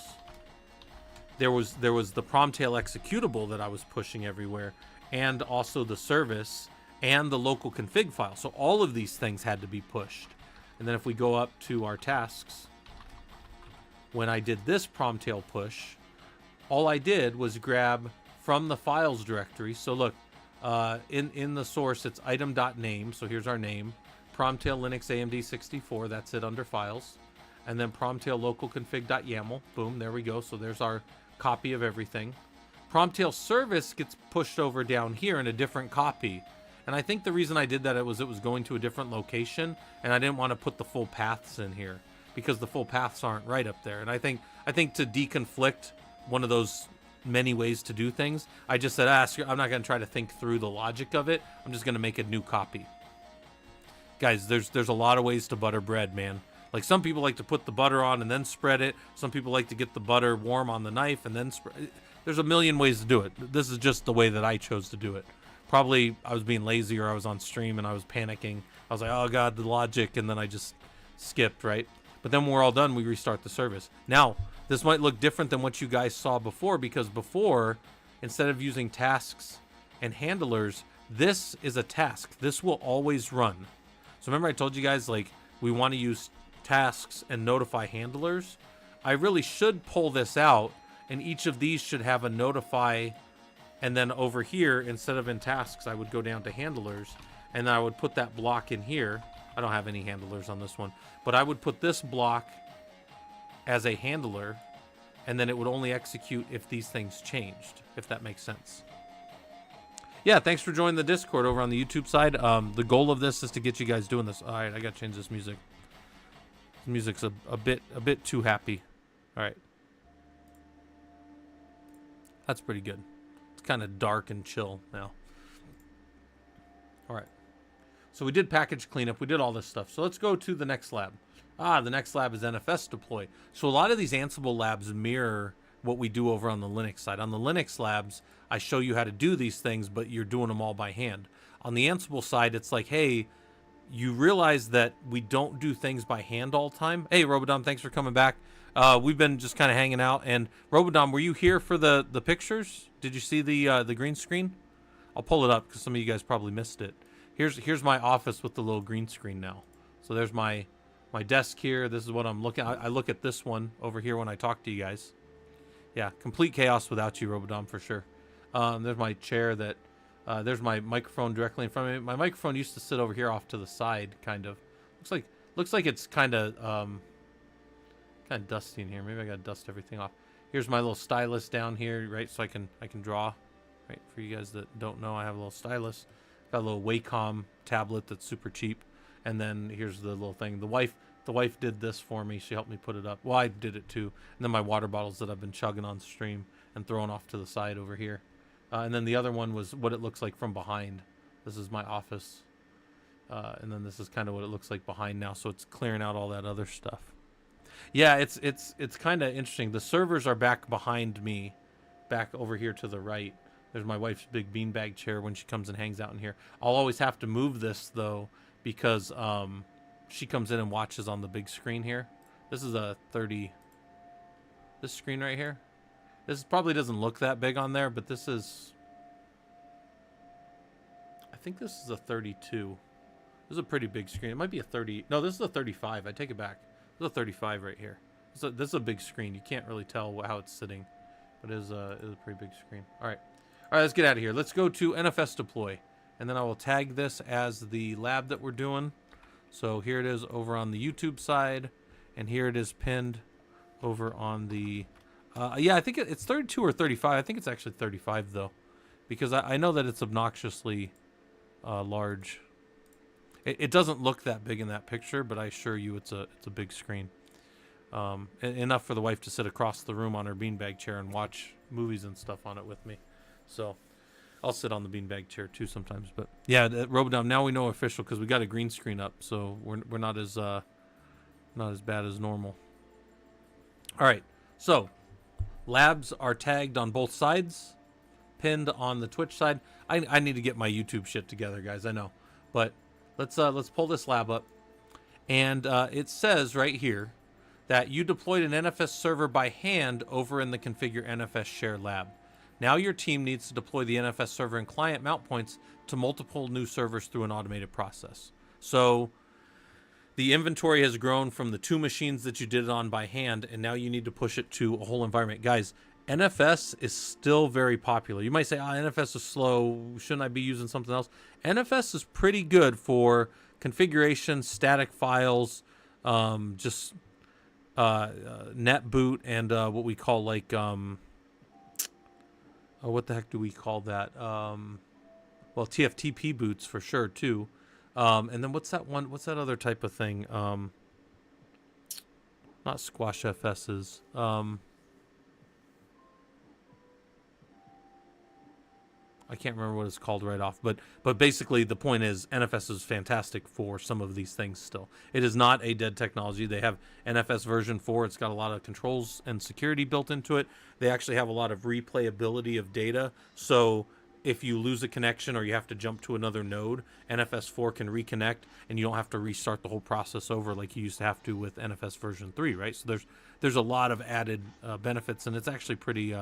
there was the Promtail executable that I was pushing everywhere, and also the service and the local config file. So all of these things had to be pushed. And then if we go up to our tasks, when I did this Promtail push, all I did was grab from the files directory. So look, in the source, it's item.name. So here's our name, Promtail Linux AMD 64. That's it under files. And then Promtail local config.yaml. Boom, there we go. So there's our copy of everything. Promtail service gets pushed over down here in a different copy. And I think the reason I did that it was going to a different location, and I didn't want to put the full paths in here because the full paths aren't right up there. And I think to deconflict one of those many ways to do things, I just said, I'm not going to try to think through the logic of it. I'm just going to make a new copy. Guys, there's a lot of ways to butter bread, man. Like, some people like to put the butter on and then spread it. Some people like to get the butter warm on the knife and then spread it. There's a million ways to do it. This is just the way that I chose to do it. Probably I was being lazy, or I was on stream and I was panicking. I was like, oh God, the logic, and then I just skipped, right? But then when we're all done, we restart the service. Now, this might look different than what you guys saw before, because before, instead of using tasks and handlers, this is a task. This will always run. So remember I told you guys, like, we want to use tasks and notify handlers? I really should pull this out, and each of these should have a notify. And then over here, instead of in tasks, I would go down to handlers, and I would put that block in here. I don't have any handlers on this one, but I would put this block as a handler, and then it would only execute if these things changed, if that makes sense. Yeah, thanks for joining the Discord over on the YouTube side. The goal of this is to get you guys doing this. All right, I got to change this music. This music's a bit too happy. All right. That's pretty good. It's kind of dark and chill now. All right. So we did package cleanup. We did all this stuff. So let's go to the next lab. The next lab is NFS deploy. So a lot of these Ansible labs mirror what we do over on the Linux side. On the Linux labs, I show you how to do these things, but you're doing them all by hand. On the Ansible side, it's like, hey, you realize that we don't do things by hand all the time. Hey, Robodom, thanks for coming back. We've been just kind of hanging out. And Robodom, were you here for the pictures? Did you see the green screen? I'll pull it up because some of you guys probably missed it. Here's my office with the little green screen now. So there's my desk here. This is what I'm looking at. I look at this one over here when I talk to you guys. Yeah, complete chaos without you, Robodom, for sure. There's my chair that... there's my microphone directly in front of me. My microphone used to sit over here off to the side, kind of. Looks like it's kind of dusty in here. Maybe I gotta dust everything off. Here's my little stylus down here, right? So I can draw. Right, for you guys that don't know, I have a little stylus. Got a little Wacom tablet that's super cheap. And then here's the little thing. The wife did this for me. She helped me put it up. Well, I did it too. And then my water bottles that I've been chugging on stream and throwing off to the side over here. And then the other one was what it looks like from behind. This is my office. And then this is kind of what it looks like behind now. So it's clearing out all that other stuff. Yeah, it's kind of interesting. The servers are back behind me, back over here to the right. There's my wife's big beanbag chair when she comes and hangs out in here. I'll always have to move this, though, because she comes in and watches on the big screen here. This is a 30... This screen right here. This probably doesn't look that big on there, but this is... I think this is a 32. This is a pretty big screen. It might be a 30... No, this is a 35. I take it back. This is a 35 right here. This is a big screen. You can't really tell how it's sitting, but it is a pretty big screen. All right, let's get out of here. Let's go to NFS deploy, and then I will tag this as the lab that we're doing. So here it is over on the YouTube side, and here it is pinned over on the... yeah, I think it's 32 or 35. I think it's actually 35, though, because I know that it's obnoxiously large. It doesn't look that big in that picture, but I assure you it's a big screen. Enough for the wife to sit across the room on her beanbag chair and watch movies and stuff on it with me. So I'll sit on the beanbag chair too sometimes. But yeah, Robodom, now we know official because we got a green screen up, so we're not as bad as normal. All right, so labs are tagged on both sides, pinned on the Twitch side. I need to get my YouTube shit together, guys. I know, but let's pull this lab up, and it says right here that you deployed an NFS server by hand over in the Configure NFS Share lab. Now your team needs to deploy the NFS server and client mount points to multiple new servers through an automated process. So the inventory has grown from the 2 machines that you did it on by hand, and now you need to push it to a whole environment. Guys, NFS is still very popular. You might say, NFS is slow. Shouldn't I be using something else? NFS is pretty good for configuration, static files, just net boot, and what we call like, what the heck do we call that? Well, TFTP boots for sure too. And then what's that one? What's that other type of thing? Not squash FSs. I can't remember what it's called right off, but basically the point is NFS is fantastic for some of these things still. It is not a dead technology. They have NFS version 4. It's got a lot of controls and security built into it. They actually have a lot of replayability of data. So if you lose a connection or you have to jump to another node, NFS 4 can reconnect, and you don't have to restart the whole process over like you used to have to with NFS version 3, right? So there's a lot of added benefits, and it's actually pretty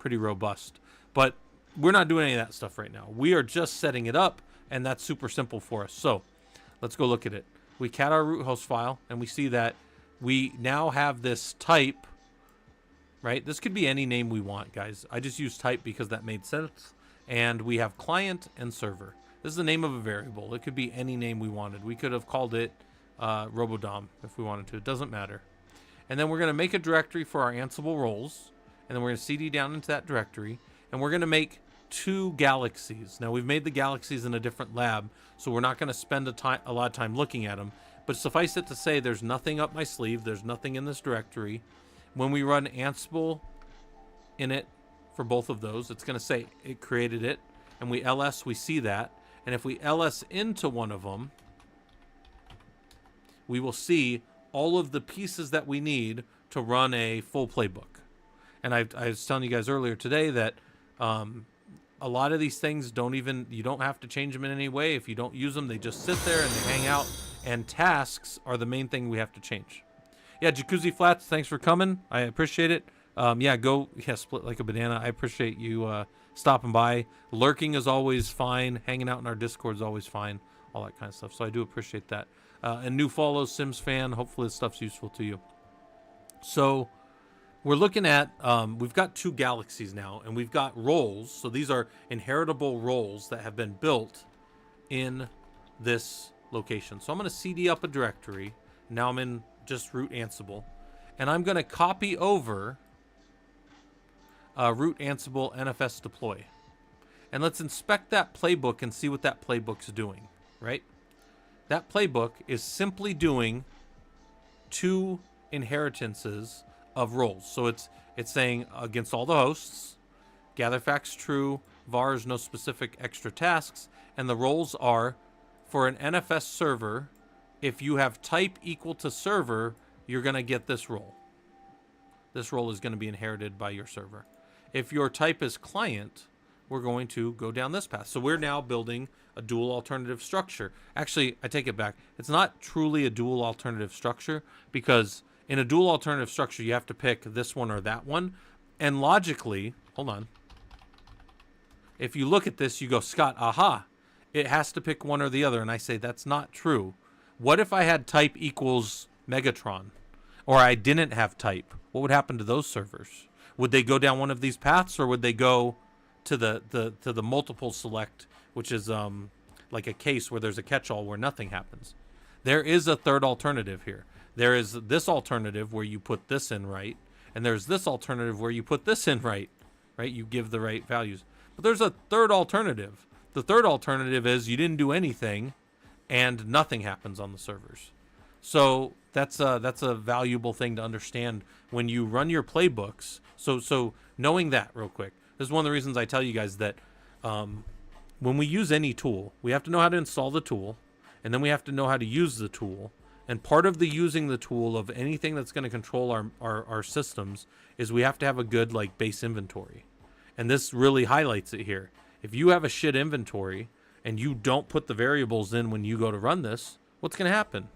robust. But we're not doing any of that stuff right now. We are just setting it up, and that's super simple for us. So let's go look at it. We cat our root host file, and we see that we now have this type, right? This could be any name we want, guys. I just used type because that made sense. And we have client and server. This is the name of a variable. It could be any name we wanted. We could have called it Robodom if we wanted to. It doesn't matter. And then we're going to make a directory for our Ansible roles, and then we're going to cd down into that directory, and we're going to make 2 galaxies. Now, we've made the galaxies in a different lab, so we're not going to spend a lot of time looking at them. But suffice it to say, there's nothing up my sleeve. There's nothing in this directory. When we run Ansible init for both of those, it's going to say it created it, and we ls, we see that. And if we ls into one of them, we will see all of the pieces that we need to run a full playbook. And I was telling you guys earlier today that a lot of these things you don't have to change them in any way. If you don't use them, they just sit there and they hang out. And tasks are the main thing we have to change. Yeah, Jacuzzi Flats, thanks for coming. I appreciate it. Split like a banana. I appreciate you stopping by. Lurking is always fine. Hanging out in our Discord is always fine. All that kind of stuff. So I do appreciate that. And new follow, Sims fan. Hopefully this stuff's useful to you. So we're looking at, we've got 2 galaxies now, and we've got roles. So these are inheritable roles that have been built in this location. So I'm going to CD up a directory. Now I'm in just root Ansible. And I'm going to copy over root Ansible NFS deploy. And let's inspect that playbook and see what that playbook's doing, right? That playbook is simply doing 2 inheritances of roles. So it's saying against all the hosts, gather facts true, vars no specific extra tasks, and the roles are for an NFS server. If you have type equal to server, you're going to get this role. This role is going to be inherited by your server. If your type is client, we're going to go down this path. So we're now building a dual alternative structure. Actually, I take it back. It's not truly a dual alternative structure, because in a dual alternative structure, you have to pick this one or that one. And logically, hold on. If you look at this, you go, Scott, aha, it has to pick one or the other. And I say, that's not true. What if I had type equals Megatron, or I didn't have type? What would happen to those servers? Would they go down one of these paths, or would they go to the multiple select, which is like a case where there's a catch-all where nothing happens? There is a third alternative here. There is this alternative where you put this in right, and there's this alternative where you put this in right? You give the right values. But there's a third alternative. The third alternative is you didn't do anything, and nothing happens on the servers. So that's a valuable thing to understand when you run your playbooks. So knowing that real quick, this is one of the reasons I tell you guys that when we use any tool, we have to know how to install the tool, and then we have to know how to use the tool. And part of the using the tool of anything that's going to control our systems is we have to have a good base inventory. And this really highlights it here. If you have a shit inventory and you don't put the variables in when you go to run this, what's going to happen?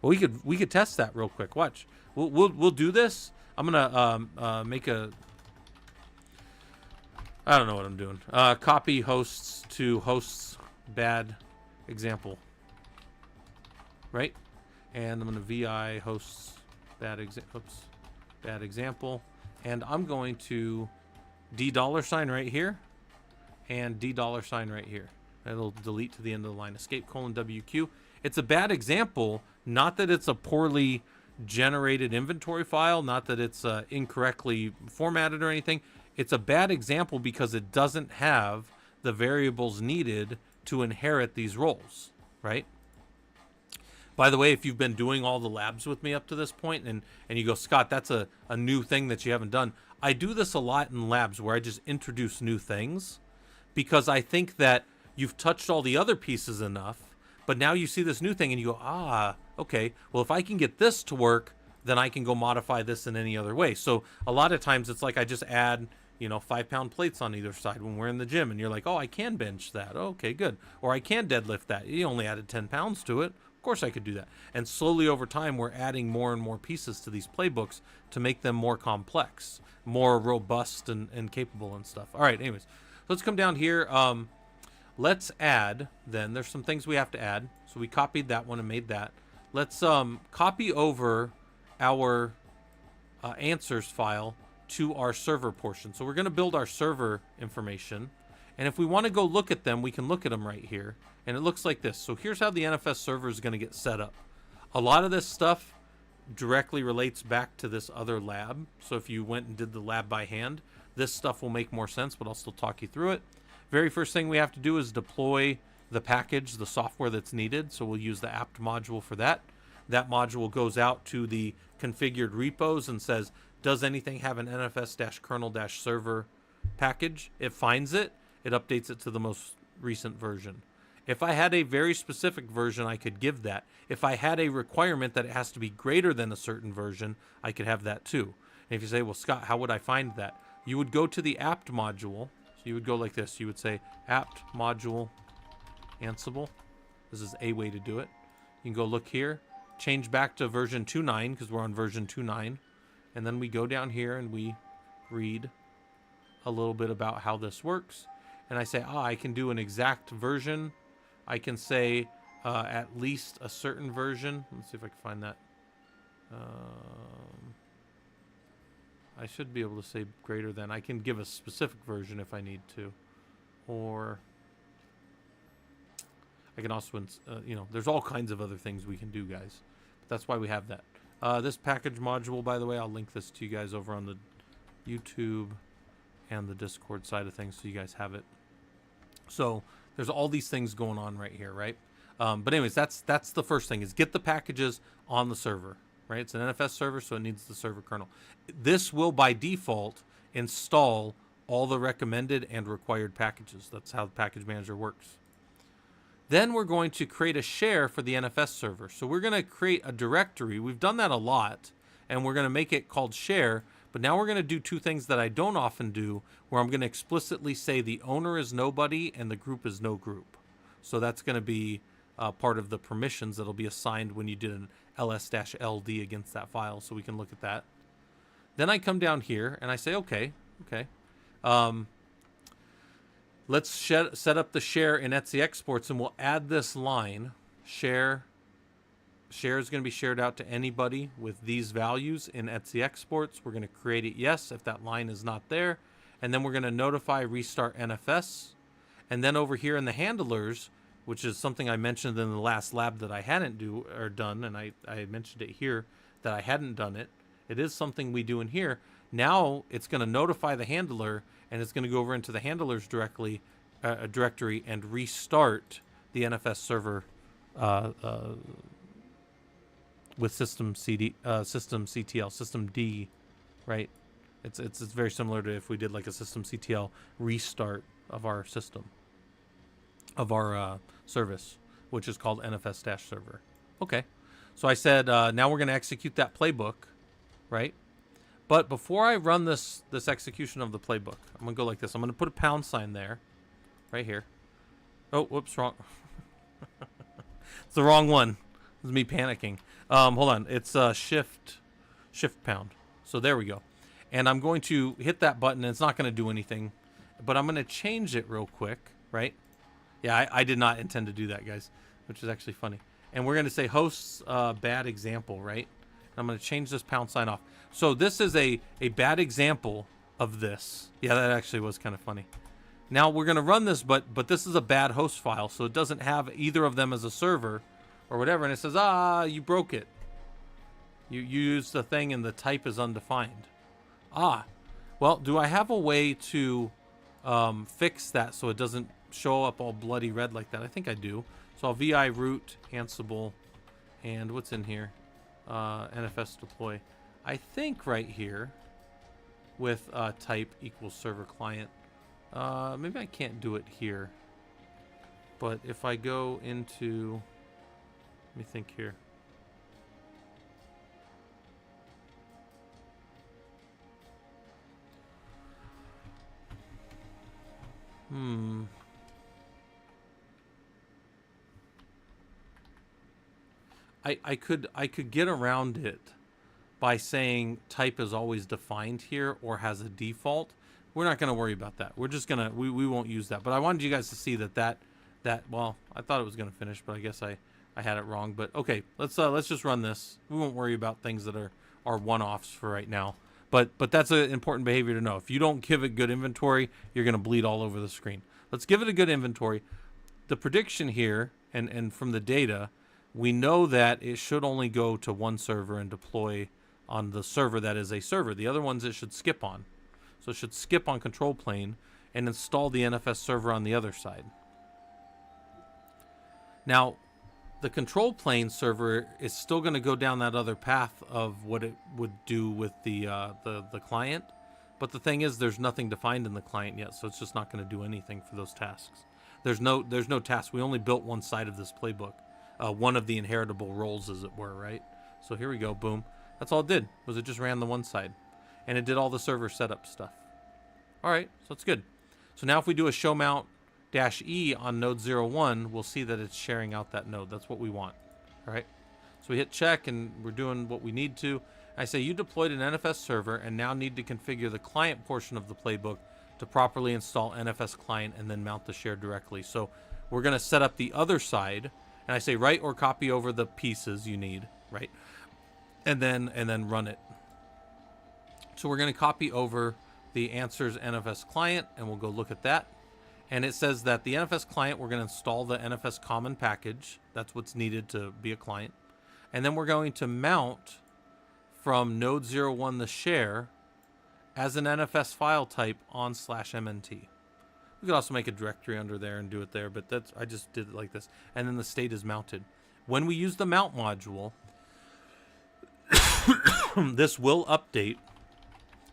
Well, we could test that real quick. Watch. We'll do this. I'm gonna make a. I don't know what I'm doing. Copy hosts to hosts. Bad example. Right. And I'm gonna vi hosts bad example. And I'm going to $$ right here and $$ right here. That'll delete to the end of the line. Escape : WQ. It's a bad example, not that it's a poorly generated inventory file, not that it's incorrectly formatted or anything. It's a bad example because it doesn't have the variables needed to inherit these roles, right? By the way, if you've been doing all the labs with me up to this point and you go, Scott, that's a new thing that you haven't done. I do this a lot in labs where I just introduce new things because I think that you've touched all the other pieces enough. But now you see this new thing and you go, okay, well, if I can get this to work, then I can go modify this in any other way. So a lot of times it's like I just add, 5-pound plates on either side when we're in the gym. And you're like, oh, I can bench that. Oh, okay, good. Or I can deadlift that. You only added 10 pounds to it. Of course I could do that. And slowly over time, we're adding more and more pieces to these playbooks to make them more complex, more robust and capable and stuff. All right, anyways, let's come down here. Let's add, then, there's some things we have to add. So we copied that one and made that. Let's copy over our answers file to our server portion. So we're going to build our server information. And if we want to go look at them, we can look at them right here. And it looks like this. So here's how the NFS server is going to get set up. A lot of this stuff directly relates back to this other lab. So if you went and did the lab by hand, this stuff will make more sense, but I'll still talk you through it. Very first thing we have to do is deploy the package, the software that's needed. So we'll use the apt module for that. That module goes out to the configured repos and says, does anything have an NFS-kernel-server package? It finds it. It updates it to the most recent version. If I had a very specific version, I could give that. If I had a requirement that it has to be greater than a certain version, I could have that too. And if you say, well, Scott, how would I find that? You would go to the apt module. So you would go like this. You would say apt module Ansible. This is a way to do it. You can go look here, change back to version 2.9 because we're on version 2.9. And then we go down here and we read a little bit about how this works. And I say, I can do an exact version. I can say at least a certain version. Let's see if I can find that. I should be able to say greater than. I can give a specific version if I need to. Or I can also, there's all kinds of other things we can do, guys. But that's why we have that. This package module, by the way, I'll link this to you guys over on the YouTube and the Discord side of things so you guys have it. So there's all these things going on right here, right? But anyways, that's the first thing is get the packages on the server, right? It's an NFS server, so it needs the server kernel. This will, by default, install all the recommended and required packages. That's how the package manager works. Then we're going to create a share for the NFS server. So we're going to create a directory. We've done that a lot, and we're going to make it called share. But now we're going to do two things that I don't often do, where I'm going to explicitly say the owner is nobody and the group is no group. So that's going to be part of the permissions that'll be assigned when you did an ls-ld against that file. So we can look at that. Then I come down here and I say, okay. Let's set up the share in Etsy exports, and we'll add this line. Share is going to be shared out to anybody with these values in Etsy exports. We're going to create it yes if that line is not there. And then we're going to notify restart NFS. And then over here in the handlers, which is something I mentioned in the last lab that I hadn't done, and I mentioned it here that I hadn't done it. It is something we do in here. Now it's going to notify the handler, and it's going to go over into the handlers directory and restart the NFS server with system CTL, system D, right? It's very similar to if we did like a system CTL restart of our system, of our service, which is called NFS-server. Okay, so I said now we're going to execute that playbook, right? But before I run this execution of the playbook, I'm going to go like this. I'm going to put a pound sign there, right here. Oh, whoops, wrong. It's the wrong one. This is me panicking. Hold on. It's shift pound. So there we go. And I'm going to hit that button, and it's not going to do anything. But I'm going to change it real quick, right? Yeah, I did not intend to do that, guys, which is actually funny. And we're going to say hosts bad example, right? And I'm going to change this pound sign off. So this is a bad example of this. Yeah, that actually was kind of funny. Now we're going to run this, but this is a bad host file, so it doesn't have either of them as a server or whatever. And it says, you broke it. You used the thing and the type is undefined. Well, do I have a way to fix that so it doesn't show up all bloody red like that? I think I do. So I'll vi root Ansible, and what's in here? NFS deploy. I think right here with type equals server client. Maybe I can't do it here. But if I go into, let me think here. I could get around it by saying type is always defined here or has a default. We're not going to worry about that. We're just going to, we won't use that. But I wanted you guys to see that, well, I thought it was going to finish, but I guess I had it wrong. But okay, let's just run this. We won't worry about things that are one-offs for right now. But that's an important behavior to know. If you don't give it good inventory, you're going to bleed all over the screen. Let's give it a good inventory. The prediction here, and from the data, we know that it should only go to one server and deploy on the server that is a server. The other ones it should skip on. So it should skip on control plane and install the NFS server on the other side. Now, the control plane server is still going to go down that other path of what it would do with the client. But the thing is, there's nothing defined in the client yet, so it's just not going to do anything for those tasks. There's no task. We only built one side of this playbook, one of the inheritable roles, as it were, right? So here we go, boom. That's all it did, was it just ran the one side. And it did all the server setup stuff. All right, so it's good. So now if we do a show mount -E on node 01, we'll see that it's sharing out that node. That's what we want, all right? So we hit check, and we're doing what we need to. I say you deployed an NFS server and now need to configure the client portion of the playbook to properly install NFS client and then mount the share directly. So we're going to set up the other side, and I say write or copy over the pieces you need, right? And then run it. So we're going to copy over the Answers NFS client, and we'll go look at that. And it says that the NFS client, we're going to install the NFS common package. That's what's needed to be a client. And then we're going to mount from node 01 the share as an NFS file type on /MNT. We could also make a directory under there and do it there, but I just did it like this. And then the state is mounted. When we use the mount module, this will update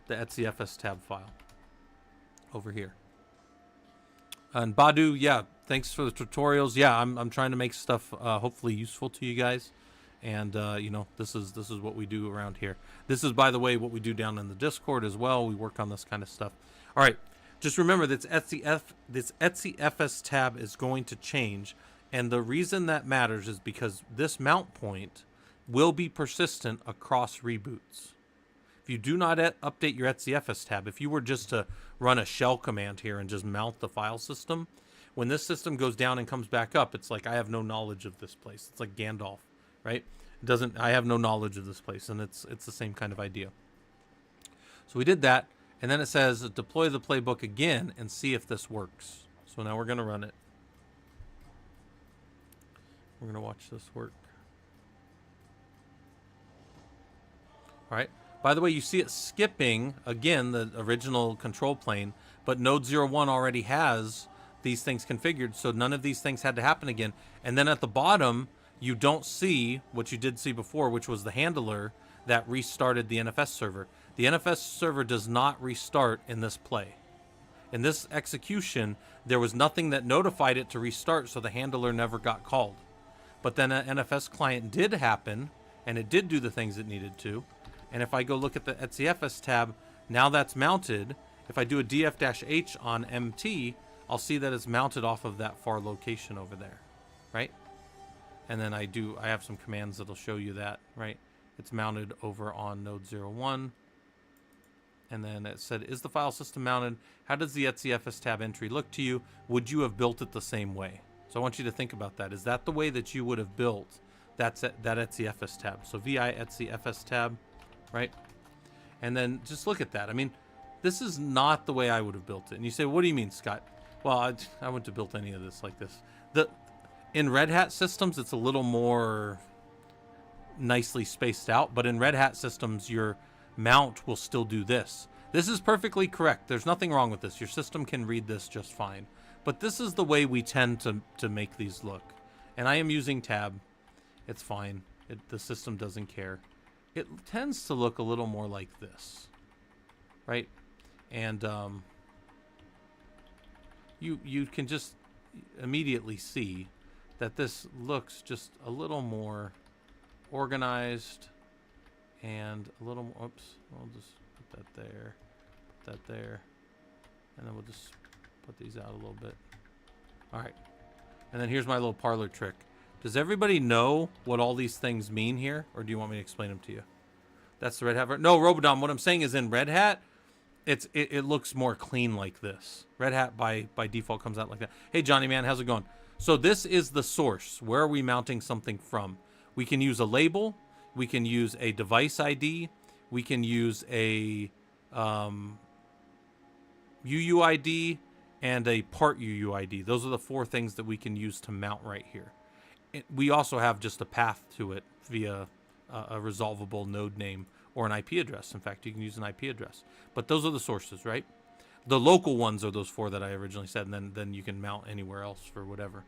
the etcfs tab file over here. And Badu, yeah, thanks for the tutorials. Yeah, I'm trying to make stuff hopefully useful to you guys. And you know, this is what we do around here. This is, by the way, what we do down in the Discord as well. We work on this kind of stuff. All right, just remember this etcfs tab is going to change, and the reason that matters is because this mount point will be persistent across reboots. If you do not update your etcfs tab, if you were just to run a shell command here and just mount the file system, when this system goes down and comes back up, it's like I have no knowledge of this place. It's like Gandalf. Right? I have no knowledge of this place, and it's the same kind of idea. So we did that, and then it says deploy the playbook again and see if this works. So now we're going to run it. We're going to watch this work. All right. By the way, you see it skipping, again, the original control plane, but node 01 already has these things configured, so none of these things had to happen again. And then at the bottom, you don't see what you did see before, which was the handler that restarted the NFS server. The NFS server does not restart in this play. In this execution, there was nothing that notified it to restart, so the handler never got called. But then an NFS client did happen, and it did do the things it needed to. And if I go look at the etcfs tab, now that's mounted. If I do a df-h on MT, I'll see that it's mounted off of that far location over there, right? And then I have some commands that'll show you that, right? It's mounted over on node 01. And then it said, is the file system mounted? How does the etcfs tab entry look to you? Would you have built it the same way? So I want you to think about that. Is that the way that you would have built that etcfs tab? So vi etcfs tab, right? And then just look at that. I mean, this is not the way I would have built it. And you say, what do you mean, Scott? Well, I wouldn't have built any of this like this. In Red Hat systems, it's a little more nicely spaced out, but in Red Hat systems, your mount will still do this. This is perfectly correct. There's nothing wrong with this. Your system can read this just fine. But this is the way we tend to make these look. And I am using tab. It's fine. The system doesn't care. It tends to look a little more like this, right? And you can just immediately see that this looks just a little more organized and a little more, oops, we'll just put that there, and then we'll just put these out a little bit. All right, and then here's my little parlor trick. Does everybody know what all these things mean here, or do you want me to explain them to you? That's the Red Hat. No, Robodom, what I'm saying is in Red Hat, it looks more clean like this. Red Hat by default comes out like that. Hey, Johnny, man, how's it going? So this is the source. Where are we mounting something from? We can use a label. We can use a device ID. We can use a UUID and a part UUID. Those are the four things that we can use to mount right here. We also have just a path to it via a resolvable node name or an IP address. In fact, you can use an IP address. But those are the sources, right? The local ones are those four that I originally said, and then you can mount anywhere else for whatever.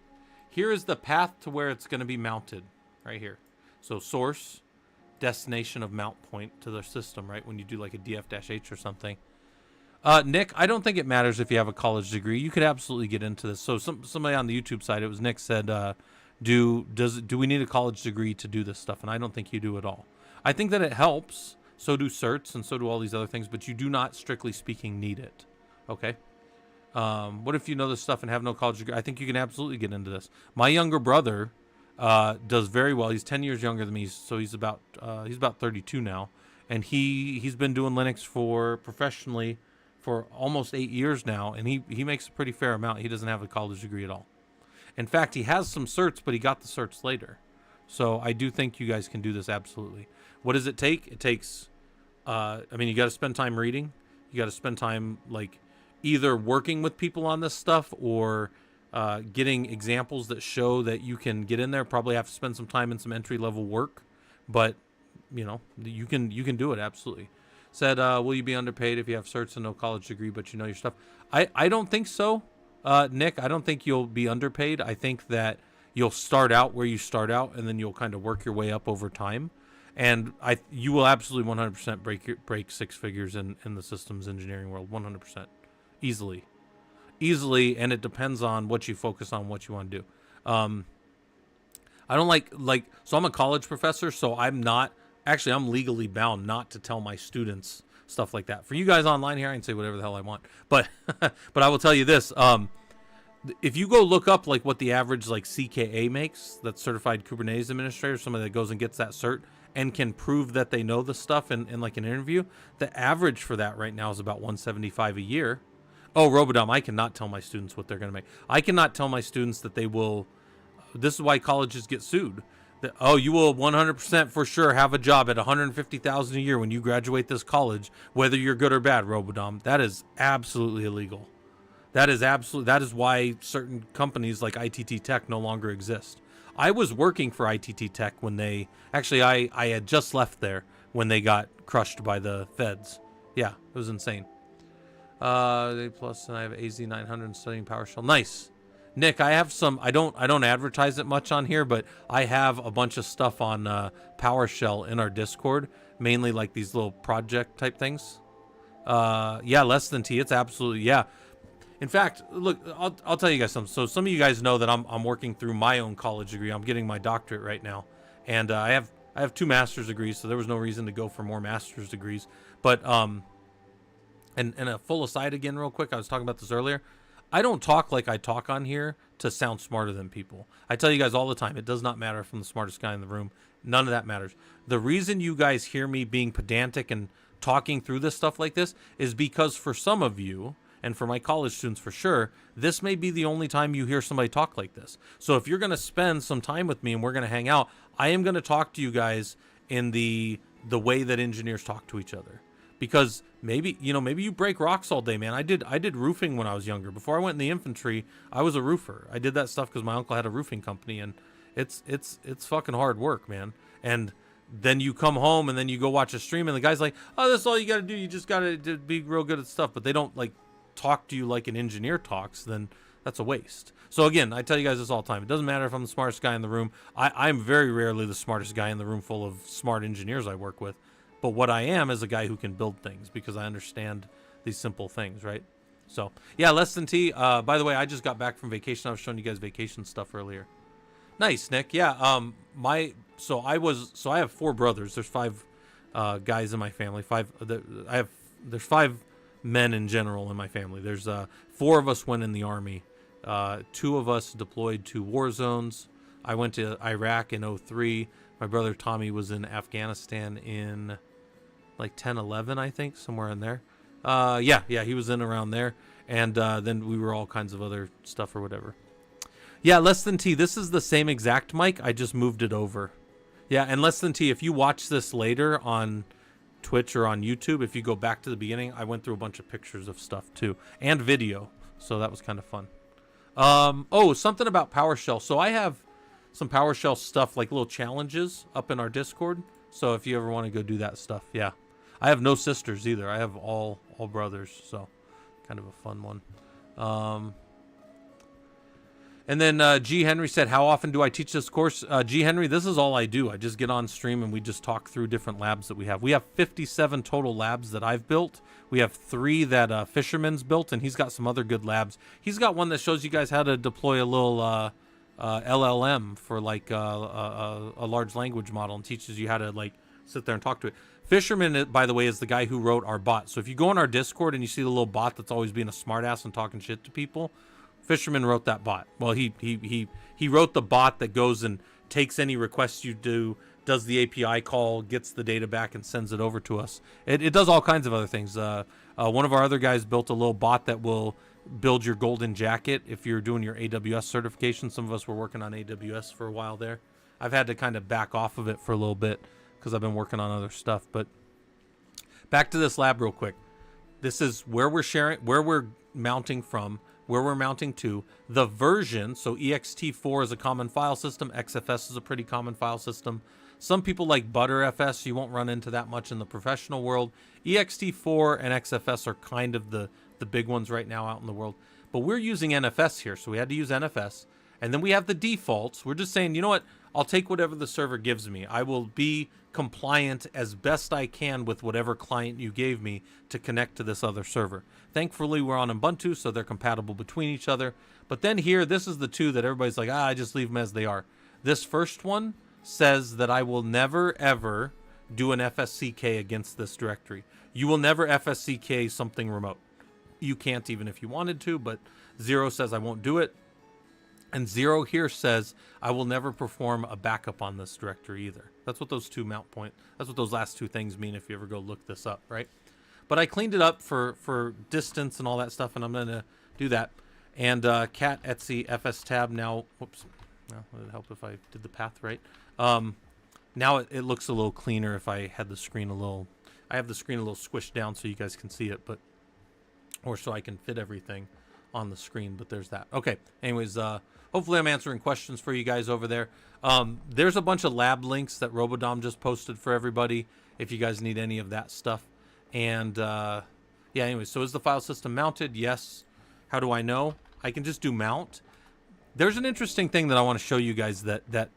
Here is the path to where it's going to be mounted, right here. So source, destination of mount point to the system, right? When you do like a df-h or something. Nick, I don't think it matters if you have a college degree. You could absolutely get into this. So somebody on the YouTube side, it was Nick, said, do we need a college degree to do this stuff? And I don't think you do at all. I think that it helps. So do certs and so do all these other things, but you do not, strictly speaking, need it. Okay? What if you know this stuff and have no college degree? I think you can absolutely get into this. My younger brother does very well. He's 10 years younger than me, so he's about 32 now, and he's been doing Linux professionally for almost 8 years now, and he makes a pretty fair amount. He doesn't have a college degree at all. In fact, he has some certs, but he got the certs later. So I do think you guys can do this absolutely. What does it take? It takes, you got to spend time reading. You got to spend time either working with people on this stuff or getting examples that show that you can get in there. Probably have to spend some time in some entry level work, but you can do it absolutely. Said, will you be underpaid if you have certs and no college degree, but you know your stuff? I don't think so, Nick. I don't think you'll be underpaid. I think that you'll start out where you start out, and then you'll kind of work your way up over time. And you will absolutely 100% break six figures in the systems engineering world, 100%, easily, and it depends on what you focus on, what you want to do. I don't so I'm a college professor, so I'm legally bound not to tell my students stuff like that. For you guys online here, I can say whatever the hell I want, but but I will tell you this: if you go look up what the average CKA makes, that's Certified Kubernetes Administrator, somebody that goes and gets that cert and can prove that they know the stuff in an interview, the average for that right now is about $175 a year. Oh, Robodom, I cannot tell my students what they're going to make. I cannot tell my students that they will. This is why colleges get sued. You will 100% for sure have a job at $150,000 a year when you graduate this college, whether you're good or bad, Robodom. That is absolutely illegal. That is why certain companies like ITT Tech no longer exist. I was working for ITT Tech when I had just left there when they got crushed by the feds. Yeah, it was insane. A plus, and I have AZ900 studying PowerShell. Nice. Nick, I have some. I don't advertise it much on here, but I have a bunch of stuff on PowerShell in our Discord, mainly these little project type things. Less than T. It's absolutely, yeah. In fact, look, I'll tell you guys something. So some of you guys know that I'm working through my own college degree. I'm getting my doctorate right now, and I have 2 master's degrees, so there was no reason to go for more master's degrees. But and a full aside again, real quick, I was talking about this earlier. I don't talk like I talk on here to sound smarter than people. I tell you guys all the time, it does not matter if I'm the smartest guy in the room. None of that matters. The reason you guys hear me being pedantic and talking through this stuff like this is because for some of you, and for my college students for sure, this may be the only time you hear somebody talk like this. So if you're going to spend some time with me and we're going to hang out, I am going to talk to you guys in the way that engineers talk to each other. Because maybe you break rocks all day, man. I did roofing when I was younger. Before I went in the infantry, I was a roofer. I did that stuff because my uncle had a roofing company, and it's fucking hard work, man. And then you come home and then you go watch a stream, and the guy's like, "Oh, that's all you got to do. You just got to be real good at stuff." But they don't talk to you like an engineer talks. Then that's a waste. So again, I tell you guys this all the time. It doesn't matter if I'm the smartest guy in the room. I'm very rarely the smartest guy in the room full of smart engineers I work with. But what I am is a guy who can build things because I understand these simple things, right? So, yeah, less than T. By the way, I just got back from vacation. I was showing you guys vacation stuff earlier. Nice, Nick. Yeah, I have 4 brothers. There's 5 guys in my family. There's 5 men in general in my family. There's 4 of us went in the army. 2 of us deployed to war zones. I went to Iraq in 2003. My brother Tommy was in Afghanistan in 10, 11, I think, somewhere in there. He was in around there. And then we were all kinds of other stuff or whatever. Yeah, less than T. This is the same exact mic. I just moved it over. Yeah, and less than T, if you watch this later on Twitch or on YouTube, if you go back to the beginning, I went through a bunch of pictures of stuff too. And video. So that was kind of fun. Something about PowerShell. So I have some PowerShell stuff, little challenges up in our Discord. So if you ever want to go do that stuff, yeah. I have no sisters either. I have all brothers, so kind of a fun one. And then G. Henry said, how often do I teach this course? G. Henry, this is all I do. I just get on stream and we just talk through different labs that we have. We have 57 total labs that I've built. We have 3 that Fisherman's built, and he's got some other good labs. He's got one that shows you guys how to deploy a little LLM for like a large language model and teaches you how to like sit there and talk to it. Fisherman, by the way, is the guy who wrote our bot. So if you go on our Discord and you see the little bot that's always being a smartass and talking shit to people, Fisherman wrote that bot. Well, he wrote the bot that goes and takes any requests you do, does the API call, gets the data back, and sends it over to us. It does all kinds of other things. One of our other guys built a little bot that will build your golden jacket if you're doing your AWS certification. Some of us were working on AWS for a while there. I've had to kind of back off of it for a little bit because I've been working on other stuff. But back to this lab real quick. This is where we're sharing, where we're mounting from, where we're mounting to, the version. So ext4 is a common file system. XFS is a pretty common file system. Some people like ButterFS. You won't run into that much in the professional world. ext4 and XFS are kind of the big ones right now out in the world. But we're using NFS here, so we had to use NFS. And then we have the defaults. We're just saying, you know what? I'll take whatever the server gives me. I will be compliant as best I can with whatever client you gave me to connect to this other server. Thankfully, we're on Ubuntu, so they're compatible between each other. But then here, this is the 2 that everybody's like, I just leave them as they are. This first one says that I will never, ever do an FSCK against this directory. You will never FSCK something remote. You can't even if you wanted to, but 0 says I won't do it. And 0 here says I will never perform a backup on this directory either. That's what those 2 mount point, that's what those last 2 things mean if you ever go look this up, right? But I cleaned it up for distance and all that stuff, and I'm going to do that. And cat Etsy FS tab now, whoops, well, would it help if I did the path right? Now it looks a little cleaner if I had the screen a little, I have the screen a little squished down so you guys can see it, but, or so I can fit everything on the screen, but there's that. Okay, anyways, hopefully I'm answering questions for you guys over there. There's a bunch of lab links that Robodom just posted for everybody if you guys need any of that stuff. And yeah, anyway, so is the file system mounted? Yes. How do I know? I can just do mount. There's an interesting thing that I want to show you guys that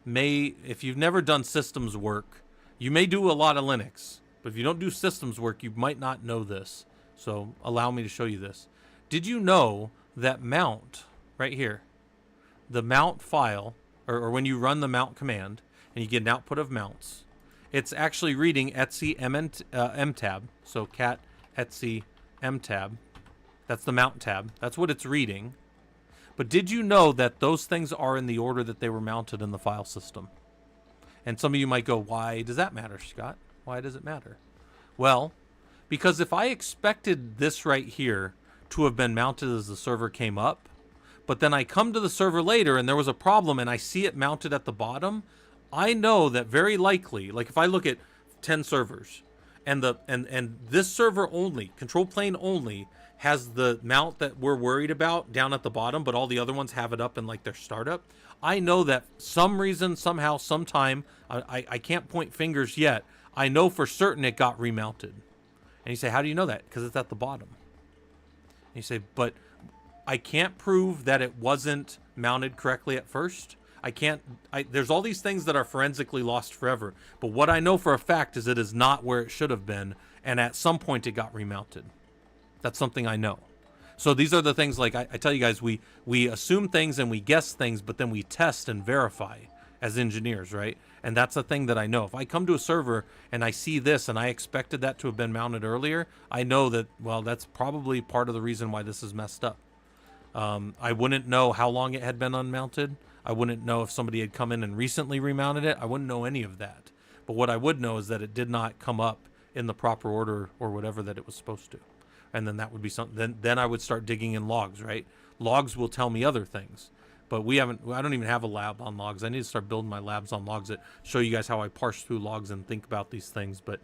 may, if you've never done systems work, you may do a lot of Linux, but if you don't do systems work, you might not know this. So allow me to show you this. Did you know that mount, right here, the mount file, or when you run the mount command and you get an output of mounts, it's actually reading Etsy mtab, so cat Etsy mtab. That's the mount tab. That's what it's reading. But did you know that those things are in the order that they were mounted in the file system? And some of you might go, why does that matter, Scott? Why does it matter? Well, because if I expected this right here to have been mounted as the server came up, but then I come to the server later and there was a problem and I see it mounted at the bottom, I know that very likely, like if I look at 10 servers and this server only, control plane only, has the mount that we're worried about down at the bottom, but all the other ones have it up in like their startup, I know that some reason, somehow, sometime, I can't point fingers yet, I know for certain it got remounted. And you say, how do you know that? Because it's at the bottom. And you say, but I can't prove that it wasn't mounted correctly at first. There's all these things that are forensically lost forever. But what I know for a fact is it is not where it should have been. And at some point it got remounted. That's something I know. So these are the things, like I tell you guys, we assume things and we guess things, but then we test and verify as engineers, right? And that's a thing that I know. If I come to a server and I see this and I expected that to have been mounted earlier, I know that, well, that's probably part of the reason why this is messed up. I wouldn't know how long it had been unmounted. I wouldn't know if somebody had come in and recently remounted it. I wouldn't know any of that. But what I would know is that it did not come up in the proper order or whatever that it was supposed to. And then that would be something, then I would start digging in logs, right? Logs will tell me other things. But I don't even have a lab on logs. I need to start building my labs on logs that show you guys how I parse through logs and think about these things. But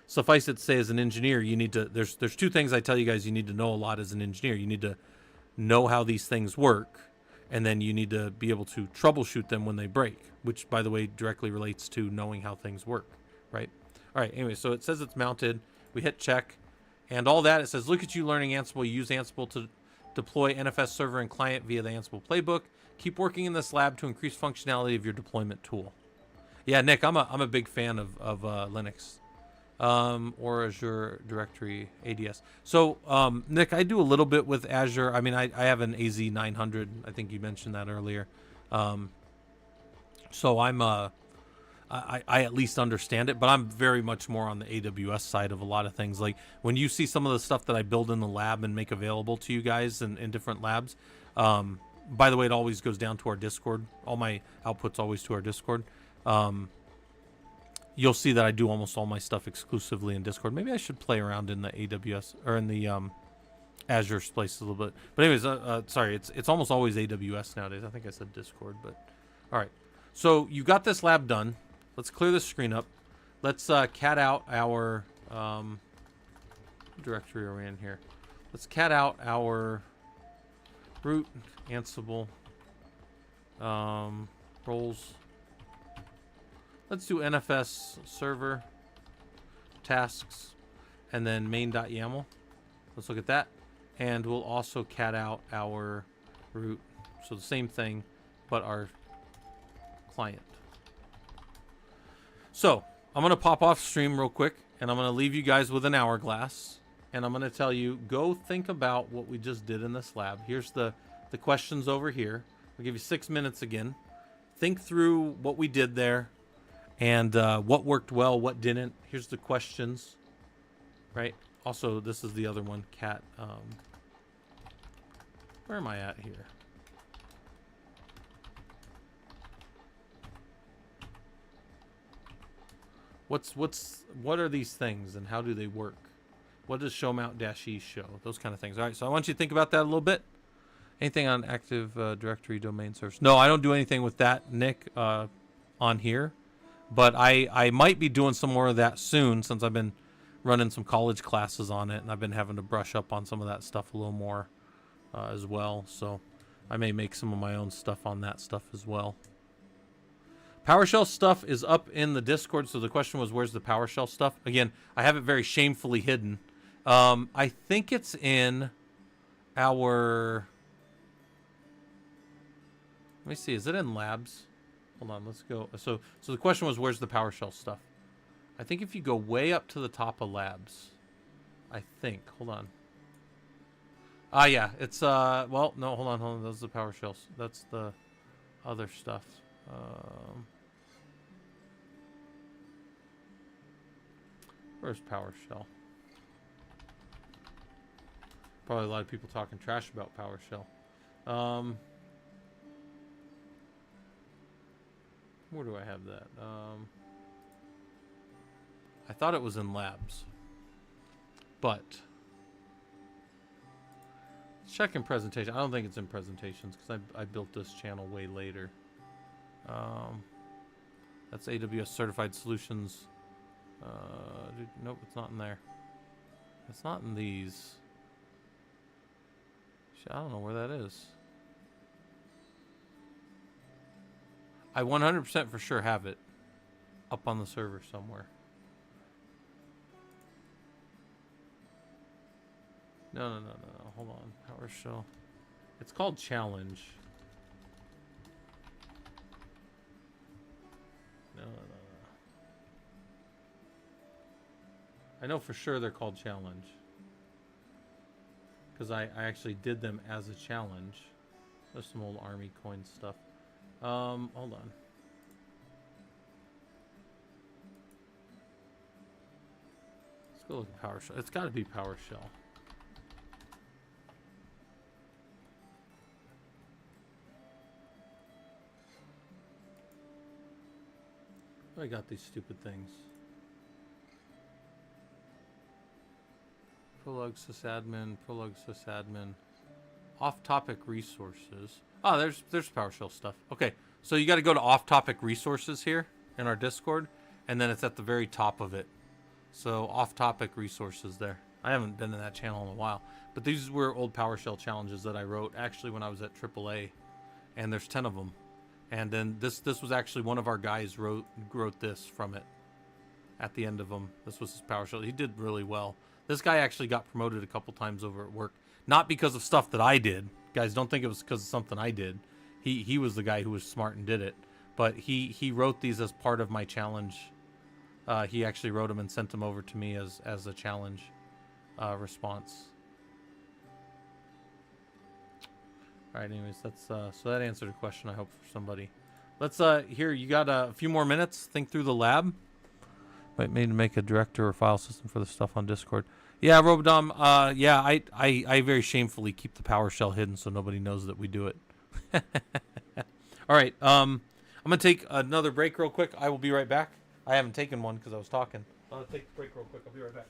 suffice it to say, as an engineer, you need to, there's 2 things I tell you guys you need to know a lot as an engineer. You need to know how these things work, and then you need to be able to troubleshoot them when they break, which, by the way, directly relates to knowing how things work, right? All right, anyway, so it says it's mounted. We hit check. And all that, it says, look at you learning Ansible. You use Ansible Deploy NFS server and client via the Ansible playbook. Keep working in this lab to increase functionality of your deployment tool. Yeah, Nick, I'm a big fan of Linux. Or Azure Directory ADS. So, Nick, I do a little bit with Azure. I mean, I have an AZ900. I think you mentioned that earlier. So I at least understand it, but I'm very much more on the AWS side of a lot of things. Like when you see some of the stuff that I build in the lab and make available to you guys in different labs, by the way, it always goes down to our Discord. All my output's always to our Discord. You'll see that I do almost all my stuff exclusively in Discord. Maybe I should play around in the AWS or in the Azure space a little bit. But anyways, sorry, it's almost always AWS nowadays. I think I said Discord, but all right. So you got this lab done. Let's clear this screen up. Let's cat out our directory are we in here? Let's cat out our root Ansible roles. Let's do NFS server tasks and then main.yaml. Let's look at that. And we'll also cat out our root. So the same thing, but our client. So I'm going to pop off stream real quick and I'm going to leave you guys with an hourglass. And I'm going to tell you, go think about what we just did in this lab. Here's the questions over here. I'll give you 6 minutes again. Think through what we did there. And what worked well, what didn't. Here's the questions, right? Also, this is the other one, cat. Where am I at here? What are these things and how do they work? What does show mount -e show? Those kind of things. All right, so I want you to think about that a little bit. Anything on Active Directory domain search? No, I don't do anything with that, Nick, on here. But I might be doing some more of that soon since I've been running some college classes on it. And I've been having to brush up on some of that stuff a little more as well. So I may make some of my own stuff on that stuff as well. PowerShell stuff is up in the Discord. So the question was, where's the PowerShell stuff? Again, I have it very shamefully hidden. I think it's in our... Let me see. Is it in labs? Hold on, let's go. So the question was, where's the PowerShell stuff? I think if you go way up to the top of labs, I think. Hold on. Ah, yeah. It's, well, no, hold on. Those are the PowerShells. That's the other stuff. Where's PowerShell? Probably a lot of people talking trash about PowerShell. Where do I have that? I thought it was in labs. But let's check in presentation. I don't think it's in presentations because I built this channel way later. That's AWS Certified Solutions. Nope, it's not in there. It's not in these. I don't know where that is. I 100% for sure have it up on the server somewhere. No. Hold on. PowerShell. It's called Challenge. No. I know for sure they're called Challenge. Because I actually did them as a challenge. There's some old Army coin stuff. Hold on. Let's go look at PowerShell. It's got to be PowerShell. I got these stupid things. Prolog sysadmin. Off-topic resources. Oh, there's PowerShell stuff. Okay, so you got to go to off-topic resources here in our Discord, and then it's at the very top of it. So off-topic resources there. I haven't been in that channel in a while, but these were old PowerShell challenges that I wrote actually when I was at AAA, and there's 10 of them. And then this was actually one of our guys wrote this from it at the end of them. This was his PowerShell. He did really well. This guy actually got promoted a couple times over at work, not because of stuff that I did. Guys, don't think it was because of something I did. He was the guy who was smart and did it. But he wrote these as part of my challenge. He actually wrote them and sent them over to me as a challenge response. All right, anyways, that's so that answered a question, I hope, for somebody. Let's here, you got a few more minutes. Think through the lab. Might need to make a director or file system for the stuff on Discord. Yeah, Robodom. Yeah, I very shamefully keep the PowerShell hidden so nobody knows that we do it. All right. I'm gonna take another break real quick. I will be right back. I haven't taken one because I was talking. I'll take the break real quick. I'll be right back.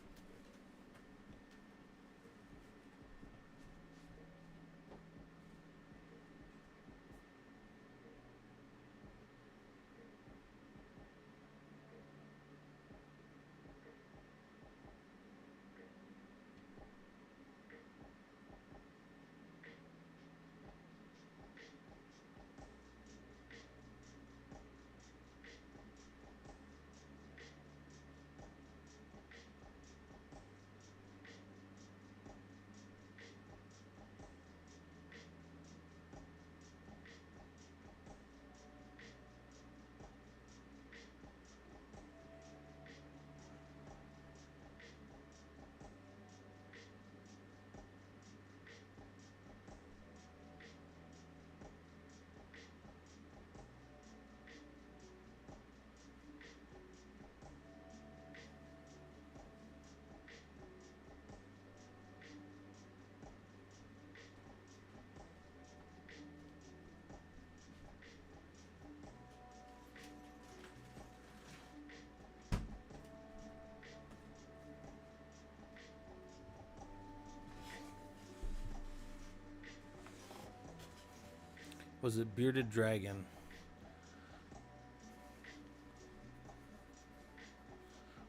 Was it Bearded Dragon?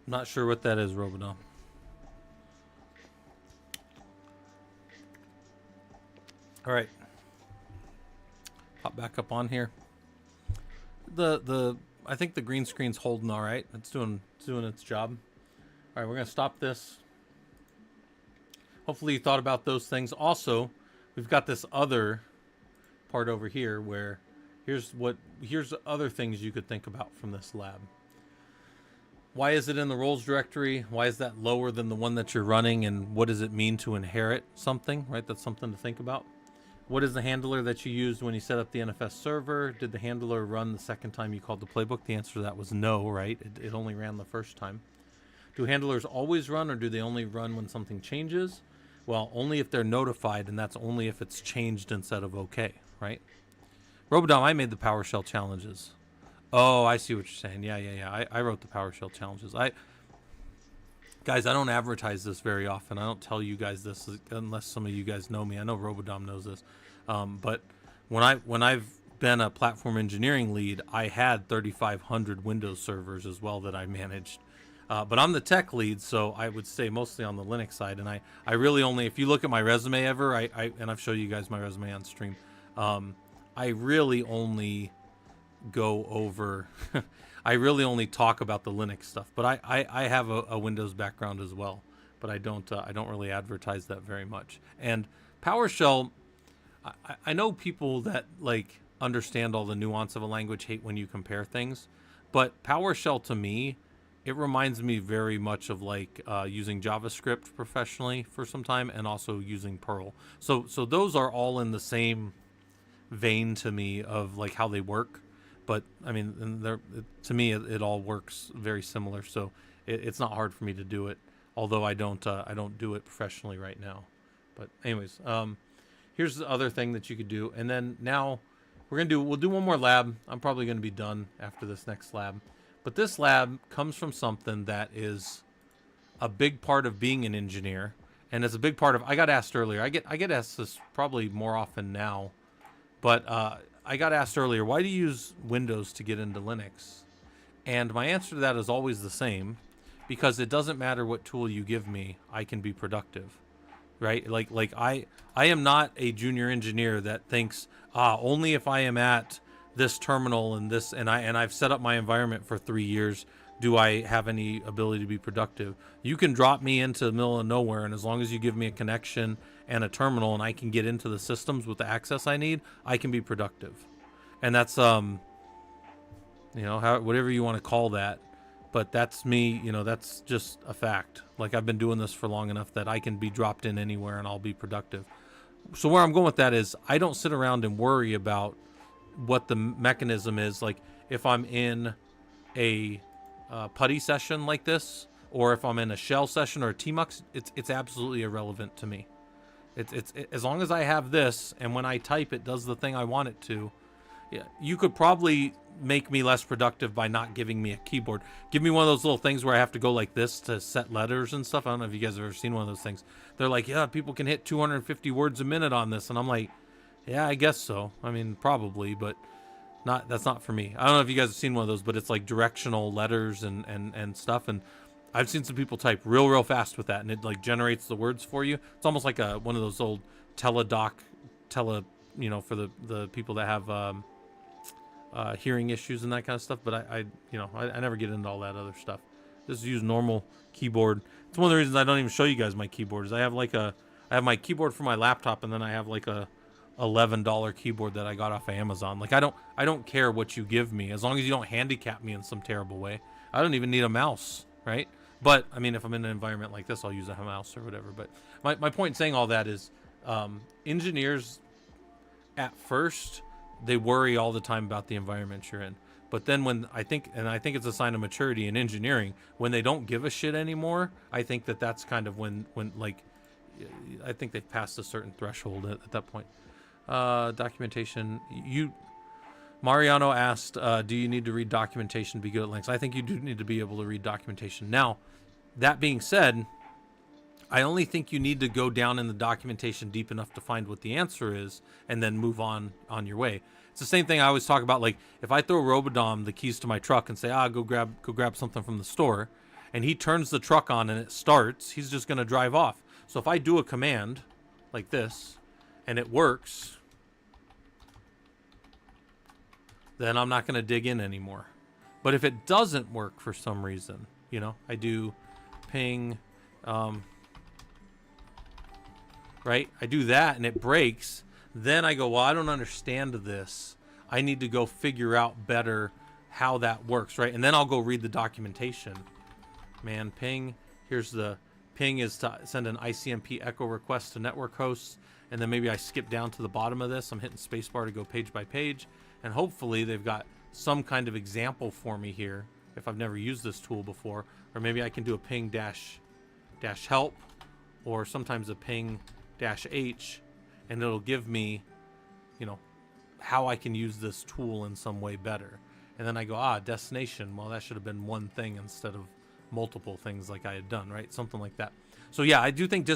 I'm not sure what that is, Robodom. All right. Pop back up on here. I think the green screen's holding all right. It's doing its job. All right, we're gonna stop this. Hopefully you thought about those things. Also, we've got this other part over here where here's other things you could think about from this lab. Why is it in the roles directory? Why is that lower than the one that you're running? And what does it mean to inherit something, right? That's something to think about. What is the handler that you used when you set up the NFS server? Did the handler run the second time you called the playbook? The answer to that was no, right? It only ran the first time. Do handlers always run, or do they only run when something changes? Well, only if they're notified, and that's only if it's changed instead of okay, right? Robodom, I made the PowerShell challenges. Oh, I see what you're saying. Yeah. I wrote the PowerShell challenges. Guys, I don't advertise this very often. I don't tell you guys this unless some of you guys know me. I know Robodom knows this. But when I've been a platform engineering lead, I had 3,500 Windows servers as well that I managed. But I'm the tech lead, so I would stay mostly on the Linux side. And I really only, if you look at my resume ever, and I've showed you guys my resume on stream, I really only go over, I really only talk about the Linux stuff. But I have a Windows background as well, but I don't really advertise that very much. And PowerShell, I know people that like understand all the nuance of a language hate when you compare things, but PowerShell to me, it reminds me very much of like using JavaScript professionally for some time, and also using Perl. So those are all in the same vein to me of like how they work. But I mean, to me, it all works very similar. So it's not hard for me to do it, although I don't do it professionally right now. But anyways, here's the other thing that you could do, and then now we'll do one more lab. I'm probably going to be done after this next lab. But this lab comes from something that is a big part of being an engineer, and it's a big part of. I got asked earlier. I get asked this probably more often now, but I got asked earlier, why do you use Windows to get into Linux? And my answer to that is always the same, because it doesn't matter what tool you give me, I can be productive, right? Like I am not a junior engineer that thinks only if I am at this terminal and I've set up my environment for 3 years, do I have any ability to be productive? You can drop me into the middle of nowhere, and as long as you give me a connection and a terminal and I can get into the systems with the access I need, I can be productive. And that's whatever you want to call that, but that's me. That's just a fact. Like, I've been doing this for long enough that I can be dropped in anywhere and I'll be productive. So where I'm going with that is I don't sit around and worry about what the mechanism is. Like, if I'm in a putty session like this, or if I'm in a shell session or a TMUX, it's absolutely irrelevant to me. It's as long as I have this, and when I type it does the thing I want it to. Yeah, you could probably make me less productive by not giving me a keyboard. Give me one of those little things where I have to go like this to set letters and stuff. I don't know if you guys have ever seen one of those things. They're like, yeah, people can hit 250 words a minute on this. And I'm like, yeah, I guess so. I mean, probably, but that's not for me. I don't know if you guys have seen one of those, but it's like directional letters and stuff. And I've seen some people type real fast with that, and it like generates the words for you. It's almost like one of those old for the people that have hearing issues and that kind of stuff. But I never get into all that other stuff. Just use normal keyboard. It's one of the reasons I don't even show you guys my keyboard. Is I have my keyboard for my laptop, and then I have like a $11 keyboard that I got off of Amazon. Like, I don't care what you give me, as long as you don't handicap me in some terrible way. I don't even need a mouse, right? But I mean, if I'm in an environment like this, I'll use a mouse or whatever. But my point in saying all that is, engineers at first, they worry all the time about the environment you're in. But then I think it's a sign of maturity in engineering, when they don't give a shit anymore. I think that's kind of when like, I think they've passed a certain threshold at that point. Documentation. Mariano asked, do you need to read documentation to be good at links? I think you do need to be able to read documentation. Now, that being said, I only think you need to go down in the documentation deep enough to find what the answer is, and then move on your way. It's the same thing I always talk about. Like, if I throw Robodom the keys to my truck and say, go grab something from the store, and he turns the truck on and it starts, he's just going to drive off. So if I do a command like this and it works, then I'm not going to dig in anymore. But if it doesn't work for some reason, I do ping, right? I do that and it breaks. Then I go, well, I don't understand this. I need to go figure out better how that works, right? And then I'll go read the documentation. Man, ping. Here's the ping is to send an ICMP echo request to network hosts. And then maybe I skip down to the bottom of this. I'm hitting spacebar to go page by page. And hopefully they've got some kind of example for me here if I've never used this tool before. Or maybe I can do a ping dash help, or sometimes a ping -H, and it'll give me, how I can use this tool in some way better. And then I go, destination. Well, that should have been one thing instead of multiple things like I had done, right? Something like that. So yeah, I do think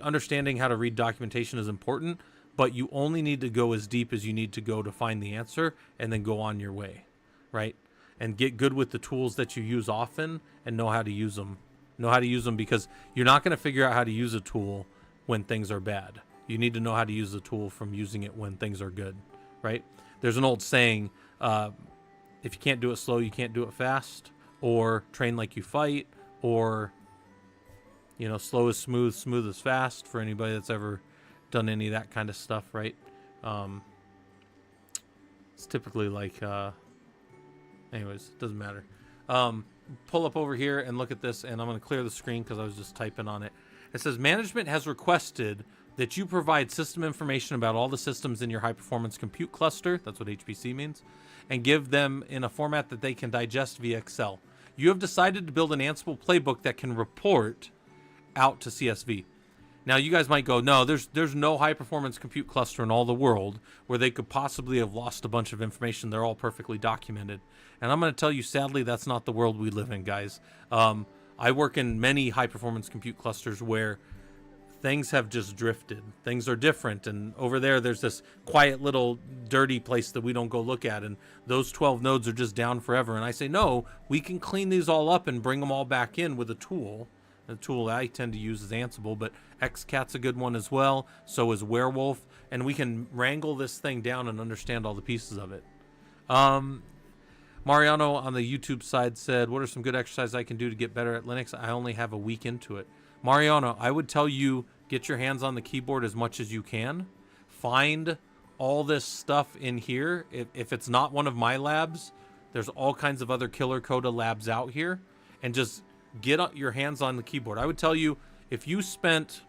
understanding how to read documentation is important, but you only need to go as deep as you need to go to find the answer, and then go on your way, right? And get good with the tools that you use often, and know how to use them. Because you're not going to figure out how to use a tool when things are bad. You need to know how to use the tool from using it when things are good, right? There's an old saying, if you can't do it slow, you can't do it fast, or train like you fight, or, slow is smooth, smooth is fast, for anybody that's ever done any of that kind of stuff, right? It's typically like, anyways, it doesn't matter. Pull up over here and look at this, and I'm going to clear the screen because I was just typing on it. It says, management has requested that you provide system information about all the systems in your high-performance compute cluster, that's what HPC means, and give them in a format that they can digest via Excel. You have decided to build an Ansible playbook that can report out to CSV. Now, you guys might go, no, there's no high-performance compute cluster in all the world where they could possibly have lost a bunch of information. They're all perfectly documented. And I'm going to tell you, sadly, that's not the world we live in, guys. I work in many high-performance compute clusters where things have just drifted. Things are different. And over there's this quiet little dirty place that we don't go look at. And those 12 nodes are just down forever. And I say, no, we can clean these all up and bring them all back in with a tool. The tool I tend to use is Ansible, but XCat's a good one as well. So is Werewolf. And we can wrangle this thing down and understand all the pieces of it. Mariano on the YouTube side said, what are some good exercises I can do to get better at Linux? I only have a week into it. Mariano, I would tell you, get your hands on the keyboard as much as you can. Find all this stuff in here. If it's not one of my labs, there's all kinds of other Killer Coda labs out here. And just get your hands on the keyboard. I would tell you, if you spent,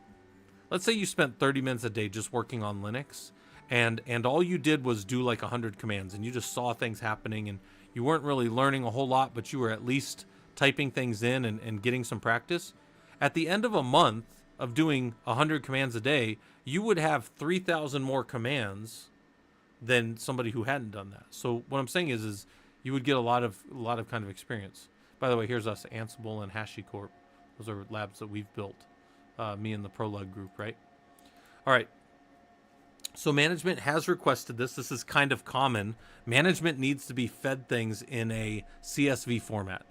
let's say you spent 30 minutes a day just working on Linux, and all you did was do like 100 commands, and you just saw things happening, and you weren't really learning a whole lot, but you were at least typing things in and getting some practice. At the end of a month of doing 100 commands a day, you would have 3,000 more commands than somebody who hadn't done that. So what I'm saying is you would get a lot of kind of experience. By the way, here's us, Ansible and HashiCorp. Those are labs that we've built, me and the ProLug group, right? All right. So management has requested this. This is kind of common. Management needs to be fed things in a CSV format.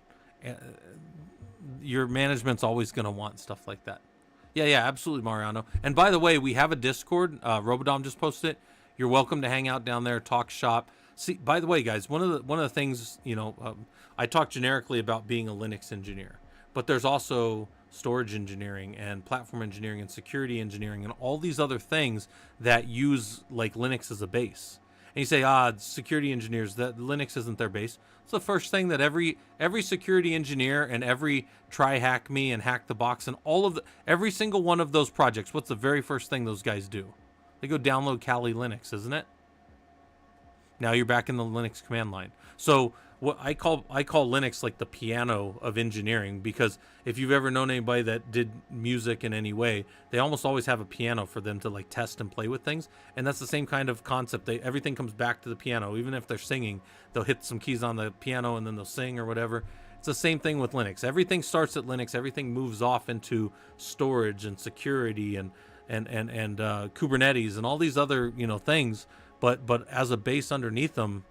Your management's always going to want stuff like that. Yeah, absolutely, Mariano. And by the way, we have a Discord. Robodom just posted it. You're welcome to hang out down there, talk shop. See, by the way, guys, one of the things, I talk generically about being a Linux engineer, but there's also storage engineering and platform engineering and security engineering and all these other things that use like Linux as a base. And you say, security engineers, that Linux isn't their base. It's the first thing that every security engineer and every try hack me and hack the box and every single one of those projects, what's the very first thing those guys do? They go download Kali Linux, isn't it? Now you're back in the Linux command line. So what I call Linux like the piano of engineering, because if you've ever known anybody that did music in any way, they almost always have a piano for them to like test and play with things. And that's the same kind of concept. Everything comes back to the piano. Even if they're singing, they'll hit some keys on the piano and then they'll sing or whatever. It's the same thing with Linux. Everything starts at Linux. Everything moves off into storage and security and Kubernetes and all these other things. But as a base underneath them,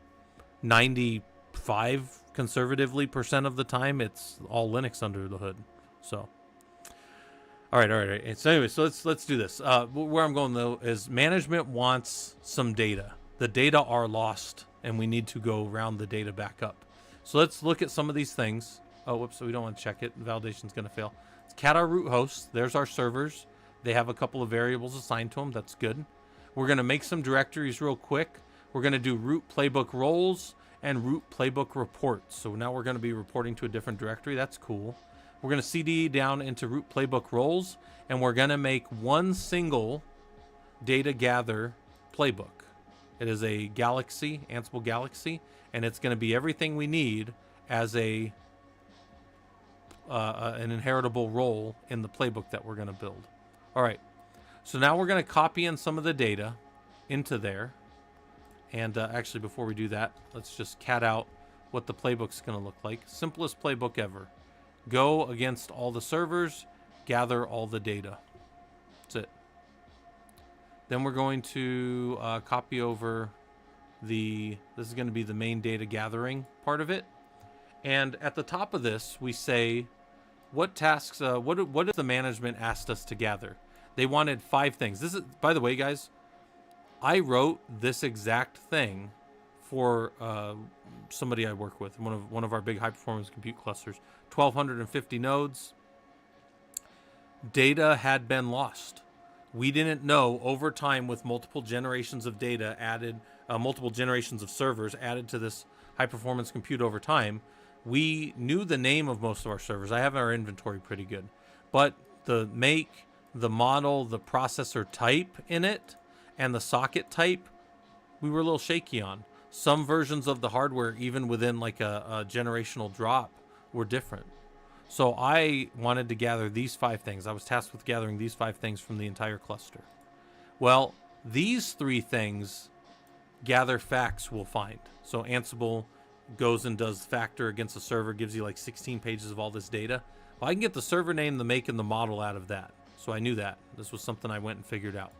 95 conservatively % of the time, it's all Linux under the hood. So, all right. So anyway, so let's do this. Where I'm going though is management wants some data. The data are lost, and we need to go round the data back up. So let's look at some of these things. Oh, whoops! So we don't want to check it. The validation's going to fail. It's cat our root host. There's our servers. They have a couple of variables assigned to them. That's good. We're going to make some directories real quick. We're going to do root playbook roles and root playbook reports. So now we're going to be reporting to a different directory. That's cool. We're going to CD down into root playbook roles, and we're going to make one single data gather playbook. It is a Galaxy, Ansible Galaxy, and it's going to be everything we need as an inheritable role in the playbook that we're going to build. All right. So now we're going to copy in some of the data into there. And actually, before we do that, let's just cat out what the playbook's going to look like. Simplest playbook ever. Go against all the servers, gather all the data. That's it. Then we're going to copy over this is going to be the main data gathering part of it. And at the top of this, we say, what tasks, what has the management asked us to gather? They wanted 5 things. This is, by the way, guys, I wrote this exact thing for somebody I work with, one of our big high performance compute clusters. 1,250 nodes. Data had been lost. We didn't know over time, with multiple generations of data added, multiple generations of servers added to this high performance compute over time. We knew the name of most of our servers. I have our inventory pretty good, but the make, the model, the processor type in it, and the socket type, we were a little shaky on. Some versions of the hardware, even within like a generational drop, were different. So I wanted to gather these 5 things. I was tasked with gathering these 5 things from the entire cluster. Well, these 3 things gather facts we'll find. So Ansible goes and does factor against a server, gives you like 16 pages of all this data. Well, I can get the server name, the make, and the model out of that. So I knew that. This was something I went and figured out.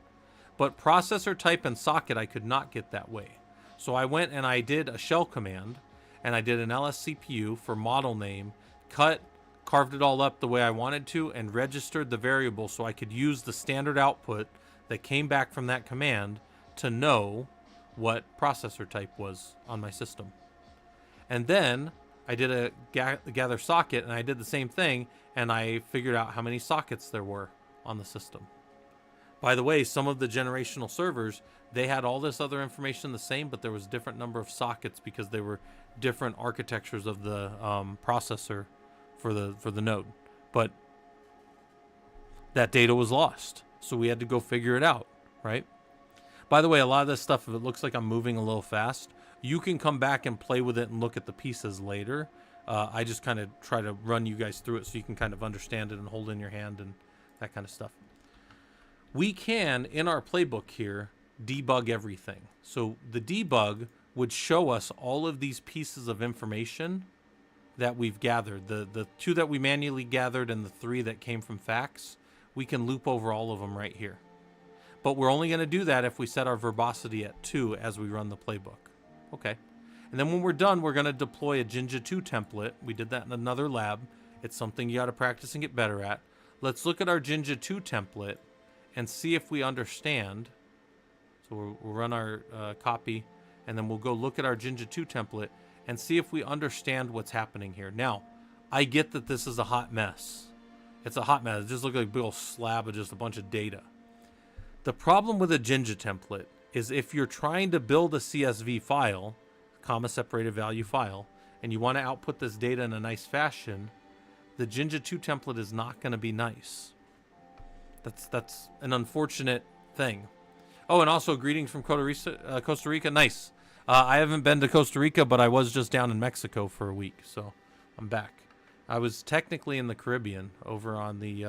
But processor type and socket, I could not get that way. So I went and I did a shell command, and I did an lscpu for model name, carved it all up the way I wanted to, and registered the variable so I could use the standard output that came back from that command to know what processor type was on my system. And then I did a gather socket, and I did the same thing, and I figured out how many sockets there were on the system. By the way, some of the generational servers, they had all this other information the same, but there was a different number of sockets because they were different architectures of the processor for the node. But that data was lost, so we had to go figure it out, right? By the way, a lot of this stuff, if it looks like I'm moving a little fast, you can come back and play with it and look at the pieces later. I just kind of try to run you guys through it so you can kind of understand it and hold it in your hand and that kind of stuff. We can, in our playbook here, debug everything. So the debug would show us all of these pieces of information that we've gathered. The 2 that we manually gathered and the 3 that came from facts, we can loop over all of them right here. But we're only going to do that if we set our verbosity at 2 as we run the playbook. Okay. And then when we're done, we're going to deploy a Jiu-jitsu template. We did that in another lab. It's something you got to practice and get better at. Let's look at our Jiu-jitsu template and see if we understand. So we'll run our copy, and then we'll go look at our Jiu-jitsu template and see if we understand what's happening here. Now, I get that this is a hot mess. It's a hot mess. It just looks like a big old slab of just a bunch of data. The problem with a Jinja template is if you're trying to build a CSV file, comma separated value file, and you want to output this data in a nice fashion, the Jinja 2 template is not going to be nice. That's an unfortunate thing. Oh, and also greetings from Costa Rica. Nice. I haven't been to Costa Rica, but I was just down in Mexico for a week, so I'm back. I was technically in the Caribbean, over on the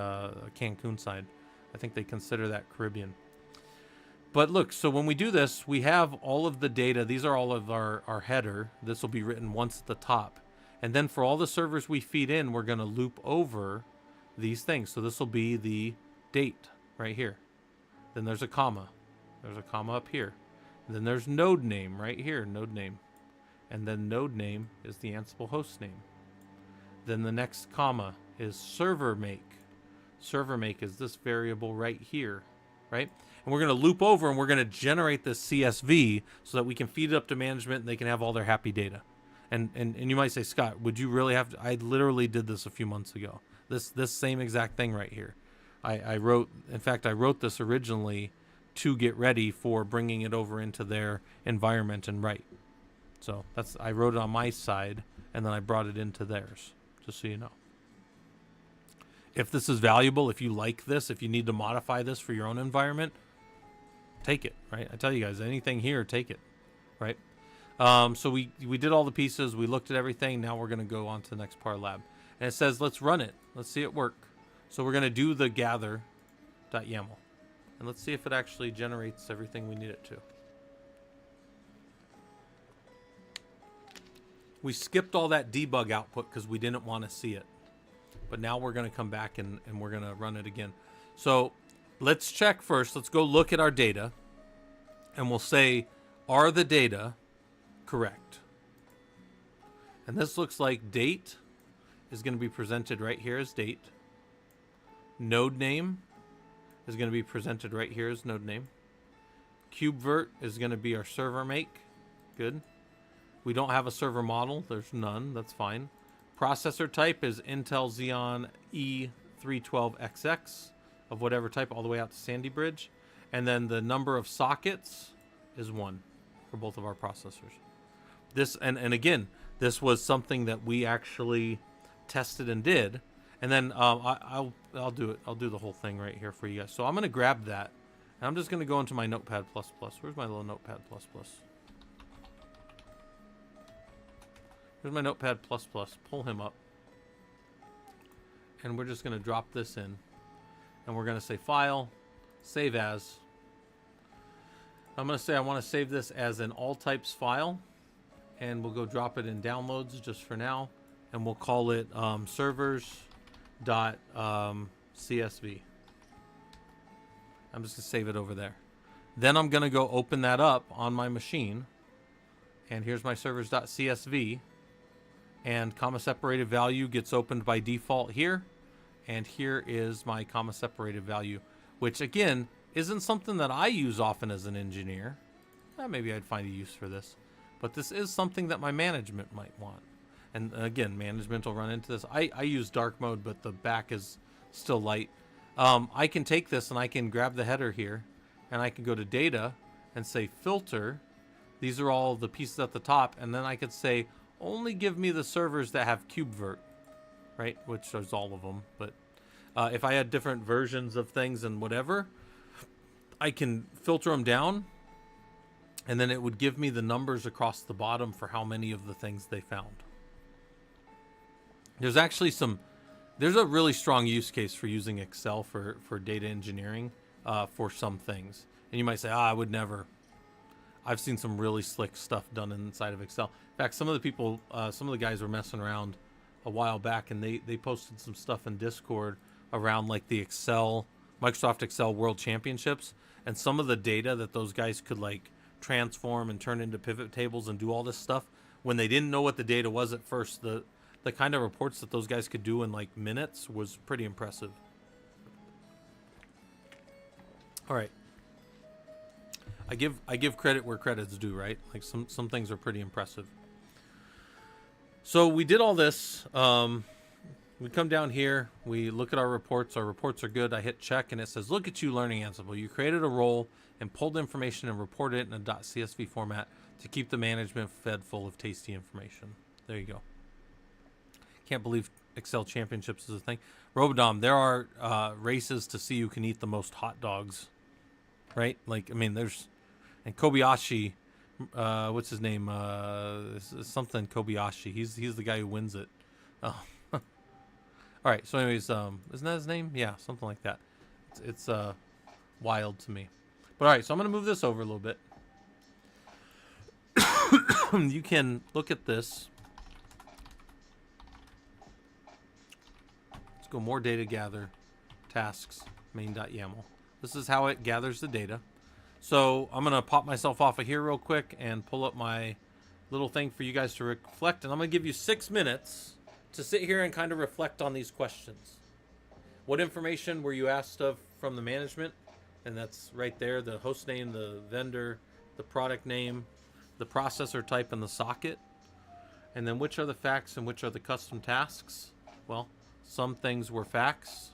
Cancun side. I think they consider that Caribbean. But look, so when we do this, we have all of the data. These are all of our header. This will be written once at the top. And then for all the servers we feed in, we're going to loop over these things. So this will be the date right here. Then there's a comma. There's a comma up here. And then there's node name right here, node name. And then node name is the Ansible host name. Then the next comma is server make. Server make is this variable right here, right? And we're going to loop over and we're going to generate this CSV so that we can feed it up to management and they can have all their happy data. And you might say, Scott, would you really have to? I literally did this a few months ago. This same exact thing right here. I wrote this originally to get ready for bringing it over into their environment and write. So I wrote it on my side and then I brought it into theirs, just so you know. If this is valuable, if you like this, if you need to modify this for your own environment, take it, right? I tell you guys, anything here, take it, right? So we did all the pieces. We looked at everything. Now we're going to go on to the next part of lab. And it says, let's run it. Let's see it work. So we're going to do the gather.yaml. And let's see if it actually generates everything we need it to. We skipped all that debug output because we didn't want to see it. But now we're going to come back and we're going to run it again. So let's check first. Let's go look at our data. And we'll say, are the data correct? And this looks like date is going to be presented right here as date. Node name is going to be presented right here as node name. KubeVirt is going to be our server make. Good. We don't have a server model. There's none. That's fine. Processor type is Intel Xeon E312XX of whatever type all the way out to Sandy Bridge. And then the number of sockets is 1 for both of our processors. This and again, this was something that we actually tested and did. And then I'll do it. I'll do the whole thing right here for you guys. So I'm going to grab that. And I'm just going to go into my Notepad++. Where's my little Notepad++? Here's my Notepad++. Pull him up. And we're just going to drop this in. And we're going to say File, Save As. I'm going to say I want to save this as an all types file. And we'll go drop it in downloads just for now. And we'll call it servers.csv. I'm just going to save it over there. Then I'm going to go open that up on my machine. And here's my servers.csv. And comma separated value gets opened by default here. And here is my comma separated value, which again, isn't something that I use often as an engineer. Maybe I'd find a use for this. But this is something that my management might want. And again, management will run into this. I use dark mode, but the back is still light. I can take this and I can grab the header here, and I can go to data and say filter. These are all the pieces at the top, and then I could say only give me the servers that have KubeVirt, right? Which is all of them. But if I had different versions of things and whatever, I can filter them down, and then it would give me the numbers across the bottom for how many of the things they found. There's actually there's a really strong use case for using Excel for data engineering for some things. And you might say, I would never. I've seen some really slick stuff done inside of Excel. In fact, some of the people, some of the guys were messing around a while back, and they posted some stuff in Discord around like the Microsoft Excel World Championships, and some of the data that those guys could like transform and turn into pivot tables and do all this stuff when they didn't know what the data was at first. The kind of reports that those guys could do in like minutes was pretty impressive. All right. I give credit where credit's due, right? Like some things are pretty impressive. So we did all this. We come down here, we look at our reports. Our reports are good. I hit check and it says, look at you learning Ansible. You created a role and pulled information and reported it in a .csv format to keep the management fed full of tasty information. There you go. Can't believe Excel Championships is a thing. Robodom, there are races to see who can eat the most hot dogs, right? Like, I mean, there's, and Kobayashi, what's his name? Something Kobayashi. He's the guy who wins it. Oh. All right. So, anyways, isn't that his name? Yeah, something like that. It's wild to me. But all right, so I'm gonna move this over a little bit. You can look at this. Let's go more data gather, tasks, main.yaml. This is how it gathers the data. So I'm gonna pop myself off of here real quick and pull up my little thing for you guys to reflect. And I'm gonna give you 6 minutes to sit here and kind of reflect on these questions. What information were you asked of from the management? And that's right there, the host name, the vendor, the product name, the processor type, and the socket. And then which are the facts and which are the custom tasks? Well, some things were facts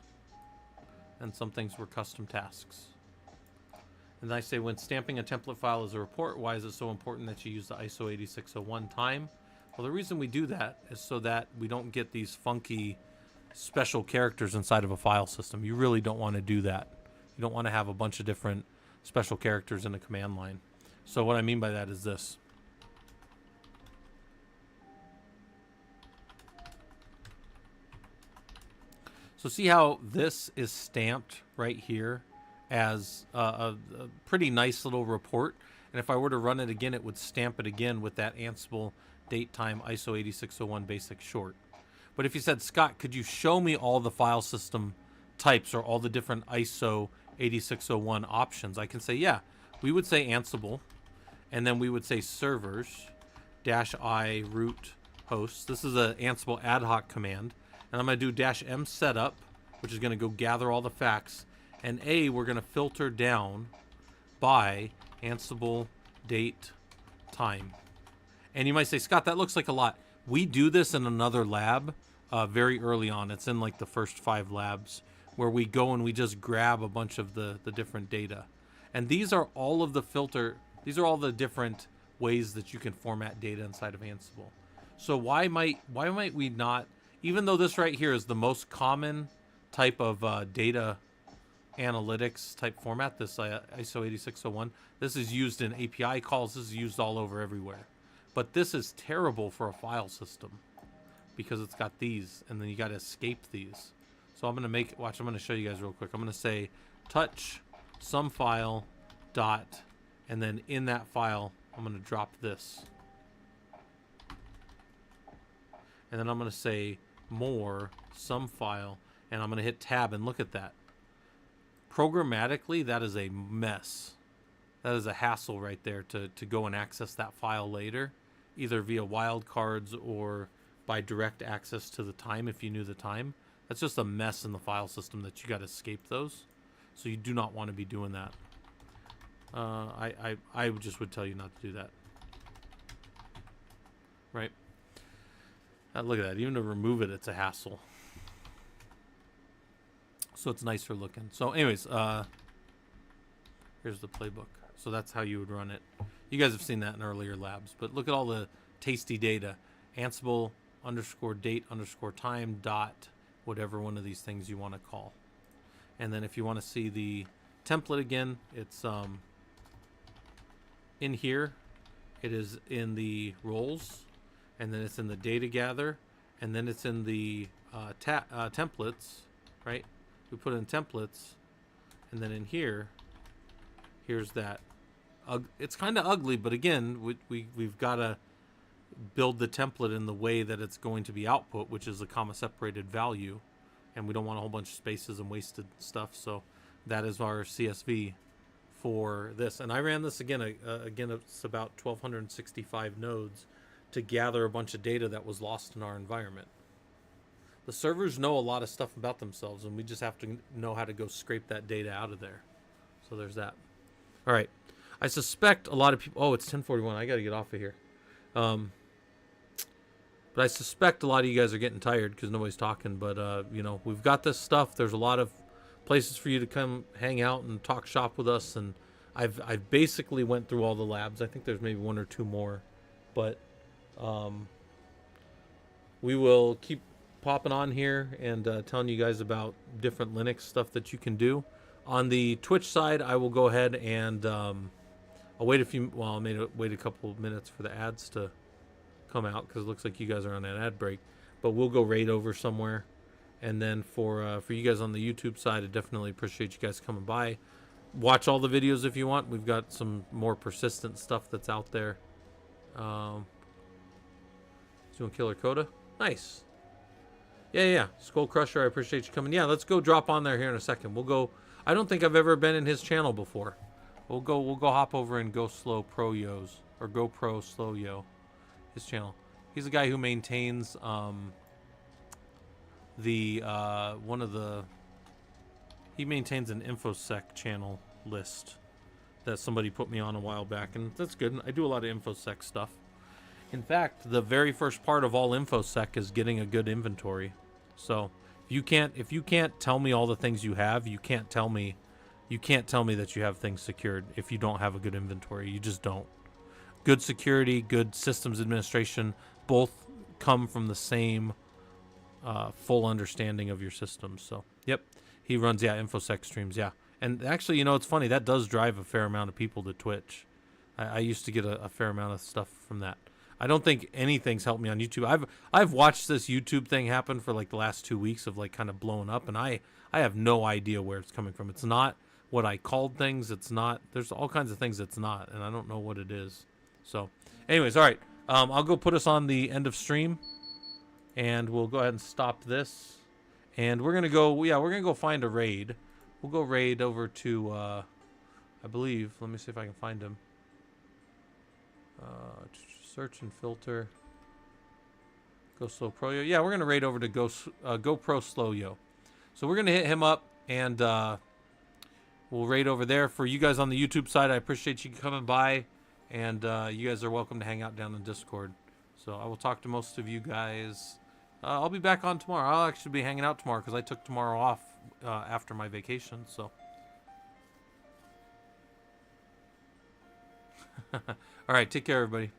and some things were custom tasks. And I say, when stamping a template file as a report, why is it so important that you use the ISO 8601 time? Well, the reason we do that is so that we don't get these funky special characters inside of a file system. You really don't want to do that. You don't want to have a bunch of different special characters in a command line. So what I mean by that is this. So see how this is stamped right here as a pretty nice little report. And if I were to run it again, it would stamp it again with that Ansible date time ISO 8601 basic short. But if you said, Scott, could you show me all the file system types or all the different ISO 8601 options? I can say, yeah, we would say Ansible, and then we would say servers -i root hosts. This is a Ansible ad hoc command. And I'm going to do -m setup, which is going to go gather all the facts. And we're going to filter down by Ansible date time. And you might say, Scott, that looks like a lot. We do this in another lab very early on. It's in like the first 5 labs where we go and we just grab a bunch of the different data. And these are all of the these are all the different ways that you can format data inside of Ansible. So why might we not, even though this right here is the most common type of data analytics type format, this ISO 8601, this is used in API calls, this is used all over everywhere. But this is terrible for a file system because it's got these, and then you got to escape these. So I'm going to I'm going to show you guys real quick. I'm going to say touch some file dot, and then in that file, I'm going to drop this. And then I'm going to say more some file, and I'm going to hit tab, and look at that. Programmatically, that is a mess. That is a hassle right there to go and access that file later, either via wildcards or by direct access to the time if you knew the time. That's just a mess in the file system that you got to escape those. So you do not want to be doing that. I just would tell you not to do that. right? Look at that. Even to remove it, it's a hassle. So it's nicer looking. So anyways, here's the playbook. So that's how you would run it. You guys have seen that in earlier labs, but look at all the tasty data. Ansible _date_time dot whatever one of these things you want to call. And then if you want to see the template again, it's in here. It is in the roles, and then it's in the data gather, and then it's in the templates, right? We put in templates, and then in here, here's that. It's kind of ugly, but again, we've got to build the template in the way that it's going to be output, which is a comma separated value, and we don't want a whole bunch of spaces and wasted stuff. So that is our CSV for this. And I ran this again. It's about 1,265 nodes to gather a bunch of data that was lost in our environment. The servers know a lot of stuff about themselves, and we just have to know how to go scrape that data out of there. So there's that. All right. I suspect a lot of people... Oh, it's 10:41. I got to get off of here. But I suspect a lot of you guys are getting tired because nobody's talking. But, you know, we've got this stuff. There's a lot of places for you to come hang out and talk shop with us. And I've basically went through all the labs. I think there's maybe one or two more. But we will keep popping on here and telling you guys about different Linux stuff that you can do. On the Twitch side, I will go ahead and I'll wait wait a couple of minutes for the ads to come out because it looks like you guys are on an ad break. But we'll go raid over somewhere. And then for you guys on the YouTube side, I definitely appreciate you guys coming by. Watch all the videos if you want. We've got some more persistent stuff that's out there. Doing Killer Coda. Nice. Yeah. Skull Crusher, I appreciate you coming. Yeah, let's go drop on there here in a second. We'll go. I don't think I've ever been in his channel before. We'll go hop over and Go Slow Pro Yos or GoPro Slow Yo, his channel. He's the guy who maintains he maintains an InfoSec channel list that somebody put me on a while back, and that's good. I do a lot of InfoSec stuff. In fact, the very first part of all InfoSec is getting a good inventory. So if you can't tell me all the things you have, you can't tell me that you have things secured if you don't have a good inventory. You just don't. Good security, good systems administration, both come from the same full understanding of your systems. So, yep, he runs InfoSec streams, And actually, you know, it's funny, that does drive a fair amount of people to Twitch. I used to get a fair amount of stuff from that. I don't think anything's helped me on YouTube. I've watched this YouTube thing happen for like the last 2 weeks of like kind of blowing up, and I have no idea where it's coming from. It's not what I called things. It's not. There's all kinds of things it's not, and I don't know what it is. So, anyways, all right. I'll go put us on the end of stream, and we'll go ahead and stop this. And we're gonna go. We're gonna go find a raid. We'll go raid over to. I believe. Let me see if I can find him. Search and filter. Go Slow Pro Yo. Yeah, we're going to raid over to GoPro Slow Yo. So we're going to hit him up, and we'll raid over there. For you guys on the YouTube side, I appreciate you coming by, and you guys are welcome to hang out down in Discord. So I will talk to most of you guys. I'll be back on tomorrow. I'll actually be hanging out tomorrow because I took tomorrow off after my vacation. So. All right, take care, everybody.